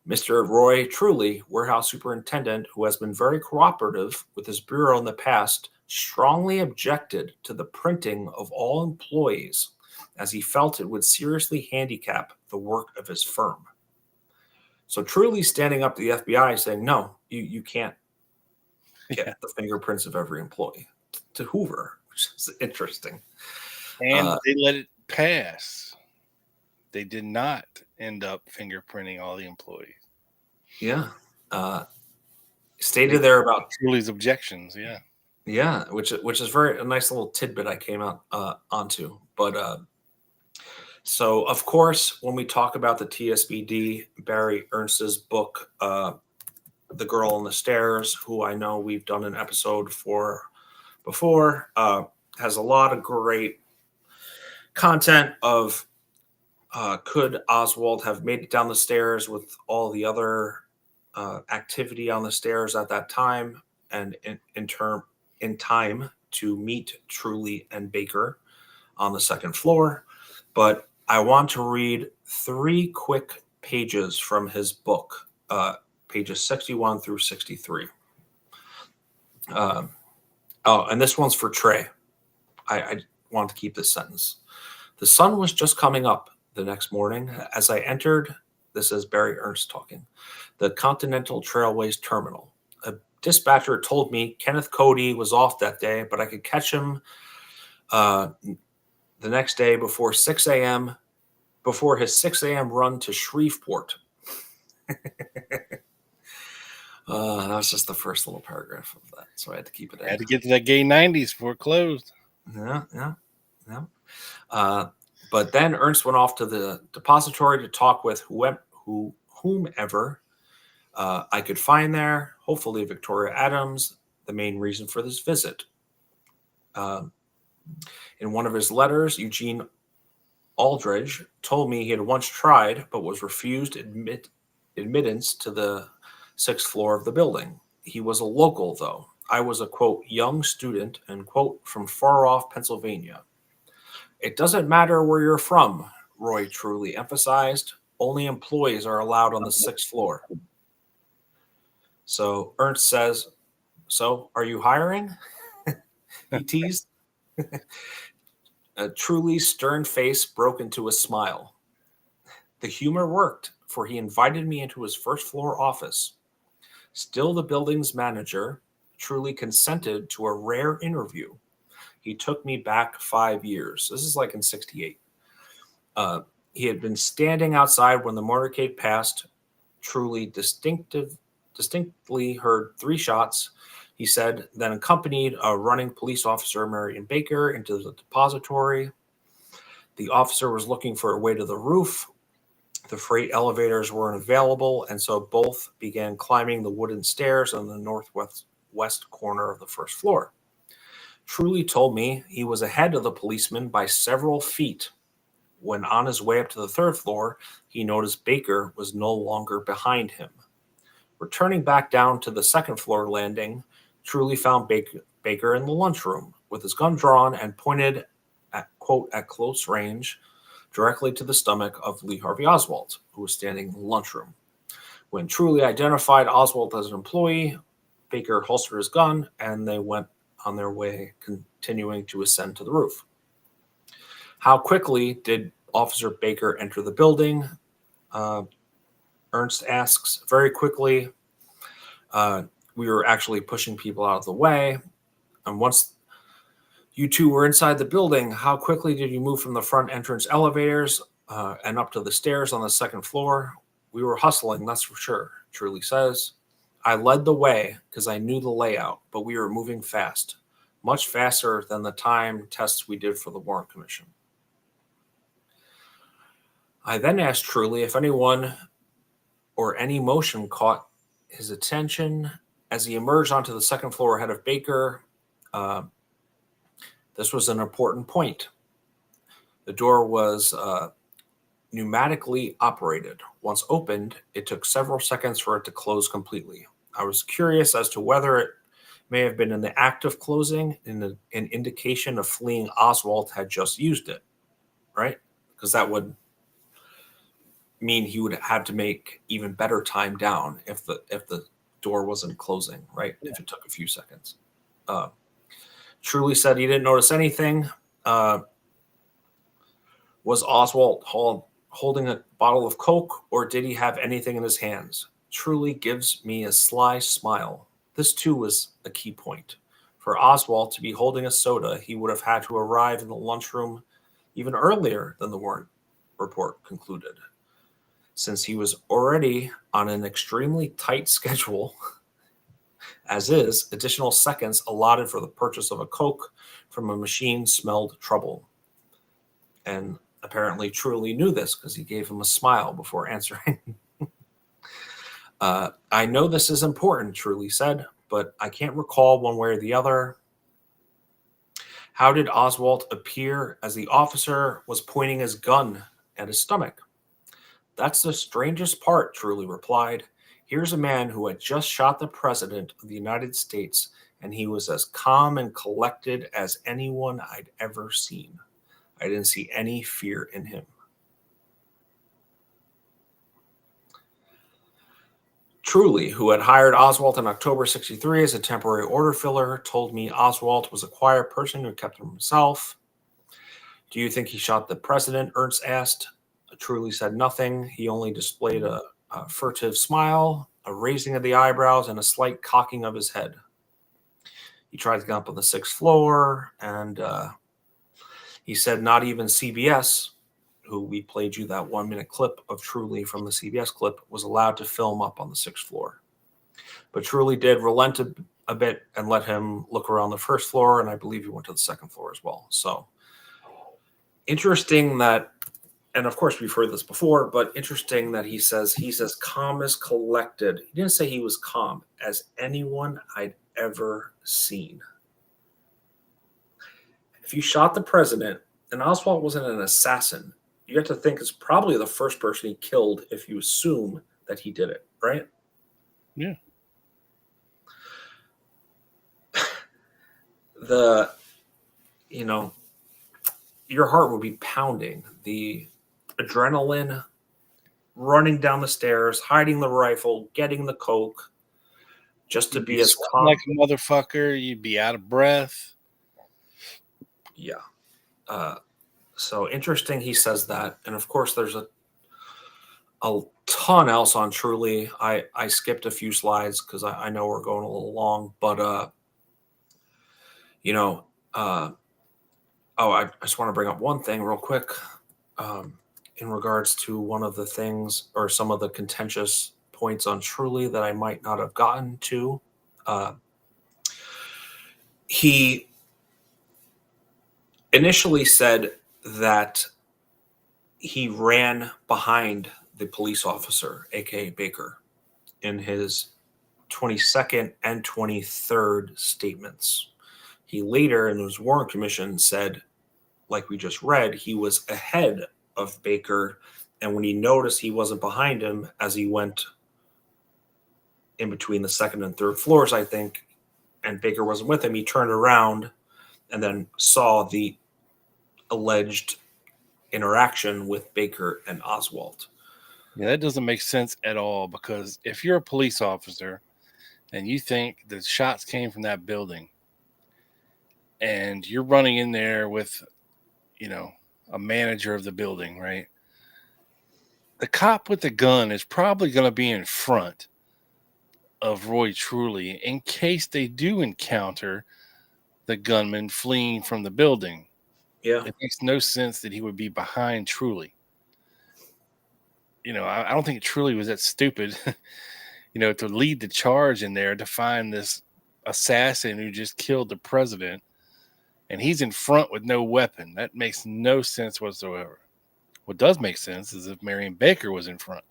Mr. Roy Truly, warehouse superintendent, who has been very cooperative with his bureau in the past, strongly objected to the printing of all employees as he felt it would seriously handicap the work of his firm. So Truly standing up to the FBI saying, no, you can't get the fingerprints of every employee to Hoover, which is interesting. And they let it pass. They did not end up fingerprinting all the employees. Yeah. Stated there about Truly's objections. Yeah. Yeah, which is a nice little tidbit I came out onto. But so of course, when we talk about the TSBD, Barry Ernst's book, The Girl on the Stairs, who I know we've done an episode for before, has a lot of great content of could Oswald have made it down the stairs with all the other activity on the stairs at that time, and in time to meet Truly and Baker on the second floor. But I want to read 3 quick pages from his book, pages 61 through 63. And this one's for Trey. I want to keep this sentence. The sun was just coming up the next morning as I entered, this is Barry Ernst talking, the Continental Trailways terminal. A dispatcher told me Kenneth Cody was off that day, but I could catch him the next day before 6 a.m., before his 6 a.m. run to Shreveport. That was just the first little paragraph of that, so I had to keep it in. Had to get to that gay 90s before it closed. Yeah. But then Ernst went off to the depository to talk with whomever I could find there, hopefully Victoria Adams, the main reason for this visit. In one of his letters, Eugene Aldridge told me he had once tried but was refused admittance to the 6th floor of the building. He was a local, though. I was a, quote, young student, and, quote, from far off Pennsylvania. It doesn't matter where you're from, Roy truly emphasized. Only employees are allowed on the 6th floor. So Ernst says, so are you hiring? He teased. A truly stern face broke into a smile. The humor worked, for he invited me into his 1st floor office. Still the building's manager, truly consented to a rare interview. He took me back 5 years. This is like in 68. He had been standing outside when the motorcade passed. Truly distinctly heard 3 shots, he said, then accompanied a running police officer, Marion Baker, into the depository. The officer was looking for a way to the roof. The freight elevators weren't available, and so both began climbing the wooden stairs on the northwest corner of the 1st floor. Truly told me he was ahead of the policeman by several feet. When on his way up to the 3rd floor, he noticed Baker was no longer behind him. Returning back down to the 2nd floor landing, Truly found Baker in the lunchroom with his gun drawn and pointed at, quote, at close range directly to the stomach of Lee Harvey Oswald, who was standing in the lunchroom. When Truly identified Oswald as an employee, Baker holstered his gun and they went on their way, continuing to ascend to the roof. How quickly did Officer Baker enter the building? Ernst asks. Very quickly. We were actually pushing people out of the way. And once you two were inside the building, how quickly did you move from the front entrance elevators and up to the stairs on the 2nd floor? We were hustling, that's for sure, Truly says. I led the way because I knew the layout, but we were moving fast, much faster than the time tests we did for the Warren Commission. I then asked Truly if anyone or any motion caught his attention as he emerged onto the 2nd floor ahead of Baker. This was an important point. The door was pneumatically operated. Once opened, it took several seconds for it to close completely. I was curious as to whether it may have been in the act of closing, an indication of fleeing Oswald had just used it, right? Because that would mean he would have had to make even better time down if the door wasn't closing, right? If it took a few seconds. Truly said he didn't notice anything. Was Oswald holding a bottle of Coke, or did he have anything in his hands? Truly gives me a sly smile. This too was a key point. For Oswald to be holding a soda, he would have had to arrive in the lunchroom even earlier than the warrant report concluded. Since he was already on an extremely tight schedule, as is, additional seconds allotted for the purchase of a Coke from a machine smelled trouble. And apparently Truly knew this because he gave him a smile before answering. I know this is important, Truly said, but I can't recall one way or the other. How did Oswald appear as the officer was pointing his gun at his stomach? That's the strangest part, Truly replied. Here's a man who had just shot the president of the United States, and he was as calm and collected as anyone I'd ever seen. I didn't see any fear in him. Truly, who had hired Oswald in October 63 as a temporary order filler, told me Oswald was a quiet person who kept to himself. Do you think he shot the president? Ernst asked. Truly said nothing. He only displayed a furtive smile, a raising of the eyebrows, and a slight cocking of his head. He tried to get up on the 6th floor, and he said not even CBS, who we played you that 1-minute clip of Truly from the CBS clip, was allowed to film up on the 6th floor. But Truly did relent a bit and let him look around the first floor, and I believe he went to the second floor as well. So interesting that, and of course we've heard this before, but interesting that he's as calm as collected. He didn't say he was calm as anyone I'd ever seen. If you shot the president, and Oswald wasn't an assassin, you have to think it's probably the first person he killed if you assume that he did it, right? Yeah. Your heart would be pounding. The adrenaline, running down the stairs, hiding the rifle, getting the coke, just to be as calm. Like a motherfucker, you'd be out of breath. Yeah. So interesting he says that. And of course, there's a ton else on Truly. I skipped a few slides because I know we're going a little long, but I just want to bring up one thing real quick in regards to one of the things or some of the contentious points on Truly that I might not have gotten to. He initially said that he ran behind the police officer, aka Baker, in his 22nd and 23rd statements. He later, in his Warren Commission, said, like we just read, he was ahead of Baker, and when he noticed he wasn't behind him as he went in between the second and third floors, I think, and Baker wasn't with him, he turned around and then saw the alleged interaction with Baker and Oswald. Yeah, that doesn't make sense at all, because if you're a police officer and you think the shots came from that building and you're running in there with, a manager of the building, right? The cop with the gun is probably going to be in front of Roy Truly in case they do encounter the gunman fleeing from the building. Yeah. It makes no sense that he would be behind Truly. I don't think Truly was that stupid, to lead the charge in there to find this assassin who just killed the president, and he's in front with no weapon. That makes no sense whatsoever. What does make sense is if Marion Baker was in front,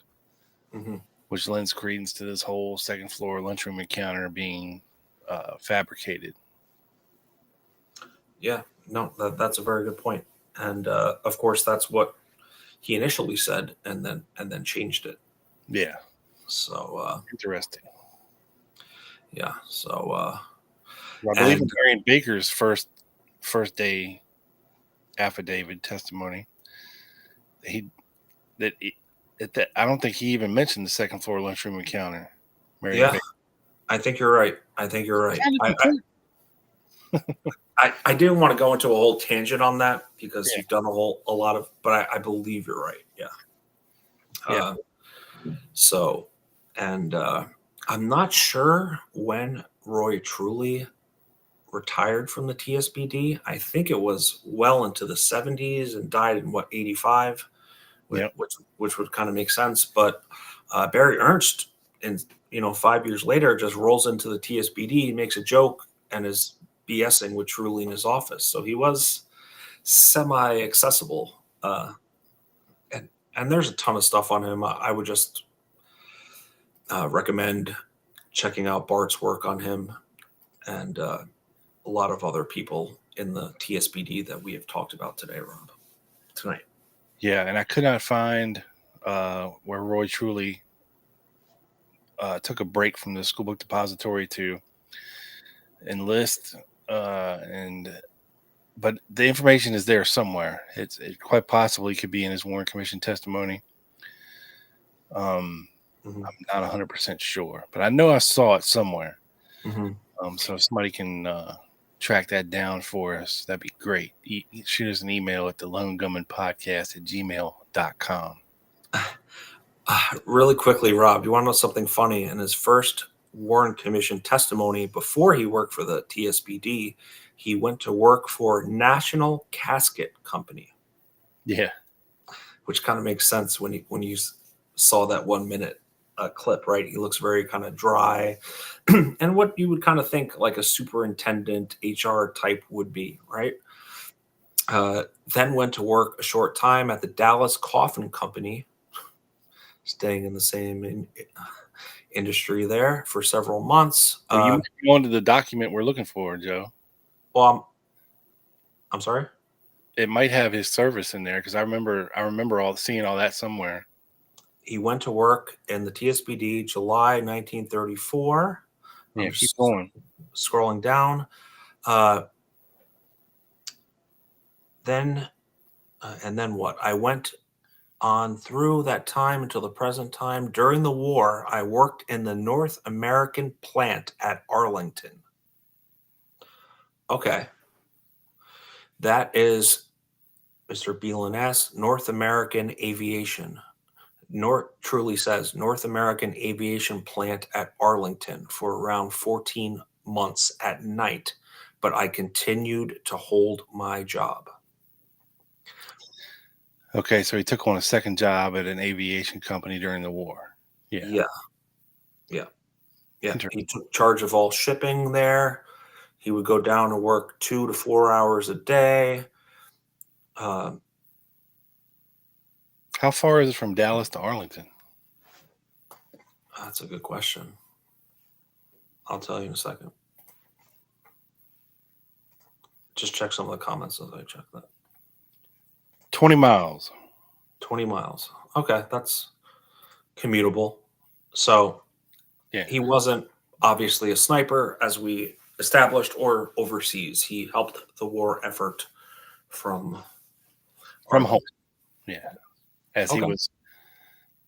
which lends credence to this whole second floor lunchroom encounter being fabricated. Yeah, no, that's a very good point. And of course, that's what he initially said, and then changed it. Yeah. So interesting. Yeah. So I believe in Marion Baker's first day affidavit testimony, I don't think he even mentioned the second floor lunchroom encounter. Marion Baker. I think you're right. I didn't want to go into a whole tangent on that because you've done a lot of, but I believe you're right. Yeah. Yeah. So, and I'm not sure when Roy Truly retired from the TSBD. I think it was well into the 70s and died in 85, which would kind of make sense. But Barry Ernst, 5 years later, just rolls into the TSBD, makes a joke, and is BSing with Truly in his office. So he was semi-accessible. And there's a ton of stuff on him. I would just recommend checking out Bart's work on him and a lot of other people in the TSBD that we have talked about today, Rob, tonight. Yeah, and I could not find where Roy Truly took a break from the School Book Depository to enlist, but the information is there somewhere. It quite possibly could be in his Warren Commission testimony. I'm not 100% sure, but I know I saw it somewhere. So if somebody can track that down for us, that'd be great. Shoot us an email at thelonegunmanpodcast@gmail.com. Really quickly, Rob, you want to know something funny? In his first Warren Commission testimony, before he worked for the TSBD, he went to work for National Casket Company. Yeah. Which kind of makes sense when you saw that 1 minute clip, right? He looks very kind of dry, and what you would kind of think like a superintendent HR type would be, right? Then went to work a short time at the Dallas Coffin Company, staying in the same industry there for several months. You might be on to the document we're looking for, Joe. Well, I'm sorry. It might have his service in there because I remember seeing all that somewhere. He went to work in the TSBD July 1934. Yeah, keep going. Scrolling down. Then what? I went on through that time until the present time. During the war, I worked in the North American plant at Arlington. Okay. That is Mr. Beelan S. North American Aviation. Truly says North American Aviation Plant at Arlington for around 14 months at night, but I continued to hold my job. Okay, so he took on a second job at an aviation company during the war. Yeah. He took charge of all shipping there. He would go down to work 2 to 4 hours a day. How far is it from Dallas to Arlington? That's a good question. I'll tell you in a second. Just check some of the comments as I check that. 20 miles. 20 miles. Okay, that's commutable. So yeah, he wasn't obviously a sniper, as we established, or overseas. He helped the war effort from home. Yeah. As he was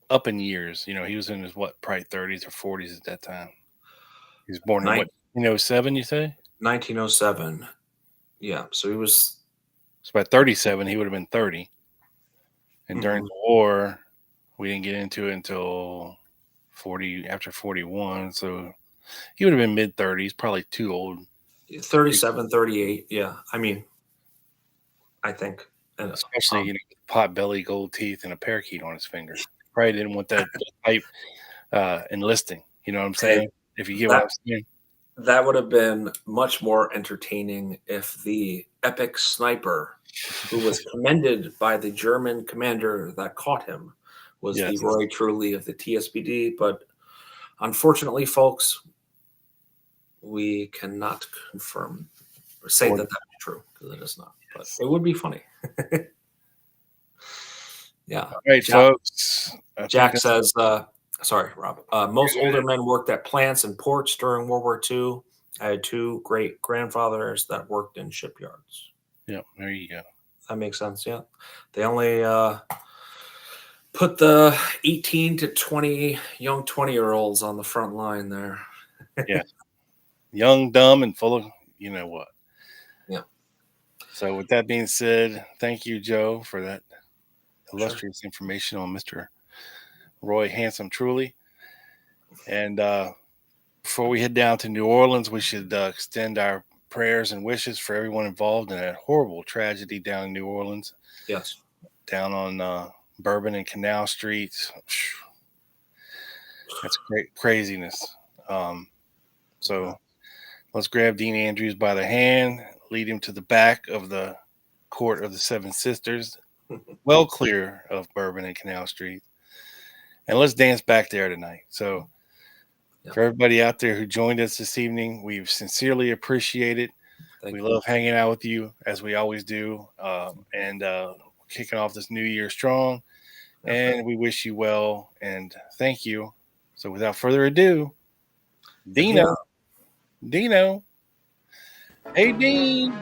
up in years. You know, he was in his, probably 30s or 40s at that time. He was born in 1907, you say? 1907. Yeah, so he was... So by 37, he would have been 30. And during the war, we didn't get into it until after 41. So he would have been mid-30s, probably too old. 37, 38, yeah. I mean, I think. Especially, pot belly, gold teeth, and a parakeet on his finger. Probably didn't want that type enlisting. You know what I'm saying? If you get what I'm saying. That would have been much more entertaining if the epic sniper who was commended by the German commander that caught him was the Roy Truly of the TSBD. But unfortunately, folks, we cannot confirm or say that that's true, because it is not. But it would be funny. Yeah. All right, folks. Jack says, sorry, Rob. Most older men worked at plants and ports during World War II. I had 2 great grandfathers that worked in shipyards. Yeah, there you go. That makes sense. Yeah. They only put the 18 to 20 young 20-year-olds on the front line there. Yeah. Young, dumb, and full of you know what. Yeah. So with that being said, thank you, Joe, for that illustrious information on Mr. Roy Handsome Truly. And before we head down to New Orleans, we should extend our prayers and wishes for everyone involved in that horrible tragedy down in New Orleans. Yes. Down on Bourbon and Canal Streets. That's great craziness. So let's grab Dean Andrews by the hand, lead him to the back of the Court of the Seven Sisters, well clear of Bourbon and Canal Street. And let's dance back there tonight. So for everybody out there who joined us this evening, we sincerely appreciate it. We love hanging out with you, as we always do. And kicking off this new year strong. And we wish you well. And thank you. So without further ado, Dino. Hey, Dean.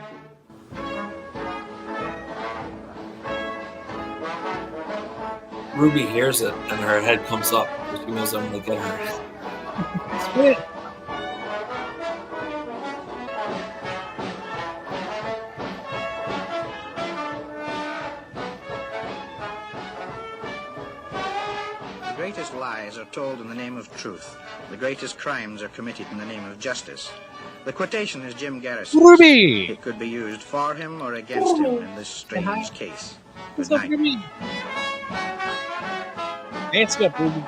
Ruby hears it and her head comes up. She knows I'm going to get her. Sweet. The greatest lies are told in the name of truth. The greatest crimes are committed in the name of justice. The quotation is Jim Garrison's. Ruby! It could be used for him or against him in this strange case. Good night. Dance up, Ruby.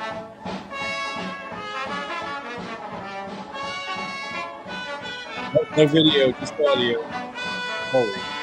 No video, just audio. Holy.